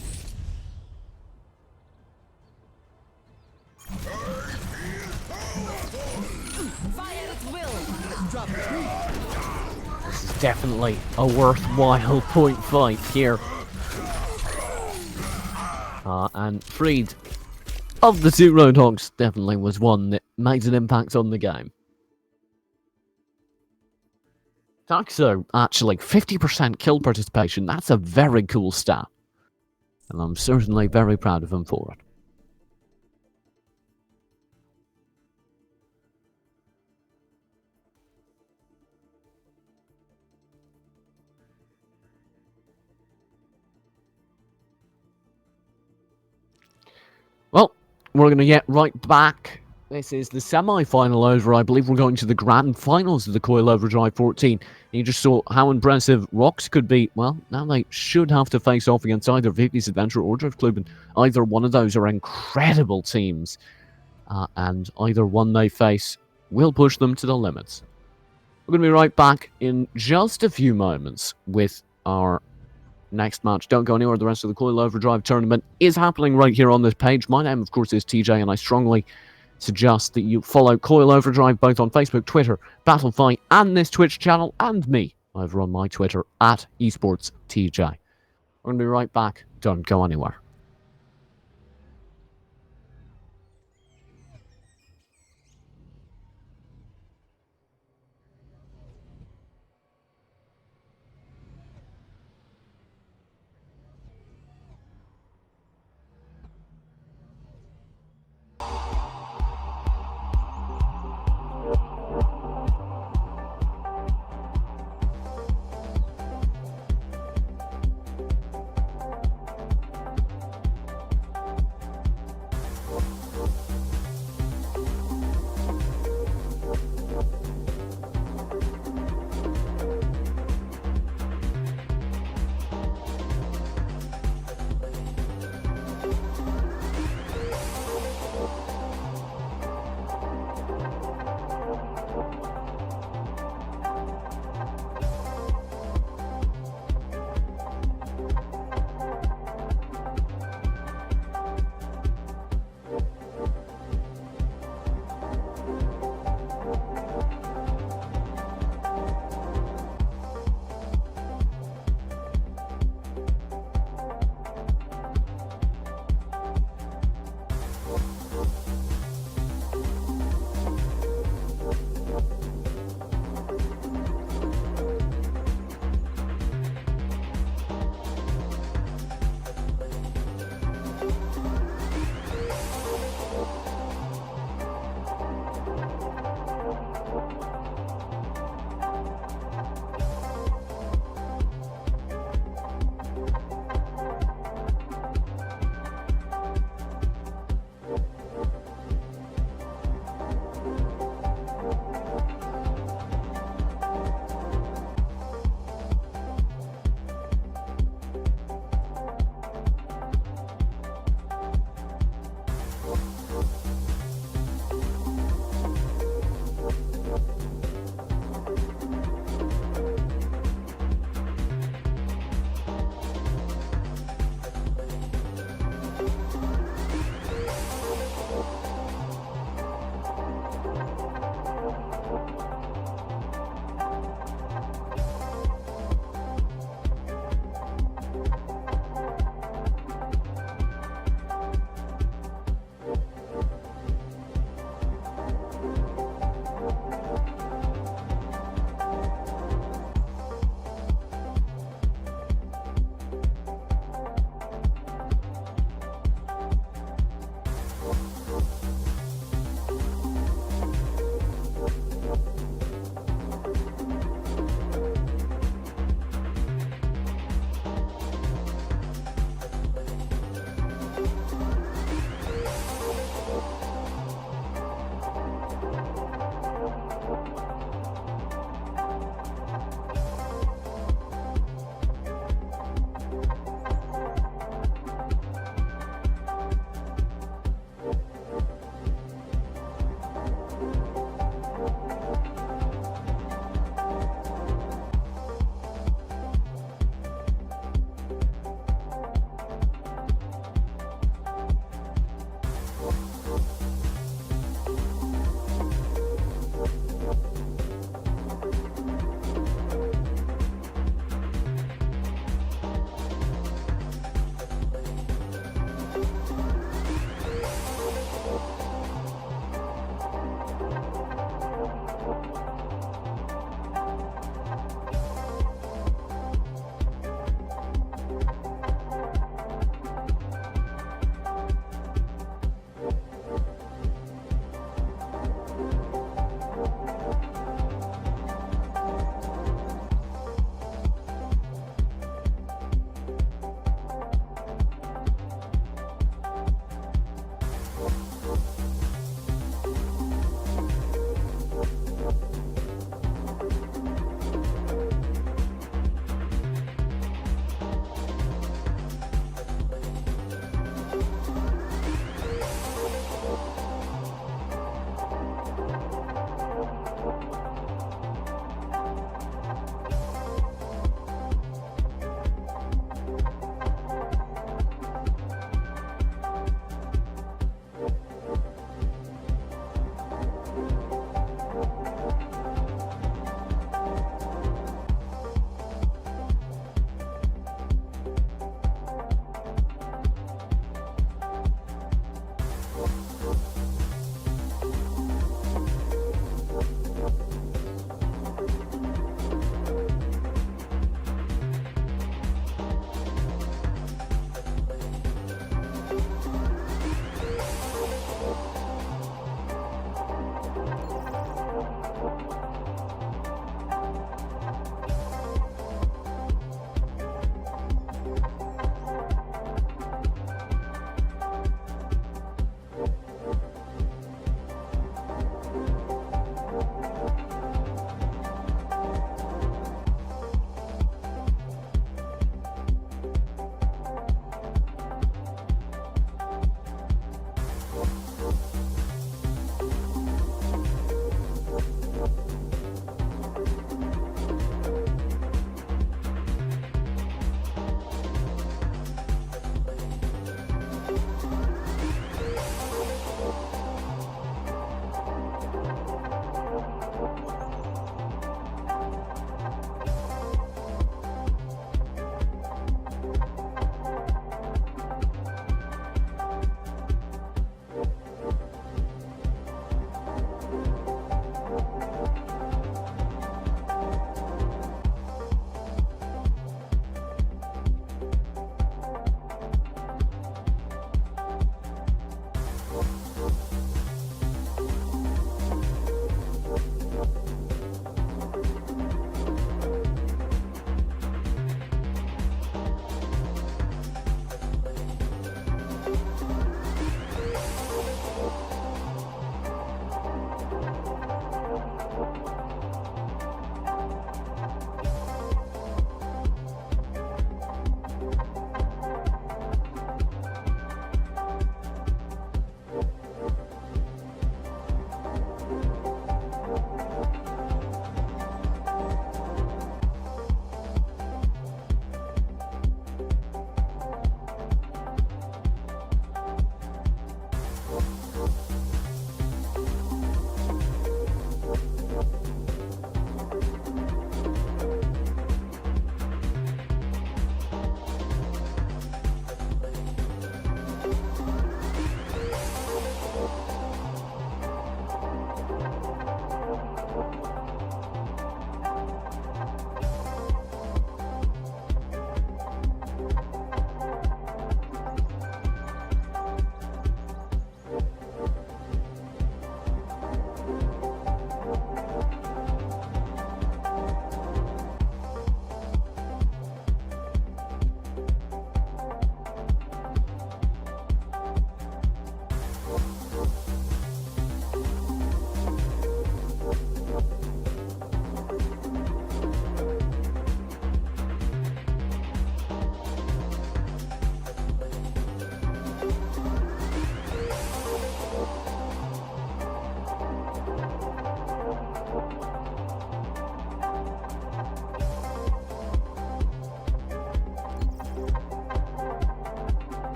This is definitely a worthwhile point fight here. And Freed, of the 2 Roadhogs, definitely was one that made an impact on the game. Daxo, actually, 50% kill participation. That's a very cool stat. And I'm certainly very proud of him for it. Well, we're going to get right back. This is the semi-final over. I believe we're going to the grand finals of the Coil Overdrive 14. You just saw how impressive Rocks could be. Well, now they should have to face off against either Vivi's Adventure or Drift Club, and either one of those are incredible teams. And either one they face will push them to the limits. We're going to be right back in just a few moments with our next match. Don't go anywhere. The rest of the Coil Overdrive tournament is happening right here on this page. My name, of course, is TJ, and I strongly suggest that you follow Coil Overdrive both on Facebook, Twitter, Battlefy, and this Twitch channel, and me over on my Twitter at esportstj. We're going to be right back. Don't go anywhere.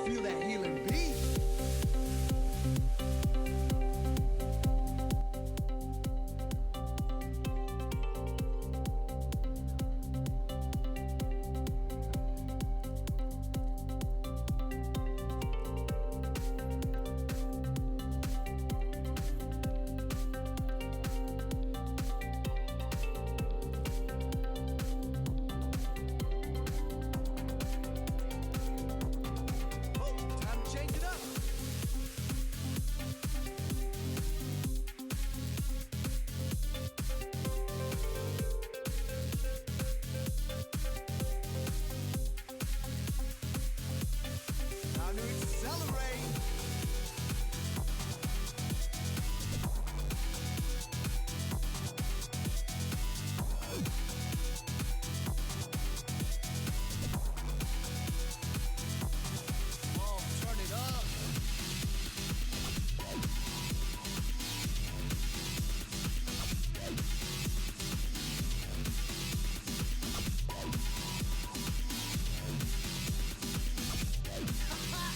Feel that healing beat. Time to change it up. Time to accelerate. Oh, turn it up.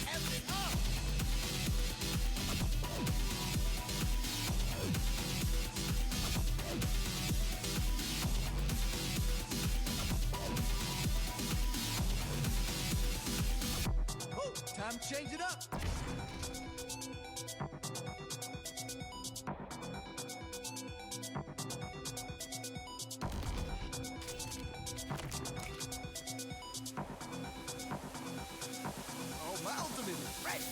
F it up. Woo, time to change it up. Oh, my ultimate is ready.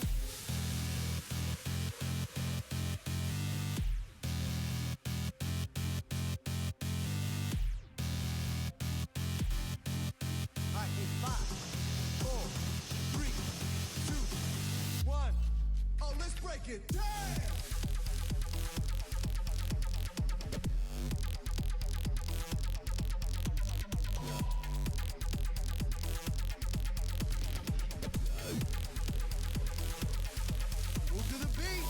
All right, in 5, 4, 3, 2, 1. Oh, let's break it down. Move to the beat.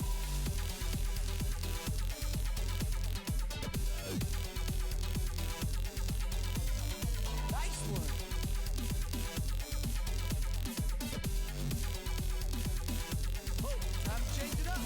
Nice one. Oh, time to change it up.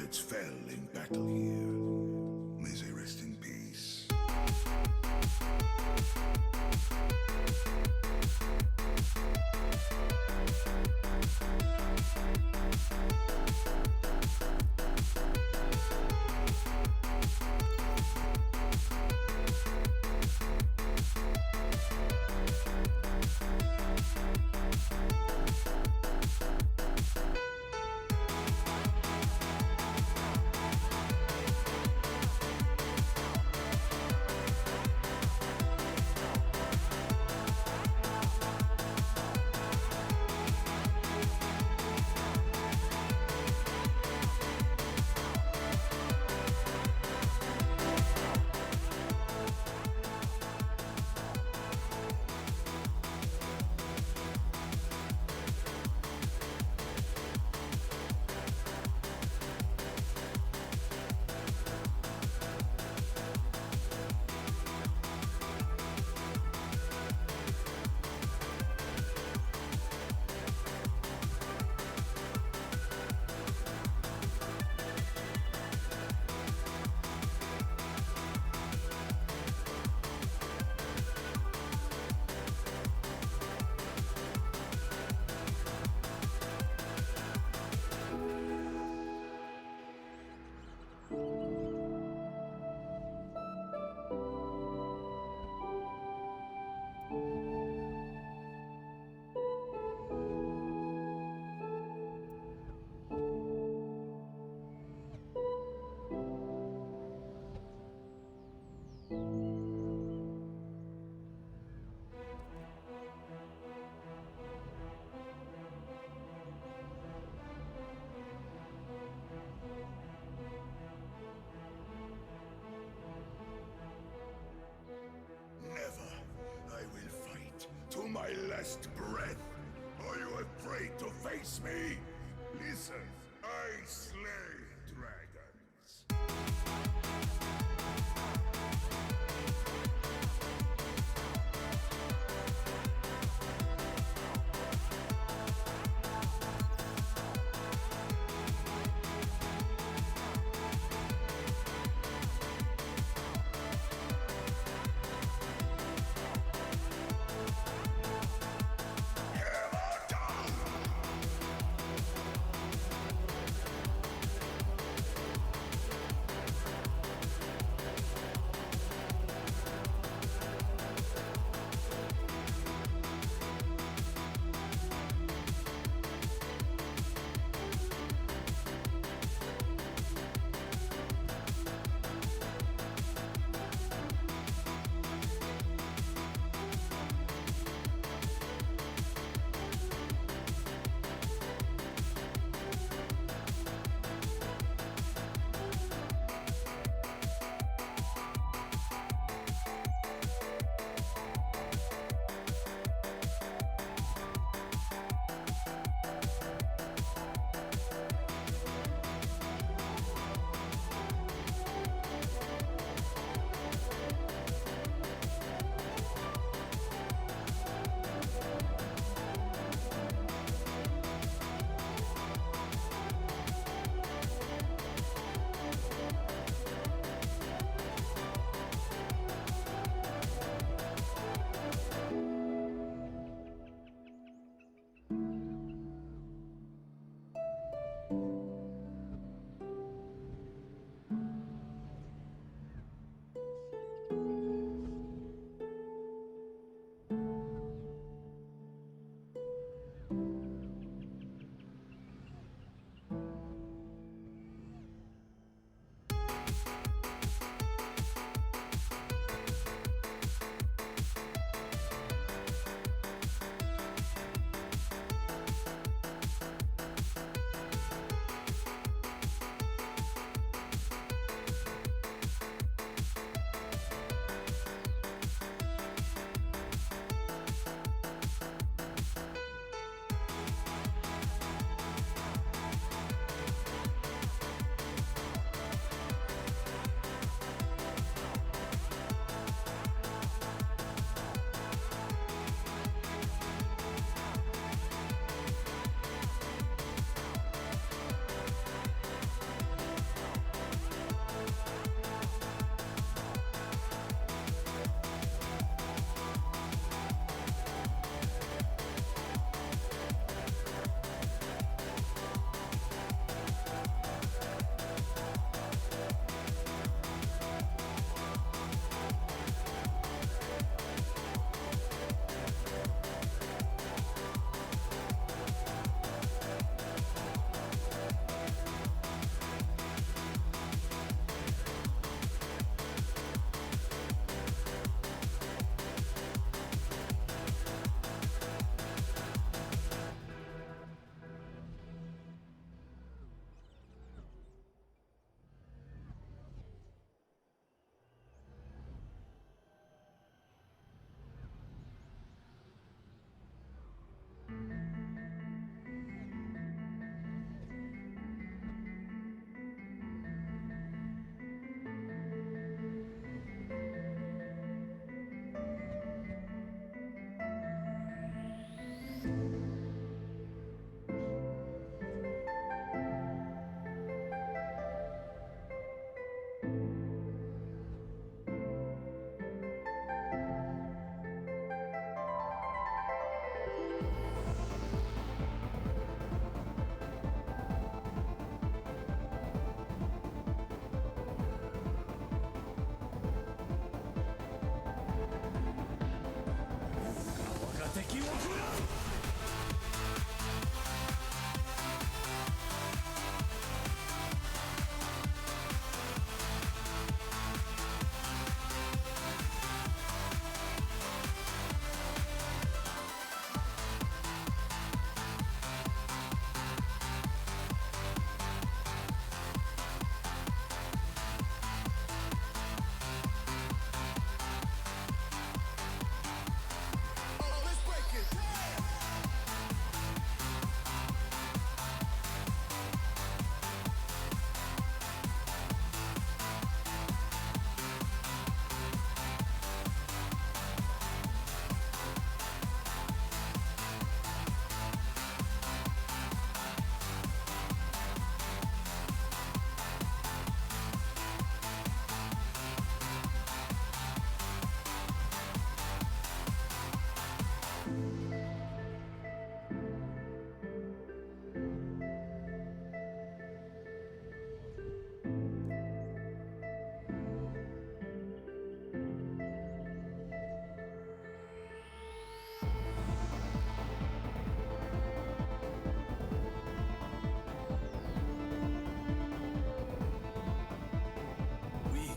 prophets fell in battle here. May they rest in peace. Never. I will fight to my last breath. Are you afraid to face me? Listen, I slay dragons.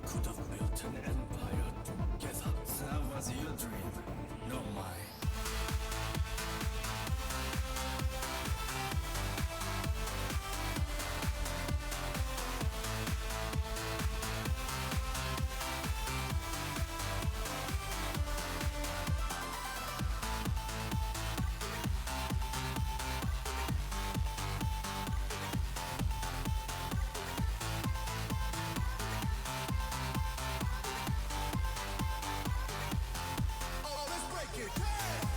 could have built an empire together. That was your dream, not mine. Oh, let's break it. Hey!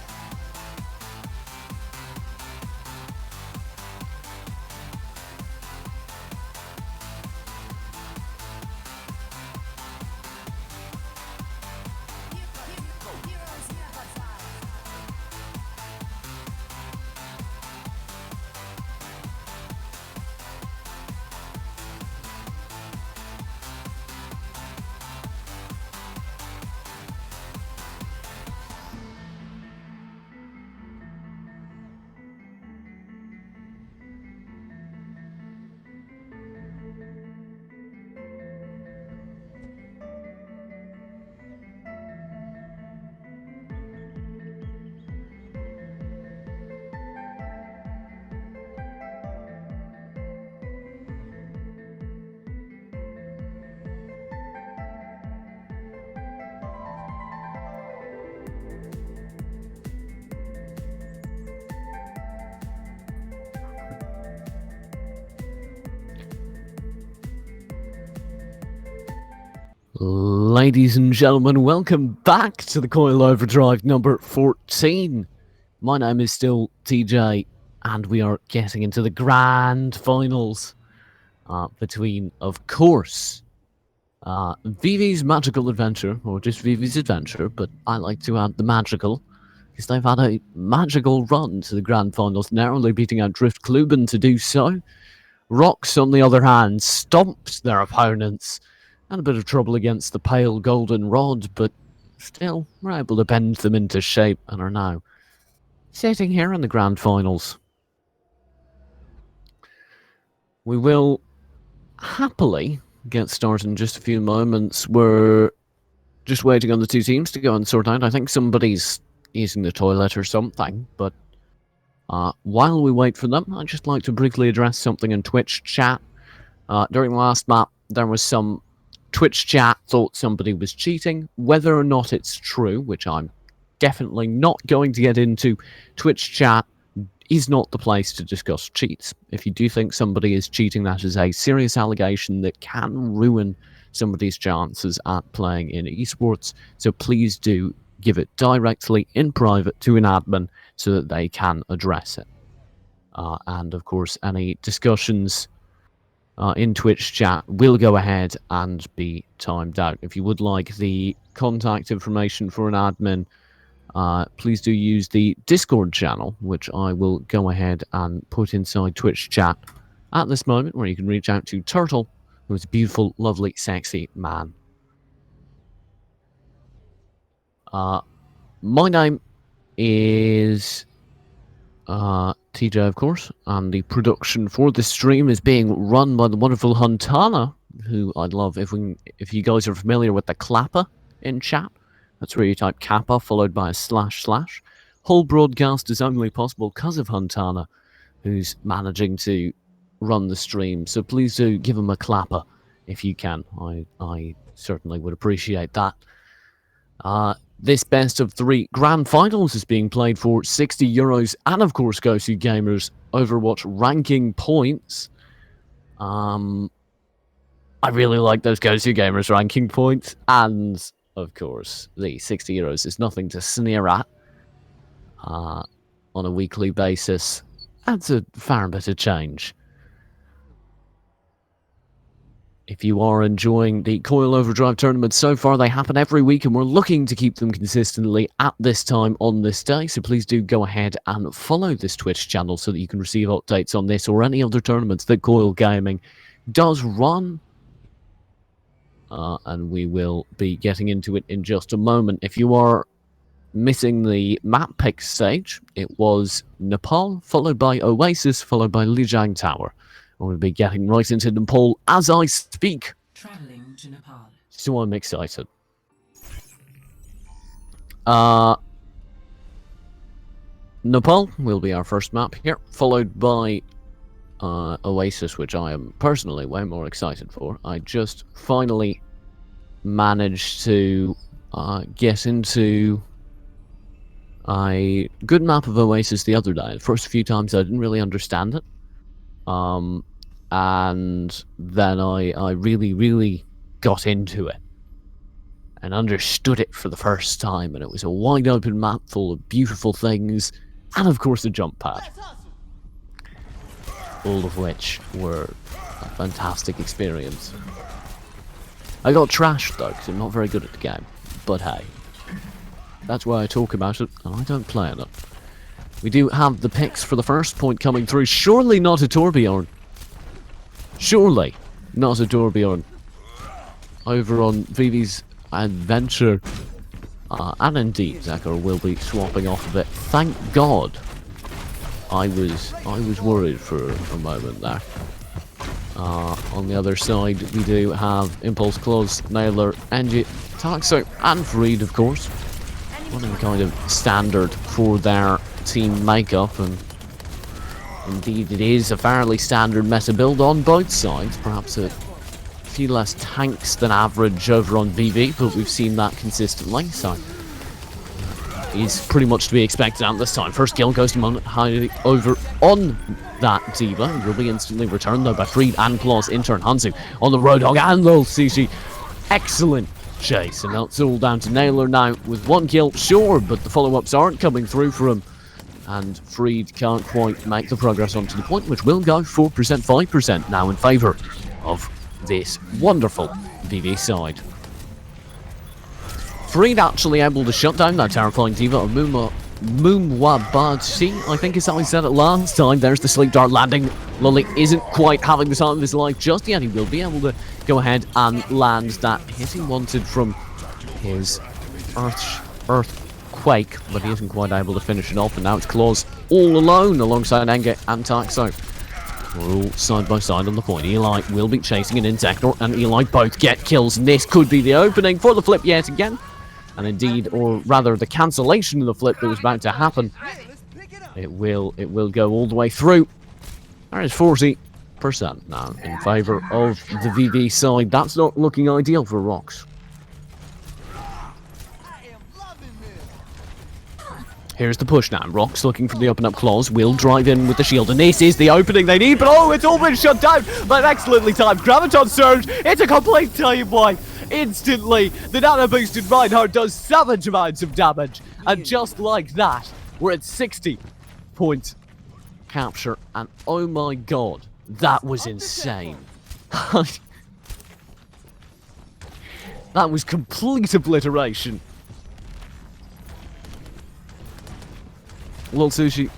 Ladies and gentlemen, welcome back to the Coil Overdrive number 14. My name is still TJ, and we are getting into the grand finals between, of course, Vivi's Magical Adventure, or just Vivi's Adventure, but I like to add the magical, because they've had a magical run to the grand finals, narrowly beating out Drift Kluben to do so. Rocks, on the other hand, stomped their opponents. Had a bit of trouble against the pale golden rod, but still were able to bend them into shape and are now sitting here in the grand finals. We will happily get started in just a few moments. We're just waiting on the two teams to go and sort out. I think somebody's using the toilet or something, but while we wait for them, I'd just like to briefly address something in Twitch chat. During the last map, there was some Twitch chat thought somebody was cheating. Whether or not it's true, which I'm definitely not going to get into, Twitch chat is not the place to discuss cheats. If you do think somebody is cheating, that is a serious allegation that can ruin somebody's chances at playing in esports. So please do give it directly in private to an admin so that they can address it. And of course, any discussions in Twitch chat will go ahead and be timed out. If you would like the contact information for an admin, please do use the Discord channel, which I will go ahead and put inside Twitch chat at this moment, where you can reach out to Turtle, who is a beautiful, lovely, sexy man. My name is TJ, of course, and the production for this stream is being run by the wonderful Huntana, who I'd love if you guys are familiar with the clapper in chat. That's where you type kappa followed by a // Whole broadcast is only possible because of Huntana, who's managing to run the stream. So please do give him a clapper if you can. I certainly would appreciate that. This best of 3 grand finals is being played for €60 and of course goes to Gamers Overwatch ranking points. I really like those Go To Gamers ranking points, and of course the €60 is nothing to sneer at on a weekly basis. That's a fair bit of change. If you are enjoying the Coil Overdrive tournaments so far, they happen every week, and we're looking to keep them consistently at this time on this day. So please do go ahead and follow this Twitch channel so that you can receive updates on this or any other tournaments that Coil Gaming does run. And we will be getting into it in just a moment. If you are missing the map pick stage, it was Nepal, followed by Oasis, followed by Lijiang Tower. We'll be getting right into Nepal as I speak. Traveling to Nepal. So I'm excited. Nepal will be our first map here, followed by Oasis, which I am personally way more excited for. I just finally managed to get into a good map of Oasis the other day. The first few times I didn't really understand it. And then I really got into it and understood it for the first time, and it was a wide open map full of beautiful things, and of course a jump pad. All of which were a fantastic experience. I got trashed though, because I'm not very good at the game. But hey, that's why I talk about it, and I don't play in it. We do have the picks for the first point coming through. Surely not a Torbjorn. Surely not a Torbjorn. Over on Vivi's adventure. And indeed, Zekor will be swapping off of it. Thank God. I was worried for a moment there. On the other side, we do have Impulse Claws, Nailer, Engie, Taxo, and Freed, of course. Running kind of standard for their team makeup, and indeed it is a fairly standard meta build on both sides. Perhaps a few less tanks than average over on VV, but we've seen that consistently, so he's pretty much to be expected at this time. First kill goes to Heidi over on that Diva. Will be instantly returned though by Freed and Claus in turn. Hansu on the Roadhog and Lil Sushi. Excellent chase, and that's all down to Nailer now with one kill, sure, but the follow-ups aren't coming through for him. And Freed can't quite make the progress onto the point, which will go 4%, 5% now in favour of this wonderful VV side. Freed actually able to shut down that terrifying Diva of Mumwabadsi, I think is how he said it last time. There's the sleep dart landing. Lully isn't quite having the time of his life just yet. He will be able to go ahead and land that hit he wanted from his Earthquake, but he isn't quite able to finish it off, and now it's Claus all alone alongside Enge and Taxo. We're all side by side on the point. Eli will be chasing an Insector, and Eli both get kills, and this could be the opening for the flip yet again. And indeed, or rather the cancellation of the flip that was about to happen, it will go all the way through. There is 40% now in favour of the VV side. That's not looking ideal for Rox. Here's the push now. Rox looking for the open up claws. Will drive in with the shield, and this is the opening they need, but oh, it's all been shut down by an excellently timed Graviton Surge. It's a complete time wipe. Instantly, the nano boosted Reinhardt does savage amounts of damage, and just like that, we're at 60 point capture, and oh my god, that was insane. That was complete obliteration. Lil Sushi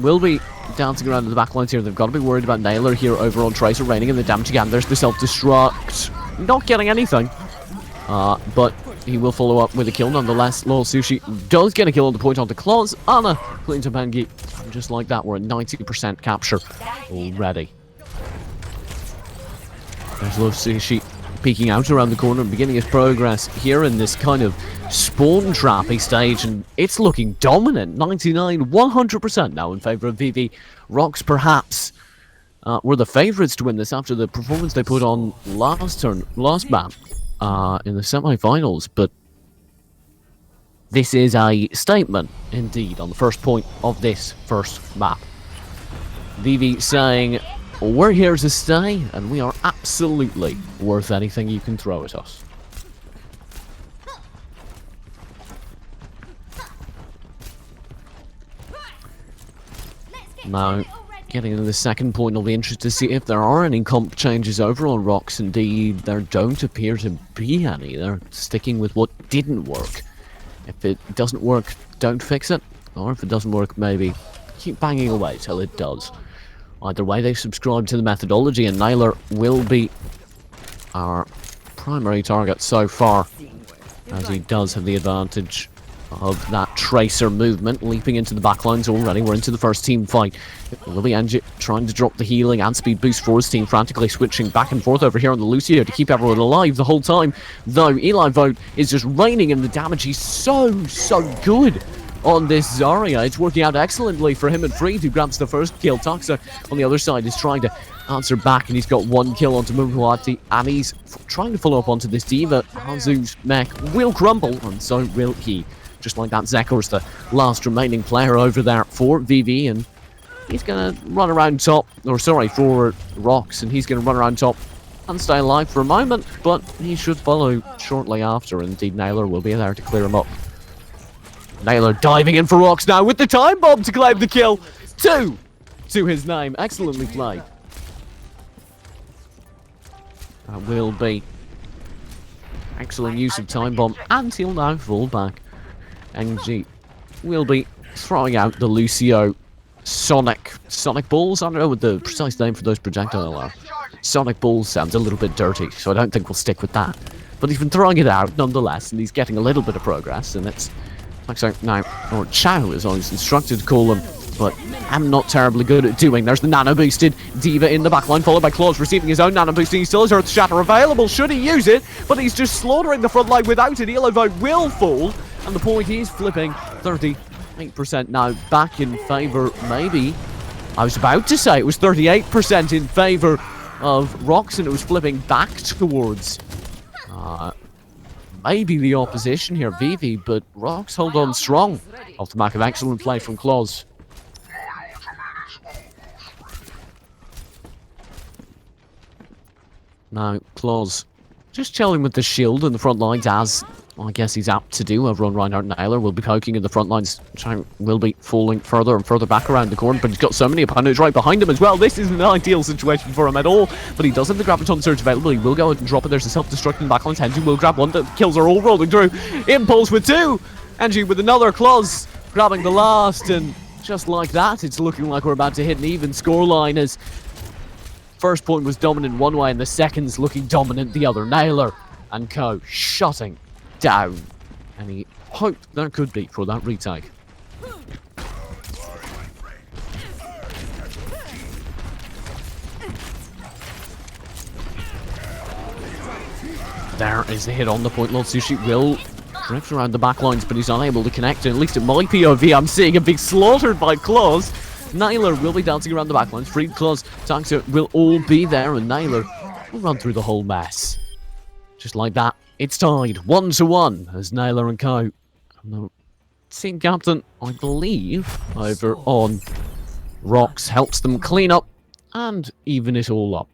will be dancing around in the backlines here. They've got to be worried about Nailer here over on Tracer, raining in the damage again. There's the self-destruct. Not getting anything. But he will follow up with a kill nonetheless. Lil Sushi does get a kill on the point onto Claus. Anna cleans up Engie. Just like that, we're at 90% capture already. There's Lil Sushi peeking out around the corner and beginning his progress here in this kind of spawn trappy stage, and it's looking dominant. 99, 100% now in favour of VV. Rox perhaps were the favourites to win this after the performance they put on last map in the semi-finals, but this is a statement indeed on the first point of this first map. VV saying, we're here to stay, and we are absolutely worth anything you can throw at us. Now, getting into the second point, I'll be interested to see if there are any comp changes over on Rox. Indeed, there don't appear to be any. They're sticking with what didn't work. If it doesn't work, don't fix it. Or if it doesn't work, maybe keep banging away till it does. Either way, they subscribe to the methodology, and Nailer will be our primary target so far, as he does have the advantage of that Tracer movement, leaping into the backlines already. We're into the first team fight. Lily Angie trying to drop the healing and speed boost for his team, frantically switching back and forth over here on the Lucio to keep everyone alive the whole time. Though Eli Vogt is just raining in the damage. He's so good on this Zarya. It's working out excellently for him and Freed, who grabs the first kill. Toxa on the other side is trying to answer back, and he's got one kill onto Mumhuati, and he's trying to follow up onto this Diva. Hanzu's mech will crumble, and so will he. Just like that, Zekor's the last remaining player over there for VV, and he's going to run around top, or sorry, for Rocks, and he's going to run around top and stay alive for a moment, but he should follow shortly after. Indeed, Naylor will be there to clear him up. Naylor diving in for Rocks now with the time bomb to claim the kill. 2 to his name. Excellently played. That will be excellent use of time bomb, and he'll now fall back. NG will be throwing out the Lucio Sonic Balls. I don't know what the precise name for those projectiles are. Sonic Balls sounds a little bit dirty, so I don't think we'll stick with that. But he's been throwing it out nonetheless, and he's getting a little bit of progress, and it's like so now, or Chow is always instructed to call him, but I'm not terribly good at doing. There's the nano boosted Diva in the backline, followed by Claus receiving his own nano boost. He still has Earth Shatter available should he use it, but he's just slaughtering the front line without it. Elo Vote will fall, and the point is flipping 38% now back in favour. Maybe I was about to say it was 38% in favour of Rocks, and it was flipping back towards maybe the opposition here, Vivi, but Rocks hold on strong off the back of excellent play from Claus. Now, Claus just chilling with the shield in the front lines, as I guess he's apt to do over on Reinhardt and Naylor. Will be poking in the front lines, will be falling further and further back around the corner, but he's got so many opponents right behind him as well. This isn't an ideal situation for him at all, but he does have the Graviton Surge available. He will go ahead and drop it. There's a self-destruct in the backlines. Henry will grab one. The kills are all rolling through. Impulse with 2. Henry with another. Claus grabbing the last, and just like that, it's looking like we're about to hit an even scoreline, as first point was dominant one way and the second's looking dominant the other. Naylor and co shutting down any hope there could be for that retake. There is the hit on the point. Lord Sushi will drift around the back lines, but he's unable to connect. And at least in my POV, I'm seeing him being slaughtered by Claus. Naylor will be dancing around the backlines. Freed, Claus, Toxa will all be there, and Naylor will run through the whole mess. Just like that, it's tied 1-1 as Naylor and co. The team captain, I believe, over on Rocks, helps them clean up and even it all up.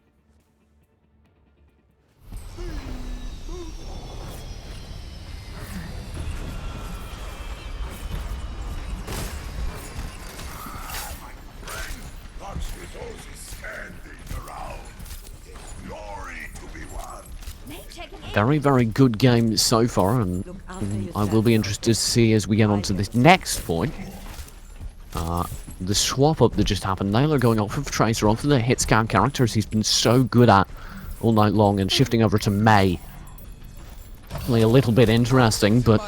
Very, very good game so far, and I will be interested to see as we get on to this next point. The swap up that just happened. Naylor going off of Tracer onto the hit scan characters he's been so good at all night long, and shifting over to Mei. Definitely a little bit interesting, but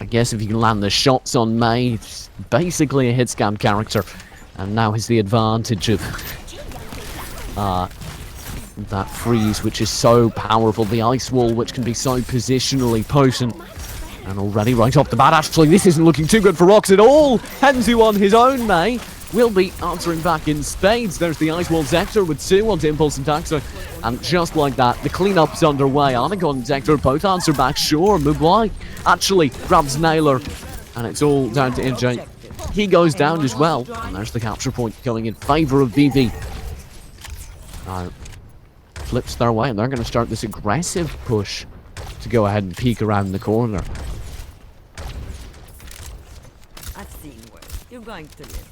I guess if you can land the shots on Mei, it's basically a hit scan character, and now has the advantage of that freeze, which is so powerful, the ice wall, which can be so positionally potent, and already right off the bat, actually, this isn't looking too good for Rocks at all. Henzu on his own, Mei will be answering back in spades. There's the ice wall. Zector with 2 onto Impulse and Taxa, and just like that, the cleanup's underway. Anagon and Zector both answer back, sure. Mubwai actually grabs Naylor, and it's all down to NJ. He goes down as well, and there's the capture point going in favour of VV. Now, flips their way, and they're going to start this aggressive push to go ahead and peek around the corner. I've seen worse. You're going to live.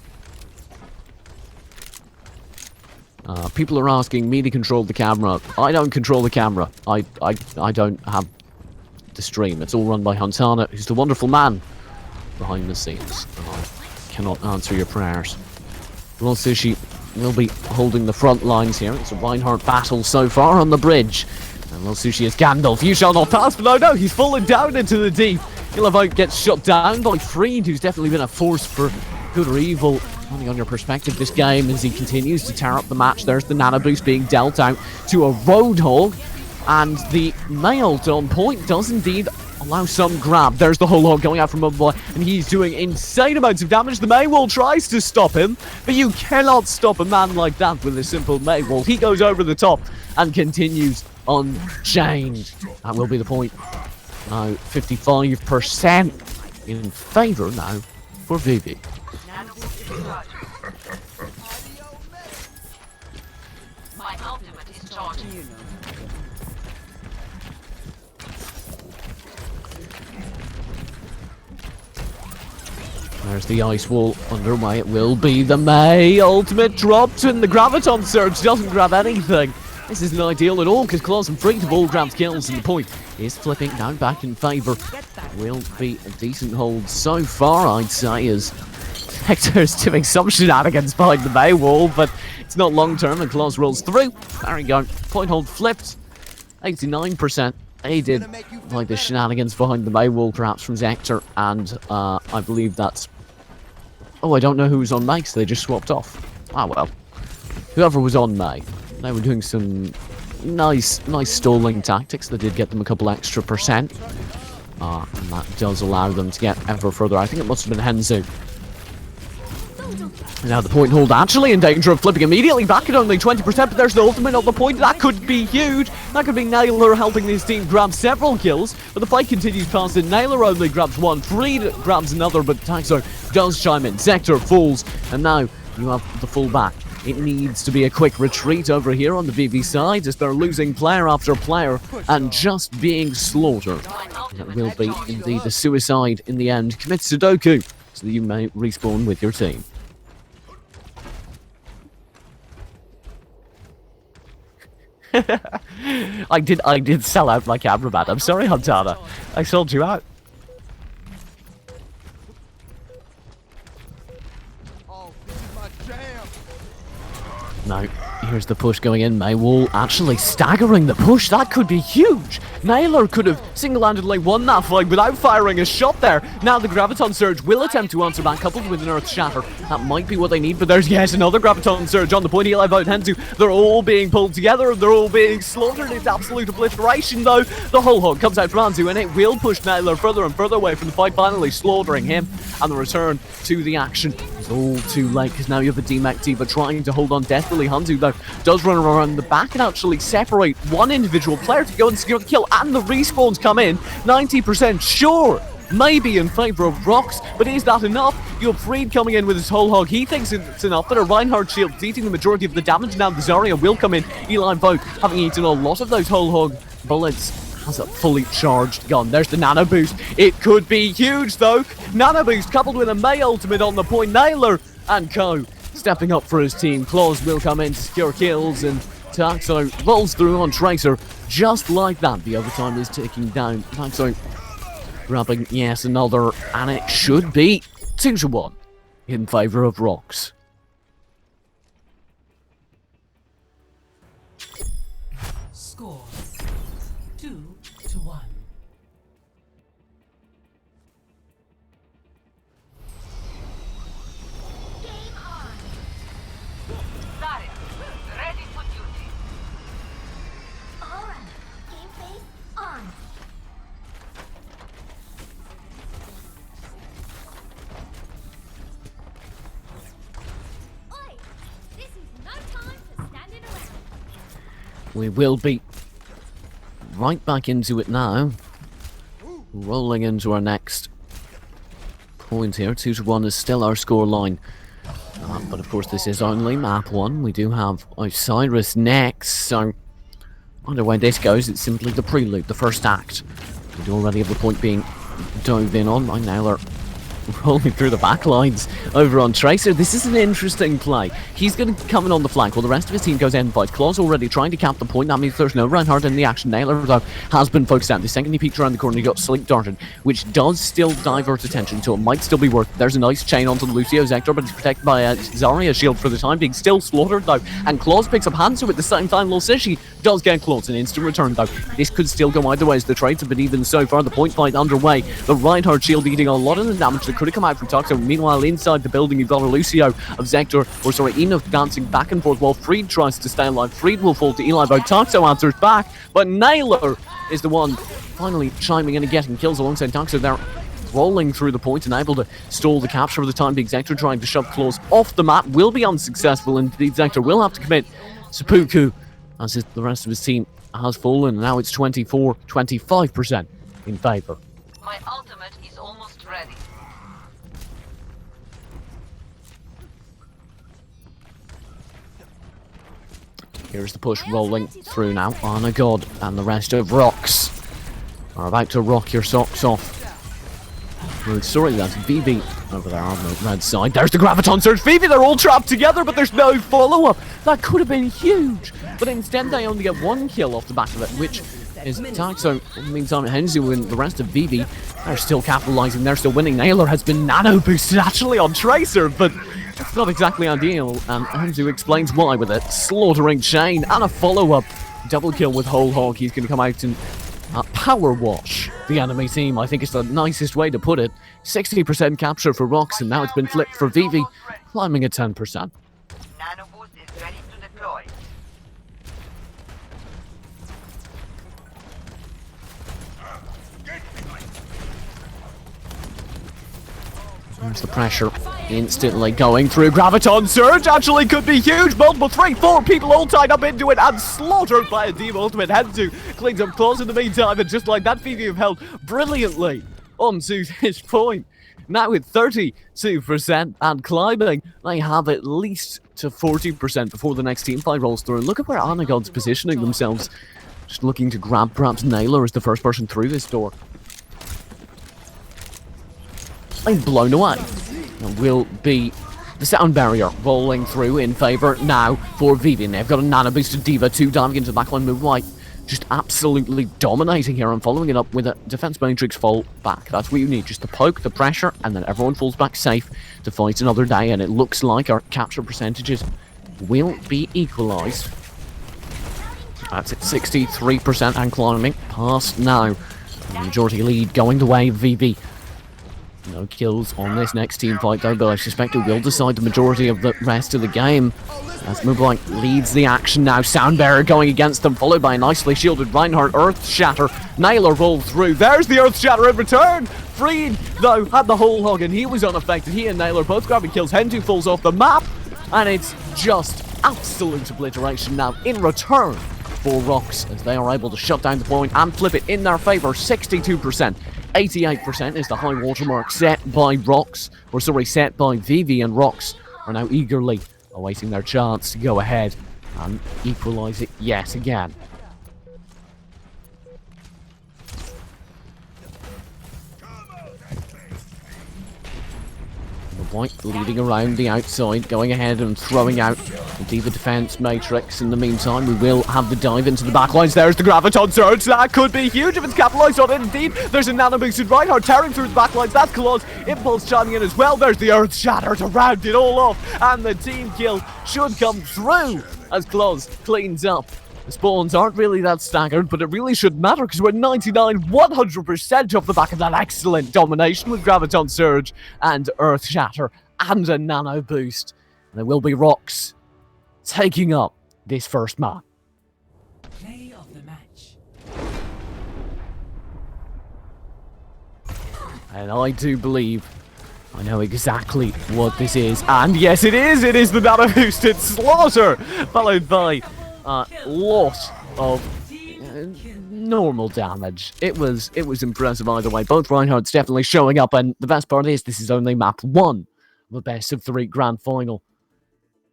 People are asking me to control the camera. I don't control the camera. I don't have the stream. It's all run by Huntana, who's the wonderful man behind the scenes. I cannot answer your prayers. Lord Sushi will be holding the front lines here. It's a Reinhardt battle so far on the bridge. And Lil Sushi is Gandalf. You shall not pass, but no, he's fallen down into the deep. Ilavite gets shut down by Freed, who's definitely been a force for good or evil, depending on your perspective, this game as he continues to tear up the match. There's the nano boost being dealt out to a Roadhog, and the male on point does indeed allow some grab. There's the whole hog going out from Mudboy, and he's doing insane amounts of damage. The Maywall tries to stop him, but you cannot stop a man like that with a simple Maywall. He goes over the top and continues unchained. That will be the point. Now 55% in favour now for Vivi. My ultimate is charged. There's the ice wall underway. It will be the May. Ultimate dropped, and the Graviton Surge doesn't grab anything. This isn't ideal at all, because Claws and Freak have all grabbed kills, and the point is flipping now back in favour. Will be a decent hold so far, I'd say, as Hector's doing some shenanigans behind the May wall, but it's not long term, and Claws rolls through. There we go. Point hold flipped. 89%. Aided by the shenanigans behind the May wall, perhaps from Hector, and I believe that's... Oh, I don't know who was on May, so they just swapped off. Ah, well. Whoever was on May. They were doing some nice stalling tactics that did get them a couple extra percent. And that does allow them to get ever further. I think it must have been Henzu. Now the point hold actually in danger of flipping immediately back at only 20%, but there's the ultimate on the point. That could be huge. That could be Naylor helping his team grab several kills, but the fight continues past it. Naylor only grabs one, Freed grabs another, but Taxo does chime in. Sector falls, and now you have the full back. It needs to be a quick retreat over here on the VV side as they're losing player after player and just being slaughtered. That will be indeed a suicide in the end. Commit Sudoku so that you may respawn with your team. I did sell out my cameraman. I'm sorry, Huntana. I sold you out. Oh, this is my jam. Now, here's the push going in. Maywall actually staggering the push. That could be huge. Naylor could have single-handedly won that fight without firing a shot there. Now the Graviton Surge will attempt to answer back, coupled with an Earth Shatter. That might be what they need, but there's yet another Graviton Surge on the point. He'll have out Henzu. They're all being pulled together, and they're all being slaughtered. It's absolute obliteration, though. The whole hog comes out from Henzu, and it will push Naylor further and further away from the fight, finally slaughtering him. And the return to the action is all too late, because now you have a D-Mech Diva trying to hold on desperately. Henzu, though, does run around the back and actually separate one individual player to go and secure the kill, and the respawns come in. 90% sure, maybe in favour of Rocks, but is that enough? You have Freed coming in with his whole hog. He thinks it's enough, but a Reinhardt shield eating the majority of the damage. Now the Zarya will come in. Eli Vogt, having eaten a lot of those whole hog bullets, has a fully charged gun. There's the nano boost. It could be huge, though. Nano boost coupled with a May ultimate on the point. Naylor and co stepping up for his team. Claws will come in to secure kills, and Taxo rolls through on Tracer just like that. The overtime is ticking down. Taxo grabbing yes another, and it should be 2-1 in favour of Rocks. Score 2-1. Zarya, ready for duty. Alright, game face on. Oi! This is no time for standing around. We will be right back into it now. Rolling into our next point here. 2-1 is still our scoreline. But of course this is only map 1. We do have Osiris next, so either way this goes, it's simply the prelude, the first act. We do already have the point being dove in on by Naylor. rolling through the back lines over on Tracer. This is an interesting play. He's going to come in on the flank while the rest of his team goes in and fight. Claw's already trying to cap the point. That means there's no Reinhardt in the action. Naylor, though, has been focused out. The second he peeked around the corner, he got Slink darted, which does still divert attention, so it might still be worth it. There's a nice chain onto Lucio Zector, but he's protected by a Zarya shield for the time being. Still slaughtered, though, and Claws picks up Hanzo at the same time. Losishi does get Claws, an instant return, though. This could still go either way as the trades have been even so far. The point fight underway. The Reinhardt shield eating a lot of the damage that could have come out from Toxo. Meanwhile, inside the building, you've got a Lucio of Zector, or sorry, Enoch dancing back and forth while Freed tries to stay alive. Freed will fall to Eli, but Toxo answers back, but Naylor is the one finally chiming in and getting kills alongside Toxo. They're rolling through the point and able to stall the capture for the time being. Zector trying to shove Claws off the map will be unsuccessful, and indeed Zector will have to commit seppuku as the rest of his team has fallen, and now it's 25% in favour. My ultimate is almost ready. Here's the push rolling through now. Honor God and the rest of Rocks are about to rock your socks off. Sorry, that's VV over there on the red side. There's the Graviton Surge. VV, they're all trapped together, but there's no follow-up. That could have been huge. But instead, they only get one kill off the back of it, which is Taxo. In the meantime, Henzu and the rest of VV are still capitalising. They're still winning. Naylor has been nano-boosted actually on Tracer, but it's not exactly ideal. And Henzu explains why with it. Slaughtering Chain and a follow-up. Double kill with Whole Hog. He's going to come out and power wash the enemy team. I think it's the nicest way to put it. 60% capture for Rox, and now it's been flipped for Vivi, climbing at 10%. Nano boost is ready to deploy. There's the pressure instantly going through. Graviton Surge actually could be huge. Multiple 3-4 people all tied up into it and slaughtered by a Deep Ultimate. Henzu clings up close in the meantime, and just like that, Vivi have held brilliantly onto this point. Now with 32% and climbing, they have at least to 40% before the next team fight rolls through. And look at where Anagod's positioning themselves. Just looking to grab perhaps Naylor as the first person through this door. I'm blown away. And will be the sound barrier rolling through in favour now for Vivi. They've got a nano boosted Diva 2 diving into the backline move right. Just absolutely dominating here and following it up with a defense matrix fall back. That's what you need, just to poke the pressure, and then everyone falls back safe to fight another day. And it looks like our capture percentages will be equalised. That's at 63% and climbing past now. The majority lead going the way of VV. No kills on this next team fight though, but I suspect it will decide the majority of the rest of the game. As Moonblight leads the action now, Soundbearer going against them, followed by a nicely shielded Reinhardt. Earth Shatter, Naylor rolled through. There's the Earth Shatter in return! Freed, though, had the whole hog and he was unaffected. He and Naylor both grabbing kills. Hendu falls off the map, and it's just absolute obliteration now in return for Rox, as they are able to shut down the point and flip it in their favour. 62%. 88% is the high watermark set by Rox, or sorry, set by Vivi, and Rox are now eagerly awaiting their chance to go ahead and equalise it yet again. The White leading around the outside, going ahead and throwing out the Diva defense matrix. In the meantime, we will have the dive into the backlines. There's the Graviton Surge. That could be huge if it's capitalised on it. Indeed, there's a nano boosted Reinhardt tearing through the backlines. That's Claws. Impulse chiming in as well. There's the Earth Shatter to round it all off, and the team kill should come through as Claws cleans up. The spawns aren't really that staggered, but it really should matter because we're 99-100% off the back of that excellent domination with Graviton Surge and Earth Shatter and a nano boost. And there will be Rox taking up this first map. Play of the match. And I do believe I know exactly what this is. And yes, it is! It is the nano boosted Slaughter, followed by a lot of normal damage. It was impressive either way. Both Reinhardts definitely showing up, and the best part is this is only map 1 of a best of 3 grand final.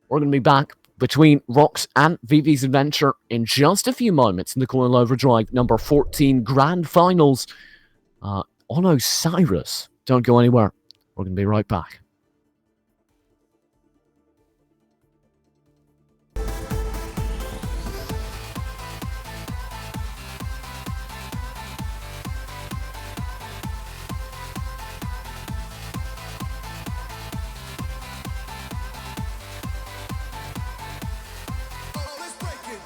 We're going to be back between Rox and Vivi's adventure in just a few moments in the Coil Overdrive number 14 grand finals on Osiris. Don't go anywhere. We're going to be right back. Oh, let's break it.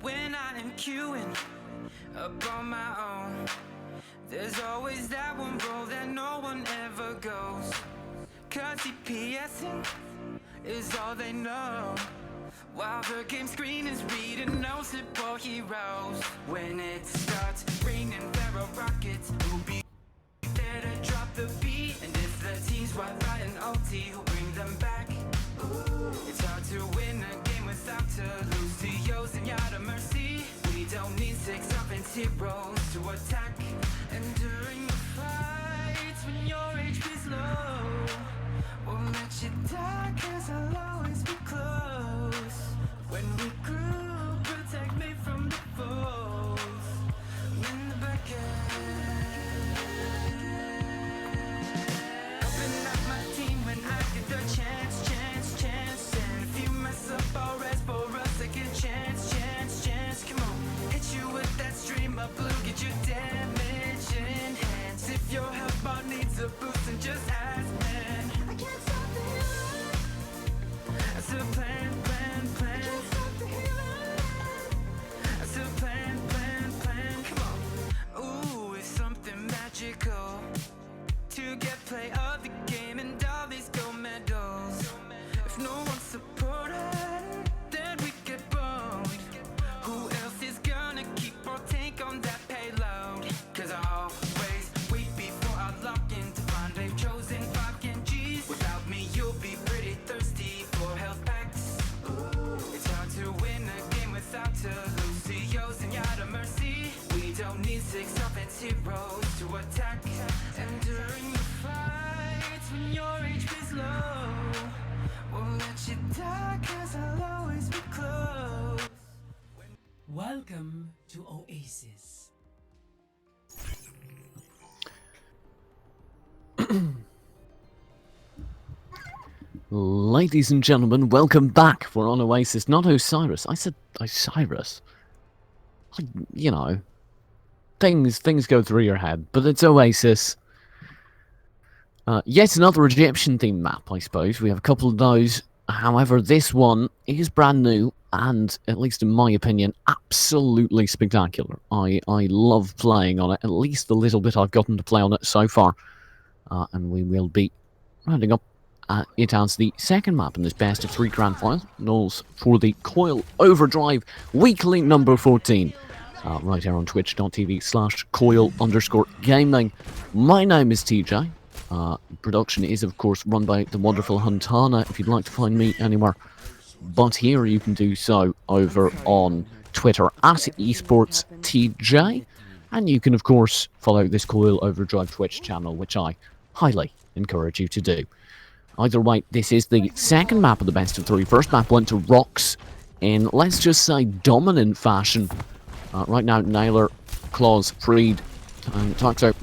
When I'm queuing up on my own, there's always that one road that no one ever goes. Cause CPSing is all they know, while the game screen is reading no support heroes. When it starts raining barrel rockets, who'll be there to drop the beat? And if the team's Wi-Fi and OT, who'll bring them back? Ooh, it's hard to win a game without to lose to yours and Yada Mercy. We don't need 6 offense heroes to attack. And during the fights, when your HP's low, won't let you die, cause I'll always be close. When we grew, protect me from the foes. In the back end, open up my team when I get the chance. And if you mess up, I'll rest for a second chance. Come on, hit you with that stream of blue, get your damage enhanced. If your health bar needs a boost, then just ask, man. I can't stop the healing. That's a plan. Can't stop the healing. That's a plan. Come on. Ooh, it's something magical to get play of the game and all these gold medals. If no one's supported, then we get boned. Who else is gonna keep or take on that payload? Cause I always wait before I lock in to find they've chosen 5 Genjis. Without me, you'll be pretty thirsty for health packs. Ooh, it's hard to win a game without to lose to yours and Yada Mercy. We don't need 6 offense heroes to attack. And during the fights, when your HP's low, won't let you die, cause I'll always be close. Welcome to Oasis. Ladies and gentlemen, welcome back. We're on Oasis, not Osiris. I said Osiris. You know, things go through your head, but it's Oasis. Yet another Egyptian-themed map, I suppose. We have a couple of those. However, this one is brand new, and, at least in my opinion, absolutely spectacular. I love playing on it, at least the little bit I've gotten to play on it so far. And we will be rounding up it as the second map in this best of 3 grand finals for the Coil Overdrive weekly number 14. Right here on twitch.tv/coil_gaming. My name is TJ. Production is, of course, run by the wonderful Huntana, if you'd like to find me anywhere. But here you can do so over on Twitter @esportstj. And you can, of course, follow this Coil Overdrive Twitch channel, which I highly encourage you to do. Either way, this is the second map of the best of 3. First map went to Rocks in, let's just say, dominant fashion. Right now, Naylor, Claws, Freed, and Toxo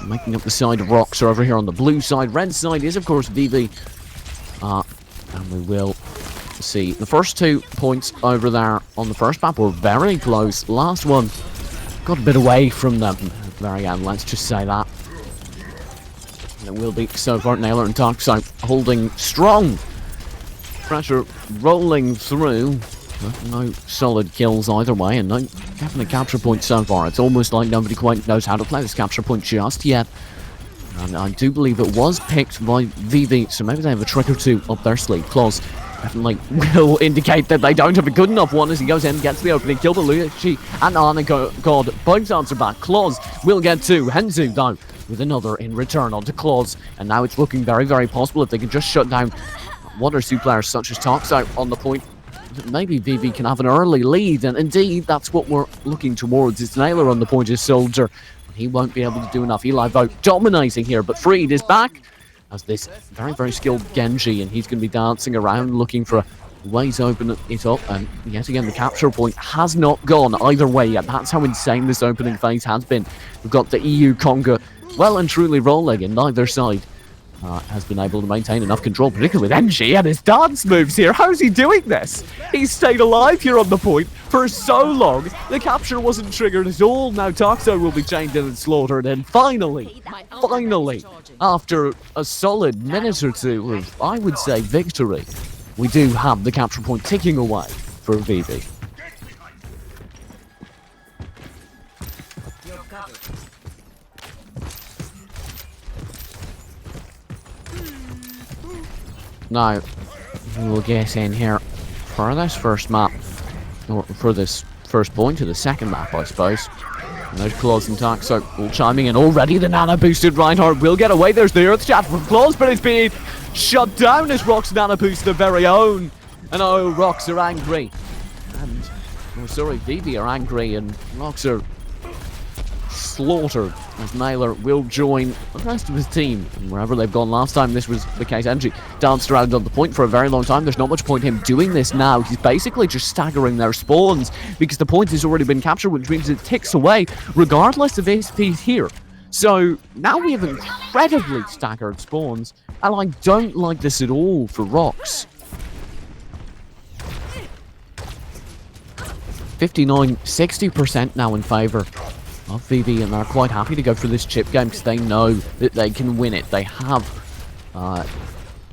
making up the side of Rocks are over here on the blue side. Red side is, of course, VV. And we will see. The first 2 points over there on the first map were very close. Last one got a bit away from them at the very end, let's just say that. And it will be so far Naylor and Darkside holding strong. Pressure rolling through. No solid kills either way, and no definite capture point so far. It's almost like nobody quite knows how to play this capture point just yet. And I do believe it was picked by VV, so maybe they have a trick or two up their sleeve. Claus definitely will indicate that they don't have a good enough one as he goes in and gets the opening kill. But Luigi and Anna God both answer back. Claus will get two. Henzu, though, with another in return onto Claus. And now it's looking very, very possible if they can just shut down one or two players such as Toxout on the point. Maybe VV can have an early lead, and indeed that's what we're looking towards. It's Naylor on the point as Soldier. He won't be able to do enough. Eli Vogt dominating here, but Freed is back as this very, very skilled Genji, and he's going to be dancing around looking for ways to open it up. And yet again, the capture point has not gone either way yet. That's how insane this opening phase has been. We've got the EU Conga well and truly rolling, and neither side has been able to maintain enough control, particularly with NG and his dance moves here. How's he doing this? He's stayed alive here on the point for so long. The capture wasn't triggered at all. Now Toxo will be chained in and slaughtered, and finally, after a solid minute or two of, I would say, victory, we do have the capture point ticking away for VV. Now, we'll get in here for this first map, or for this first point to the second map, I suppose. And there's Claus and Toxo all chiming in already. The nano boosted Reinhardt will get away. There's the Earth Shatter from Claus, but it's being shut down as Rock's nano boost their very own. And oh, Rocks are angry. And, oh, sorry, VV are angry, and Rocks are slaughtered as Naylor will join the rest of his team. And wherever they've gone last time, this was the case. NG danced around on the point for a very long time. There's not much point him doing this now. He's basically just staggering their spawns because the point has already been captured, which means it ticks away regardless of ACPs here. So now we have incredibly staggered spawns, and I don't like this at all for Rocks. 59-60% now in favour of VV, and they're quite happy to go for this chip game because they know that they can win it. They have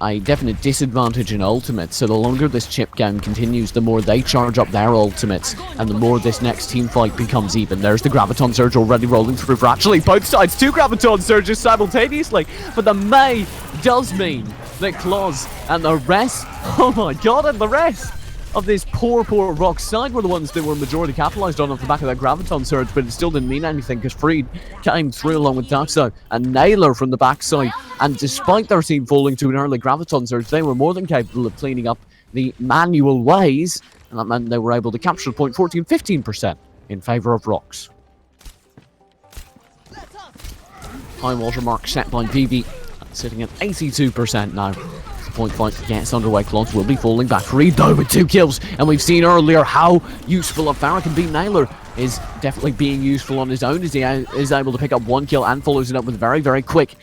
a definite disadvantage in ultimates, so the longer this chip game continues, the more they charge up their ultimates, and the more this next team fight becomes even. There's the Graviton Surge already rolling through for actually both sides. Two Graviton Surges simultaneously, but the May does mean that Claus and the rest, oh my god, and the rest of this poor Rock side were the ones that were majority capitalized on off the back of that Graviton Surge, but it still didn't mean anything because Freed came through along with Toxo and Naylor from the backside, and despite their team falling to an early Graviton Surge, they were more than capable of cleaning up the manual ways, and that meant they were able to capture the point 14-15% in favour of Rocks. High watermark set by VV, sitting at 82% now. Point fight gets underway. Claus will be falling back. Freed though with 2 kills, and we've seen earlier how useful a Farah can be. Naylor is definitely being useful on his own as he is able to pick up 1 kill and follows it up with a very, very quick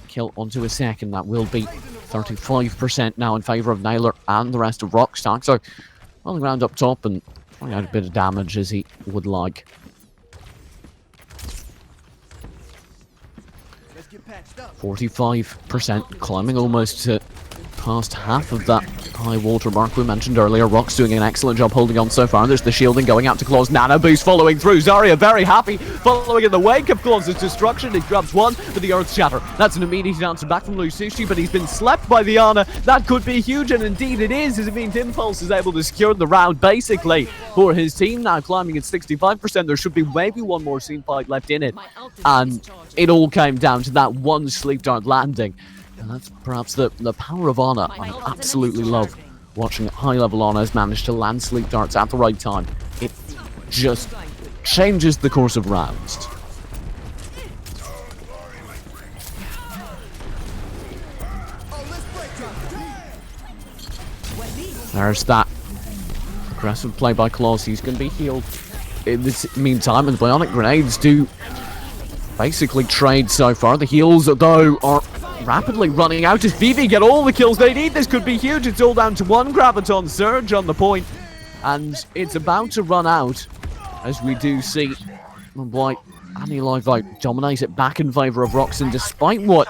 kill onto a second. That will be 35% now in favour of Naylor and the rest of Rockstock. So on the ground up top and trying out a bit of damage as he would like. 45%, climbing almost to past half of that high water mark we mentioned earlier. Rock's doing an excellent job holding on so far. There's the shielding going out to Claus. Nano boost following through. Zarya very happy following in the wake of Claus' destruction. He grabs one for the Earth Shatter. That's an immediate answer back from Lusushi, but he's been slept by the Ana. That could be huge, and indeed it is, as it means Impulse is able to secure the round basically for his team. Now climbing at 65%. There should be maybe one more scene fight left in it, and it all came down to that one sleep dart landing. And that's perhaps the power of Ana. I absolutely love watching high-level Ana's manage to land sleep darts at the right time. It just changes the course of rounds. There's that aggressive play by Claus. He's going to be healed in this meantime, and the Bionic Grenades do basically trade so far. The heals, though, are rapidly running out as VV get all the kills they need. This could be huge. It's all down to one Graviton Surge on the point, and it's about to run out as we do see White and Eli Vote dominate it back in favour of Roxon, despite what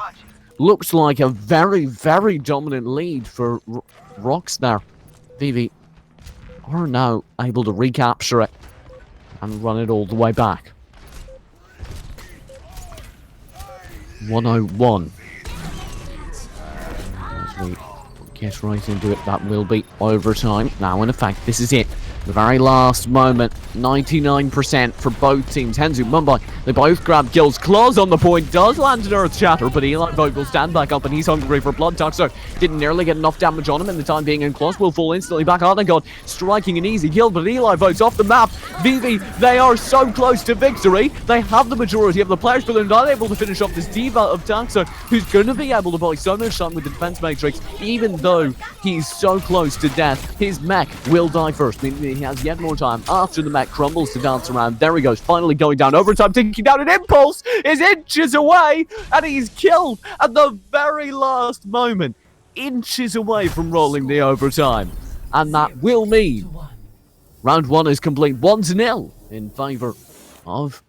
looks like a very, very dominant lead for Rox there. Vivi are now able to recapture it and run it all the way back. 101. As we get right into it, that will be overtime. Now, in effect, this is it. The very last moment, 99% for both teams. Henzu, Mumbai, they both grab kills. Claws on the point, does land an Earth Shatter, but Eli Vogt will stand back up and he's hungry for blood. Toxo didn't nearly get enough damage on him in the time being, and Claws will fall instantly back. Arnagod striking an easy kill, but Eli Vogt's off the map. Vivi, they are so close to victory. They have the majority of the players, but they're not able to finish off this diva of Toxo, who's going to be able to buy so much time with the defense matrix, even though he's so close to death. His mech will die first, meaning he has yet more time after the mech crumbles to dance around. There he goes, finally going down. Overtime, taking down an Impulse is inches away, and he's killed at the very last moment, inches away from rolling the overtime, and that will mean round 1 is complete. 1-0 in favour of,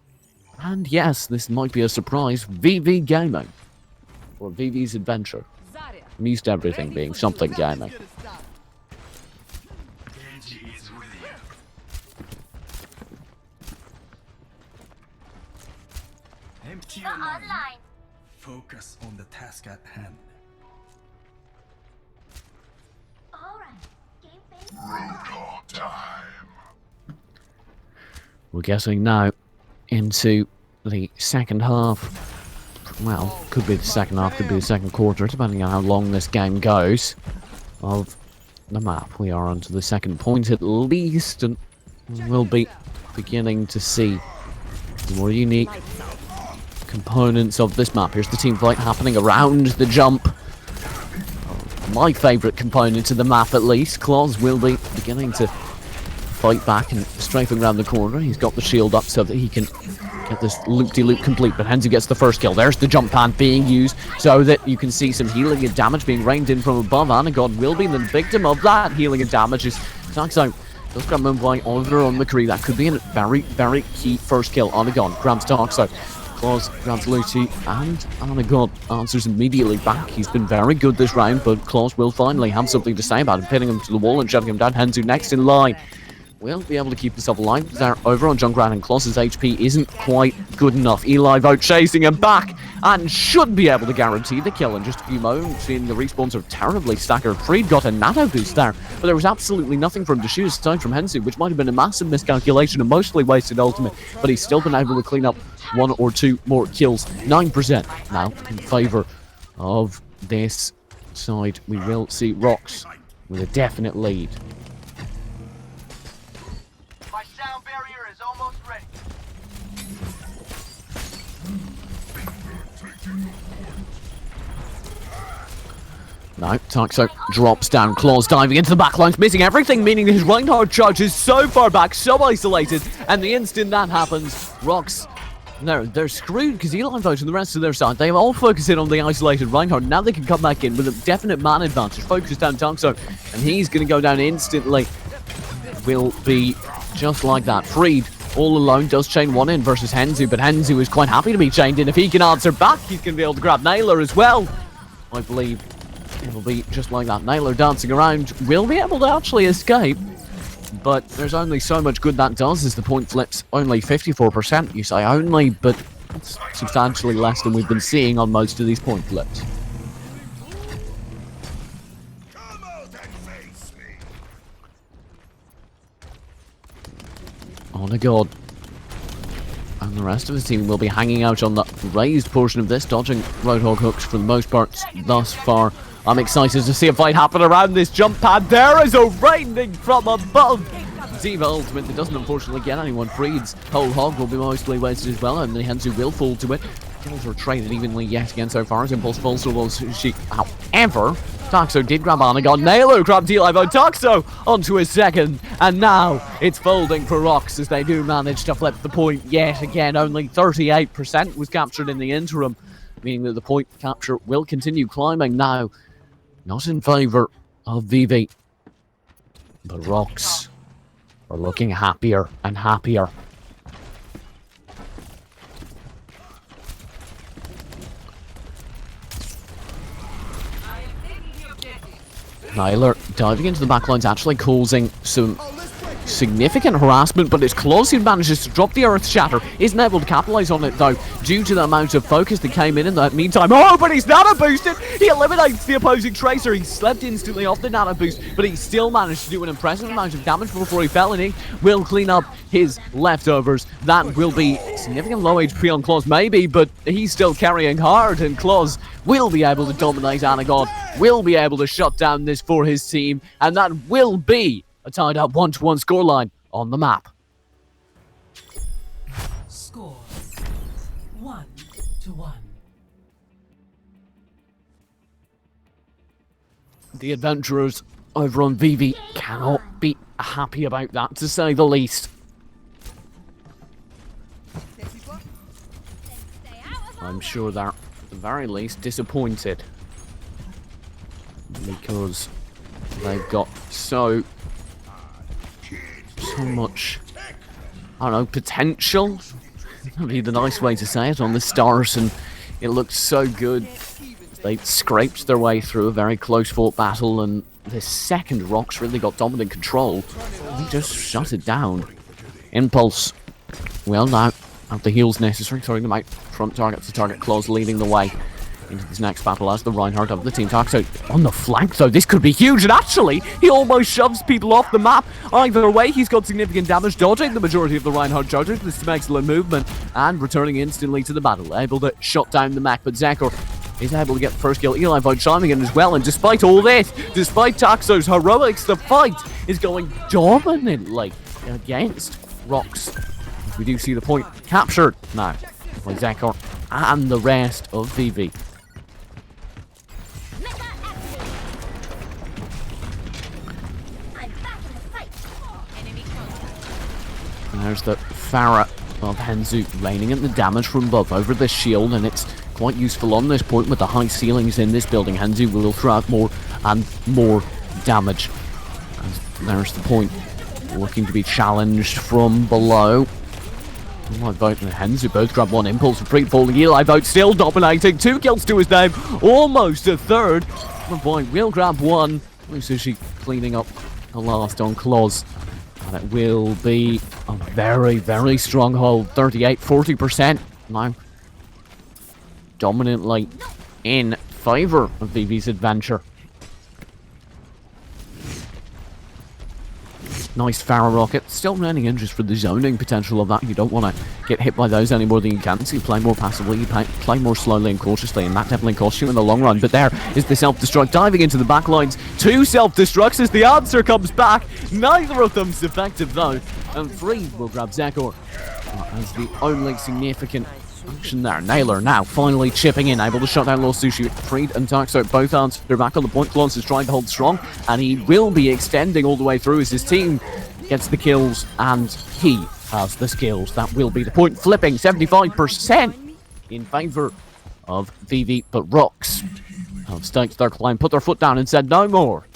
and yes, this might be a surprise, VV Gaming, or VV's Adventure. I'm used to everything being something gaming. Empty your mind. Focus on the task at hand. We're getting now into the second half. Well, could be the second half, could be the second quarter, depending on how long this game goes, of the map. We are onto the second point at least, and we'll be beginning to see the more unique components of this map. Here's the team fight happening around the jump. My favourite component of the map, at least. Claws will be beginning to fight back and strafing around the corner. He's got the shield up so that he can get this loop-de-loop complete, but Henzu gets the first kill. There's the jump pad being used so that you can see some healing and damage being rained in from above. Anagod will be the victim of that healing and damage. Toxo does grab Mumbai over on McCree. That could be a very, very key first kill. Anagod grabs Toxo. Claws grabs Lucy, and Anagod answers immediately back. He's been very good this round, but Claws will finally have something to say about him, pinning him to the wall and shutting him down. Henzu next in line will be able to keep himself alive there over on Junkrat, and Claws' HP isn't quite good enough. Eli Vogt chasing him back and should be able to guarantee the kill in just a few moments. Seeing the respawns are terribly staggered. Freed got a nano boost there, but there was absolutely nothing for him to shoot aside from Henzu, which might have been a massive miscalculation and mostly wasted ultimate, but he's still been able to clean up 1 or 2 more kills. 9% now in favour of this side. We will see Rox with a definite lead. My sound barrier is almost ready. No, Toxo drops down. Claws diving into the backlines, missing everything, meaning that his Reinhardt charge is so far back, so isolated, and the instant that happens, Rox, they're screwed, because Eli Vogt and the rest of their side, they all focus in on the isolated Reinhardt. Now they can come back in with a definite man advantage. Focus down Toxo, and he's going to go down instantly. Will be just like that. Freed all alone, does chain one in versus Henzu, but Henzu is quite happy to be chained in. If he can answer back, he's going to be able to grab Naylor as well. I believe it'll be just like that. Naylor dancing around will be able to actually escape, but there's only so much good that does as the point flips only 54%. You say only, but it's substantially less than we've been seeing on most of these point flips. Come out and face me. Oh my god. And the rest of his team will be hanging out on the raised portion of this, dodging Roadhog hooks for the most part thus far. I'm excited to see a fight happen around this jump pad. There is a raining from above. Ziva ultimate that doesn't unfortunately get anyone. Freed's whole hog will be mostly wasted as well, and the Henzu will fall to it. Kills are traded evenly yet again so far as Impulse falls to was she. However, Toxo did grab Anagon. Naylor grabbed Eli Vogt. Toxo onto his second, and now it's folding for Rox as they do manage to flip the point yet again. Only 38% was captured in the interim, meaning that the point capture will continue climbing now. Not in favour of VV, but Rox are looking happier and happier Nyler diving into the backlines, actually causing some significant harassment, but it's Claus who manages to drop the Earth Shatter. Isn't able to capitalize on it though, due to the amount of focus that came in that meantime. Oh, but he's nano boosted! He eliminates the opposing Tracer. He slept instantly off the nano boost, but he still managed to do an impressive amount of damage before he fell, and he will clean up his leftovers. That will be significant low HP on Claus, maybe, but he's still carrying hard, and Claus will be able to dominate Anagon, will be able to shut down this for his team, and that will be a tied up 1-1 scoreline on the map. Score 1-1. The adventurers over on VV cannot be happy about that, to say the least. I'm sure they're, at the very least, disappointed. Because they've got so much, I don't know, potential. That'd be the nice way to say it on the stars, and it looked so good. They scraped their way through a very close-fought battle, and the second Rocks really got dominant control. They just shut it down. Impulse, well now, have the heals necessary, throwing them out front target to target. Claus leading the way into this next battle as the Reinhardt of the team. Talks out on the flank though, this could be huge, and actually he almost shoves people off the map. Either way, he's got significant damage, dodging the majority of the Reinhardt charges. This is excellent movement and returning instantly to the battle, able to shut down the mech. But Zekor is able to get the first kill. Eli Void chiming in as well, and despite all this, despite Taxo's heroics, the fight is going dominantly against Rocks. We do see the point captured now by Zekor and the rest of VV. And there's the Farah of Henzu raining in the damage from above over the shield, and it's quite useful on this point with the high ceilings in this building. Henzu will throw out more and more damage. And there's the point, looking to be challenged from below. Eli Vote and Henzu both grab one impulse for pre-falling. Eli Vote still dominating, 2 kills to his name, almost a third. The boy will grab one. Sushi cleaning up the last on Claus. And it will be a very, very strong hold. 38-40% now. Dominantly in favour of VV's adventure. Nice Farah rocket. Still running in just for the zoning potential of that. You don't want to get hit by those any more than you can. So you play more passively, you play more slowly and cautiously, and that definitely costs you in the long run. But there is the self-destruct diving into the back lines. 2 self-destructs as the answer comes back. Neither of them's effective though. And 3 will grab Zekor as the only significant action there. Naylor now finally chipping in, able to shut down Lost Sushi. Freed and Taxo both hands. They're back on the point. Claus is trying to hold strong, and he will be extending all the way through as his team gets the kills, and he has the skills. That will be the point, flipping 75% in favour of VV, but Rocks have staked their claim, put their foot down and said no more.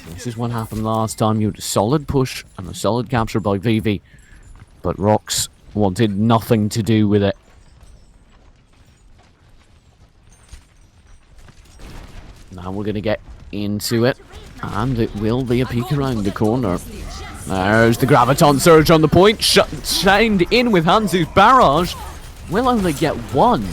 This is what happened last time. You had a solid push and a solid capture by VV, but Rocks wanted nothing to do with it. Now we're going to get into it, and it will be a peek around the corner. There's the Graviton Surge on the point, chained in with Hanzu's barrage. Will only get 1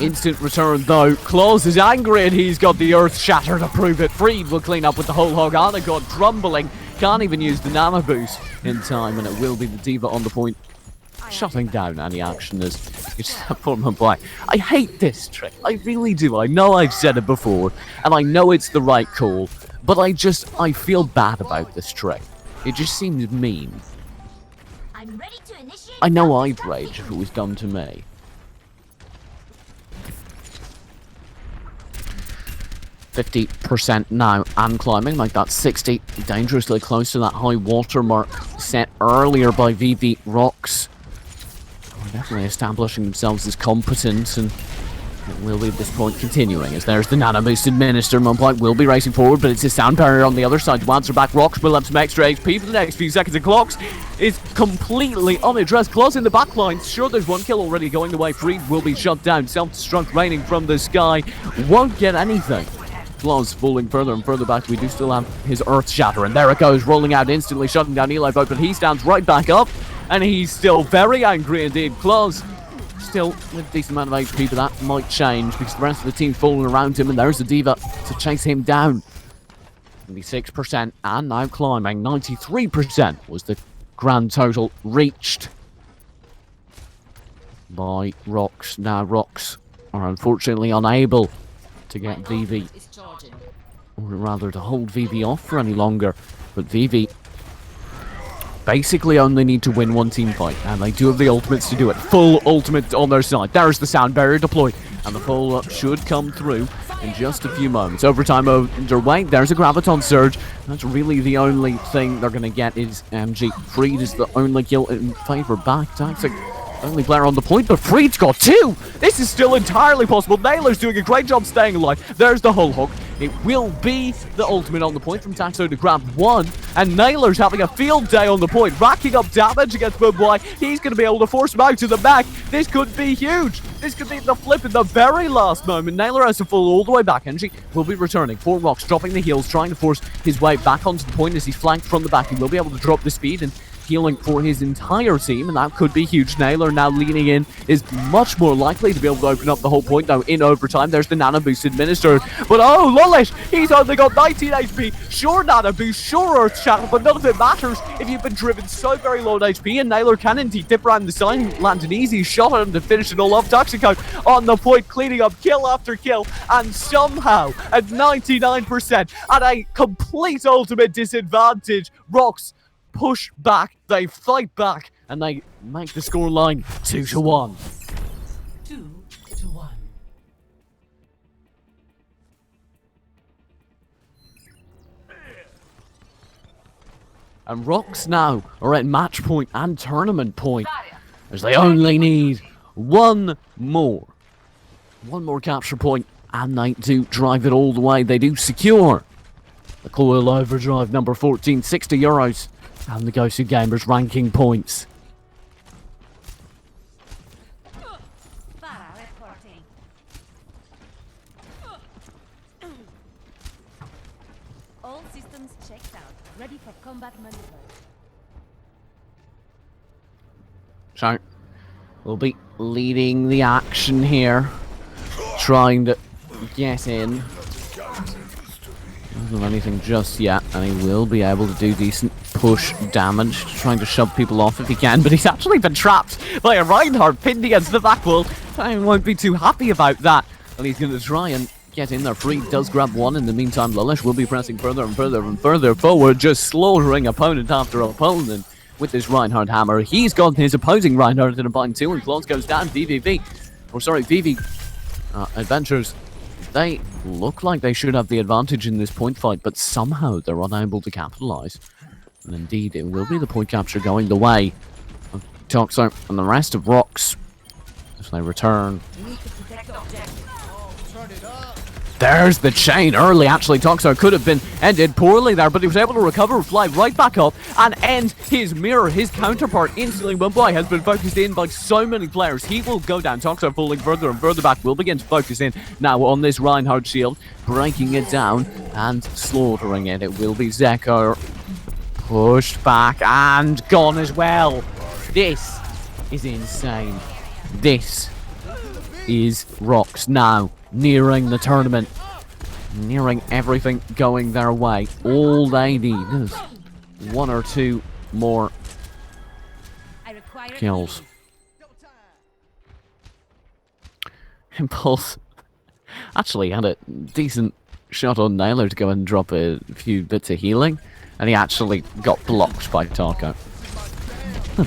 instant return though. Claus is angry and he's got the Earth Shatter to prove it. Freed will clean up with the whole hog. Anagon crumbling, can't even use the nano boost in time, and it will be the Diva on the point, shutting down any action as it's a form of play. I hate this trick, I really do. I know I've said it before, and I know it's the right call, but I feel bad about this trick. It just seems mean. I know I'd rage if it was done to me. %50 now, and climbing like that. 60, dangerously close to that high watermark set earlier by VV. Rocks definitely establishing themselves as competent, and it will be at this point continuing as there's the nano boosted minister. Mumplight will be racing forward, but it's a sound barrier on the other side to answer back. Rocks will have some extra HP for the next few seconds, and Clocks is completely unaddressed. Claus in the back line, sure there's 1 kill already going the way. Freed will be shut down, self-destruct raining from the sky, won't get anything. Claws falling further and further back. We do still have his Earth Shatter, and there it goes, rolling out instantly, shutting down Eli Vote, but he stands right back up, and he's still very angry indeed. Claws still with a decent amount of HP, but that might change because the rest of the team falling around him, and there's the D.Va to chase him down. 76% and now climbing. 93% was the grand total reached by Rox. Now Rox are unfortunately unable to get VV, or rather to hold VV off for any longer, but VV basically only need to win one team fight, and they do have the ultimates to do it. Full ultimate on their side. There's the sound barrier deployed, and the follow-up should come through in just a few moments. Overtime underway. There's a Graviton Surge. That's really the only thing they're going to get is MG. Freed is the only kill in favour. Back Toxic, only player on the point, but Freed's got two! This is still entirely possible. Naylor's doing a great job staying alive. There's the hull hook. It will be the ultimate on the point from Taxo to grab one, and Naylor's having a field day on the point, racking up damage against Mumbai. He's going to be able to force him out to the back. This could be huge. This could be the flip in the very last moment. Naylor has to fall all the way back, and she will be returning for Rox, dropping the heals, trying to force his way back onto the point as he's flanked from the back. He will be able to drop the speed and healing for his entire team, and that could be huge. Naylor now leaning in is much more likely to be able to open up the whole point now in overtime. There's the nano boost administered, but oh, Lullish, he's only got 19 HP. Sure nano boost, sure Earth Shatter, but none of it matters if you've been driven so very low on HP, and Naylor can indeed dip around the side, land an easy shot at him to finish it all off. Toxico on the point, cleaning up kill after kill, and somehow at 99% at a complete ultimate disadvantage, Rox push back, they fight back, and they make the scoreline 2-1. 2-1. And Rox now are at match point and tournament point, as they only need one more capture point, and they do drive it all the way. They do secure the Coil Overdrive number 14, €60. And the Ghosted Gamers ranking points. All systems checked out. Ready for combat maneuver. So, we'll be leading the action here. Trying to get in. Doesn't have anything just yet, and he will be able to do decent push damage, trying to shove people off if he can, but he's actually been trapped by a Reinhardt pinned against the back wall. I won't be too happy about that, and he's going to try and get in there. Freed does grab one. In the meantime, Lullish will be pressing further and further and further forward, just slaughtering opponent after opponent with this Reinhardt hammer. He's got his opposing Reinhardt in a bind too, and Claws goes down. VV Adventures, they look like they should have the advantage in this point fight, but somehow they're unable to capitalize. And indeed, it will be the point capture going the way of Toxo and the rest of Rox as they return. There's the chain early. Actually, Toxo could have been ended poorly there, but he was able to recover, fly right back up, and end his mirror. His counterpart instantly. Mumbai has been focused in by so many players. He will go down. Toxo falling further and further back. Will begin to focus in now on this Reinhardt shield, breaking it down and slaughtering it. It will be Zeko. Pushed back and gone as well. This is insane. This is Rox now. Nearing the tournament, nearing everything going their way. All they need is one or two more kills. Impulse actually had a decent shot on Naylor to go and drop a few bits of healing, and he actually got blocked by Tarko.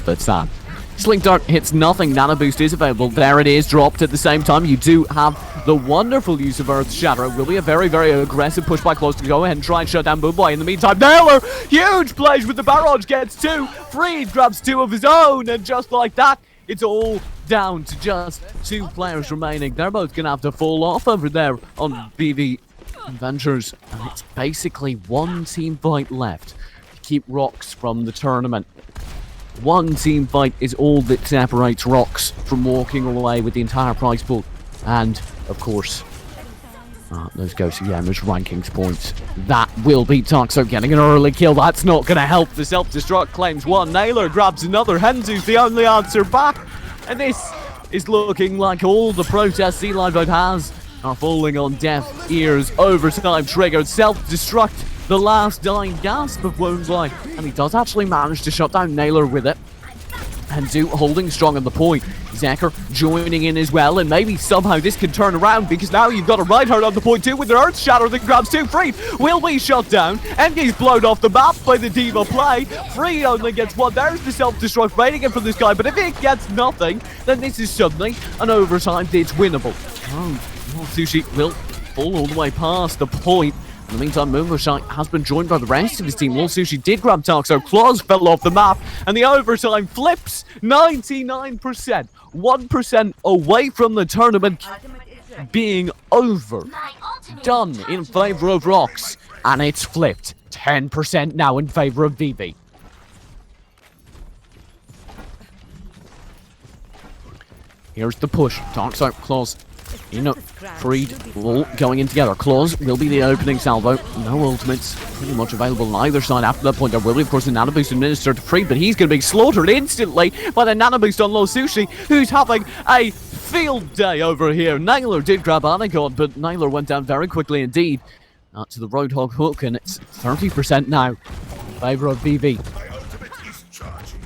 But sad. Slink Dart hits nothing. Nano Boost is available. There it is, dropped at the same time. You do have the wonderful use of Earth Shatter. It will be a very, very aggressive push by Close to go ahead and try and shut down Mumbai. In the meantime, Naylor, huge plays with the barrage, gets two. Freed grabs two of his own, and just like that, it's all down to just two players remaining. They're both going to have to fall off over there on BV Adventures. And it's basically one team fight left to keep Rox from the tournament. One team fight is all that separates Rox from walking away with the entire prize pool. And, of course, Those Ghost Gamers rankings points. That will be Toxo getting an early kill. That's not going to help. The self-destruct claims one. Naylor grabs another. Henzu's the only answer back. And this is looking like all the protests Eli Vote has are falling on deaf ears. Overtime triggered. Self-destruct. The last dying gasp of Woundlight. And he does actually manage to shut down Naylor with it. Henzu holding strong on the point. Zeker joining in as well, and maybe somehow this can turn around because now you've got a Reinhardt on the point too with the Earth Shatter that grabs two. Free will be shut down. Envy's blown off the map by the D.Va play. Free only gets one. There's the self-destruct waiting for this guy, but if it gets nothing, then this is suddenly an overtime that's winnable. Oh, Sushi will fall all the way past the point. In the meantime, Moonlight has been joined by the rest of his team. Lil Sushi did grab Toxo. Claws fell off the map, and the overtime flips 99%. 1% away from the tournament being over. Done in favor of Rocks, and it's flipped. 10% now in favor of VV. Here's the push. Toxo, Claws. Freed, all going in together. Claws will be the opening salvo. No ultimates pretty much available on either side after that point. There will be, of course, a nano boost administered to Freed, but he's going to be slaughtered instantly by the nano boost on Low Sushi, who's having a field day over here. Naylor did grab Anagon, but Naylor went down very quickly indeed to the Roadhog hook, and it's 30% now in favor of VV. My ultimate is charging.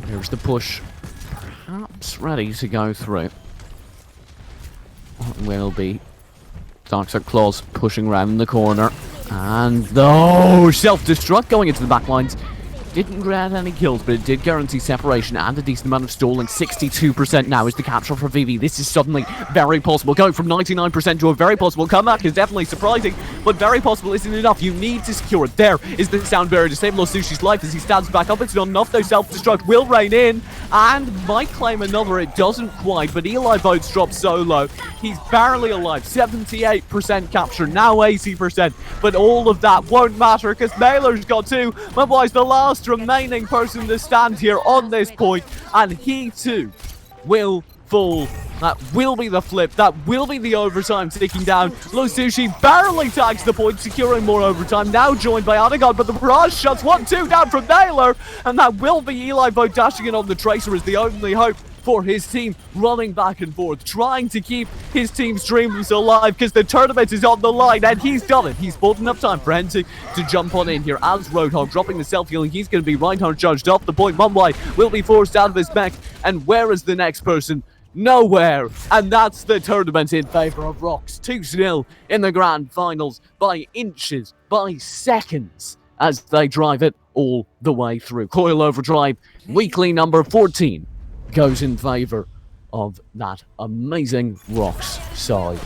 Here's the push. Perhaps ready to go through. Will be Darkseid Claws pushing around the corner. And the self-destruct going into the back lines. Didn't grab any kills, but it did guarantee separation and a decent amount of stalling. 62% now is the capture for VV. This is suddenly very possible. Going from 99% to a very possible comeback is definitely surprising, but very possible isn't enough. You need to secure it. There is the sound barrier to save Low Sushi's life as he stands back up. It's not enough though. Self-destruct will rein in and might claim another. It doesn't quite, but Eli Votes drops so low. He's barely alive. 78% capture, now 80%, but all of that won't matter because Naylor's got two. My boys, the last remaining person to stand here on this point, and he too will fall. That will be the flip. That will be the overtime ticking down. Low Sushi barely tags the point, securing more overtime. Now joined by Anagon, but the barrage shuts 1-2 down from Naylor, and that will be Eli Vote dashing in on the Tracer as the only hope for his team, running back and forth, trying to keep his team's dreams alive because the tournament is on the line, and he's done it. He's bought enough time for Henty to jump on in here as Roadhog dropping the self-healing. He's going to be Reinhardt charged off the point. Mumbai will be forced out of his mech, and where is the next person? Nowhere, and that's the tournament in favor of Rocks. 2-0 in the grand finals by inches, by seconds, as they drive it all the way through. Coil Overdrive, weekly number 14, goes in favor of that amazing Rocks side.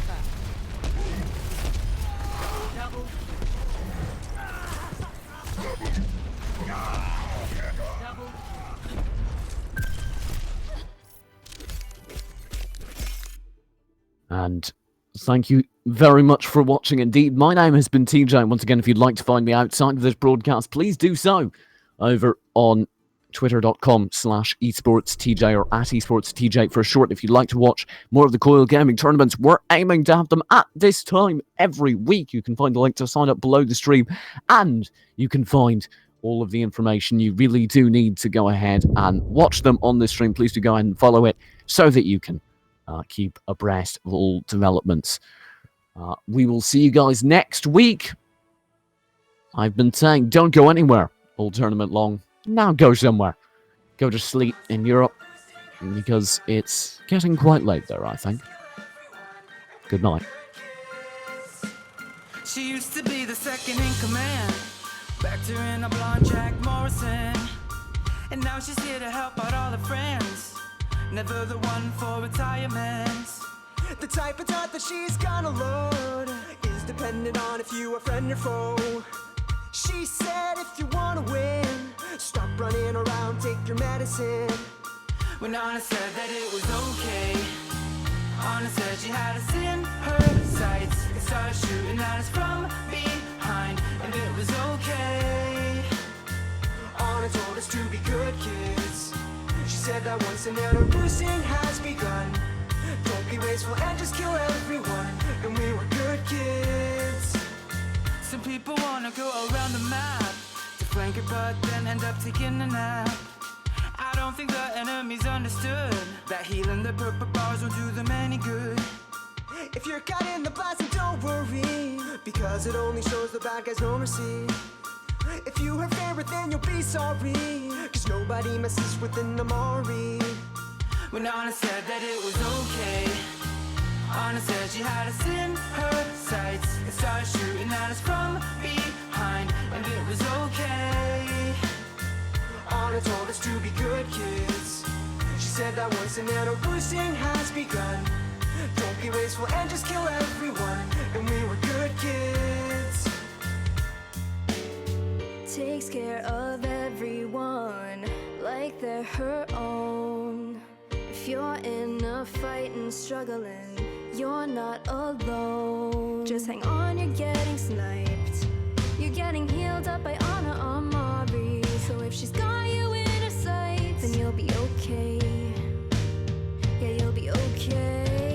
And thank you very much for watching indeed. My name has been TJ, and once again, if you'd like to find me outside of this broadcast, please do so over on twitter.com/esportstj or at esportstj for short. If you'd like to watch more of the Coil Gaming tournaments, we're aiming to have them at this time every week. You can find the link to sign up below the stream, and you can find all of the information you really do need to go ahead and watch them on this stream. Please do go ahead and follow it so that you can keep abreast of all developments. We will see you guys next week. I've been saying don't go anywhere all tournament long. Now go somewhere. Go to sleep in Europe because it's getting quite late there, I think. Good night. She used to be the second in command, backed her in a blonde Jack Morrison, and now she's here to help out all her friends. Never the one for retirement. The type of dart that she's gonna load is dependent on if you are friend or foe. She said if you wanna win, stop running around, take your medicine. When Anna said that it was okay, Anna said she had us in her sights and started shooting at us from behind. behind, and it was okay. Anna told us to be good kids. She said that once another boosting has begun. Don't be wasteful and just kill everyone. And we were good kids. Some people wanna go around the map to flank it, but then end up taking a nap. I don't think the enemies understood that healing the purple bars will do them any good. If you're caught in the blast, then don't worry, because it only shows the bad guys no mercy. If you her favorite, then you'll be sorry, cause nobody messes with an Amari. When Anna said that it was okay, Anna said she had us in her sights and started shooting at us from behind, and it was okay. Anna told us to be good kids. She said that once another boosting has begun. Don't be wasteful and just kill everyone. And we were good kids. Takes care of everyone like they're her own. If you're in a fight and struggling, you're not alone. Just hang on, you're getting sniped. You're getting healed up by Anna Amari. So if she's got you in her sights, then you'll be okay. Yeah, you'll be okay.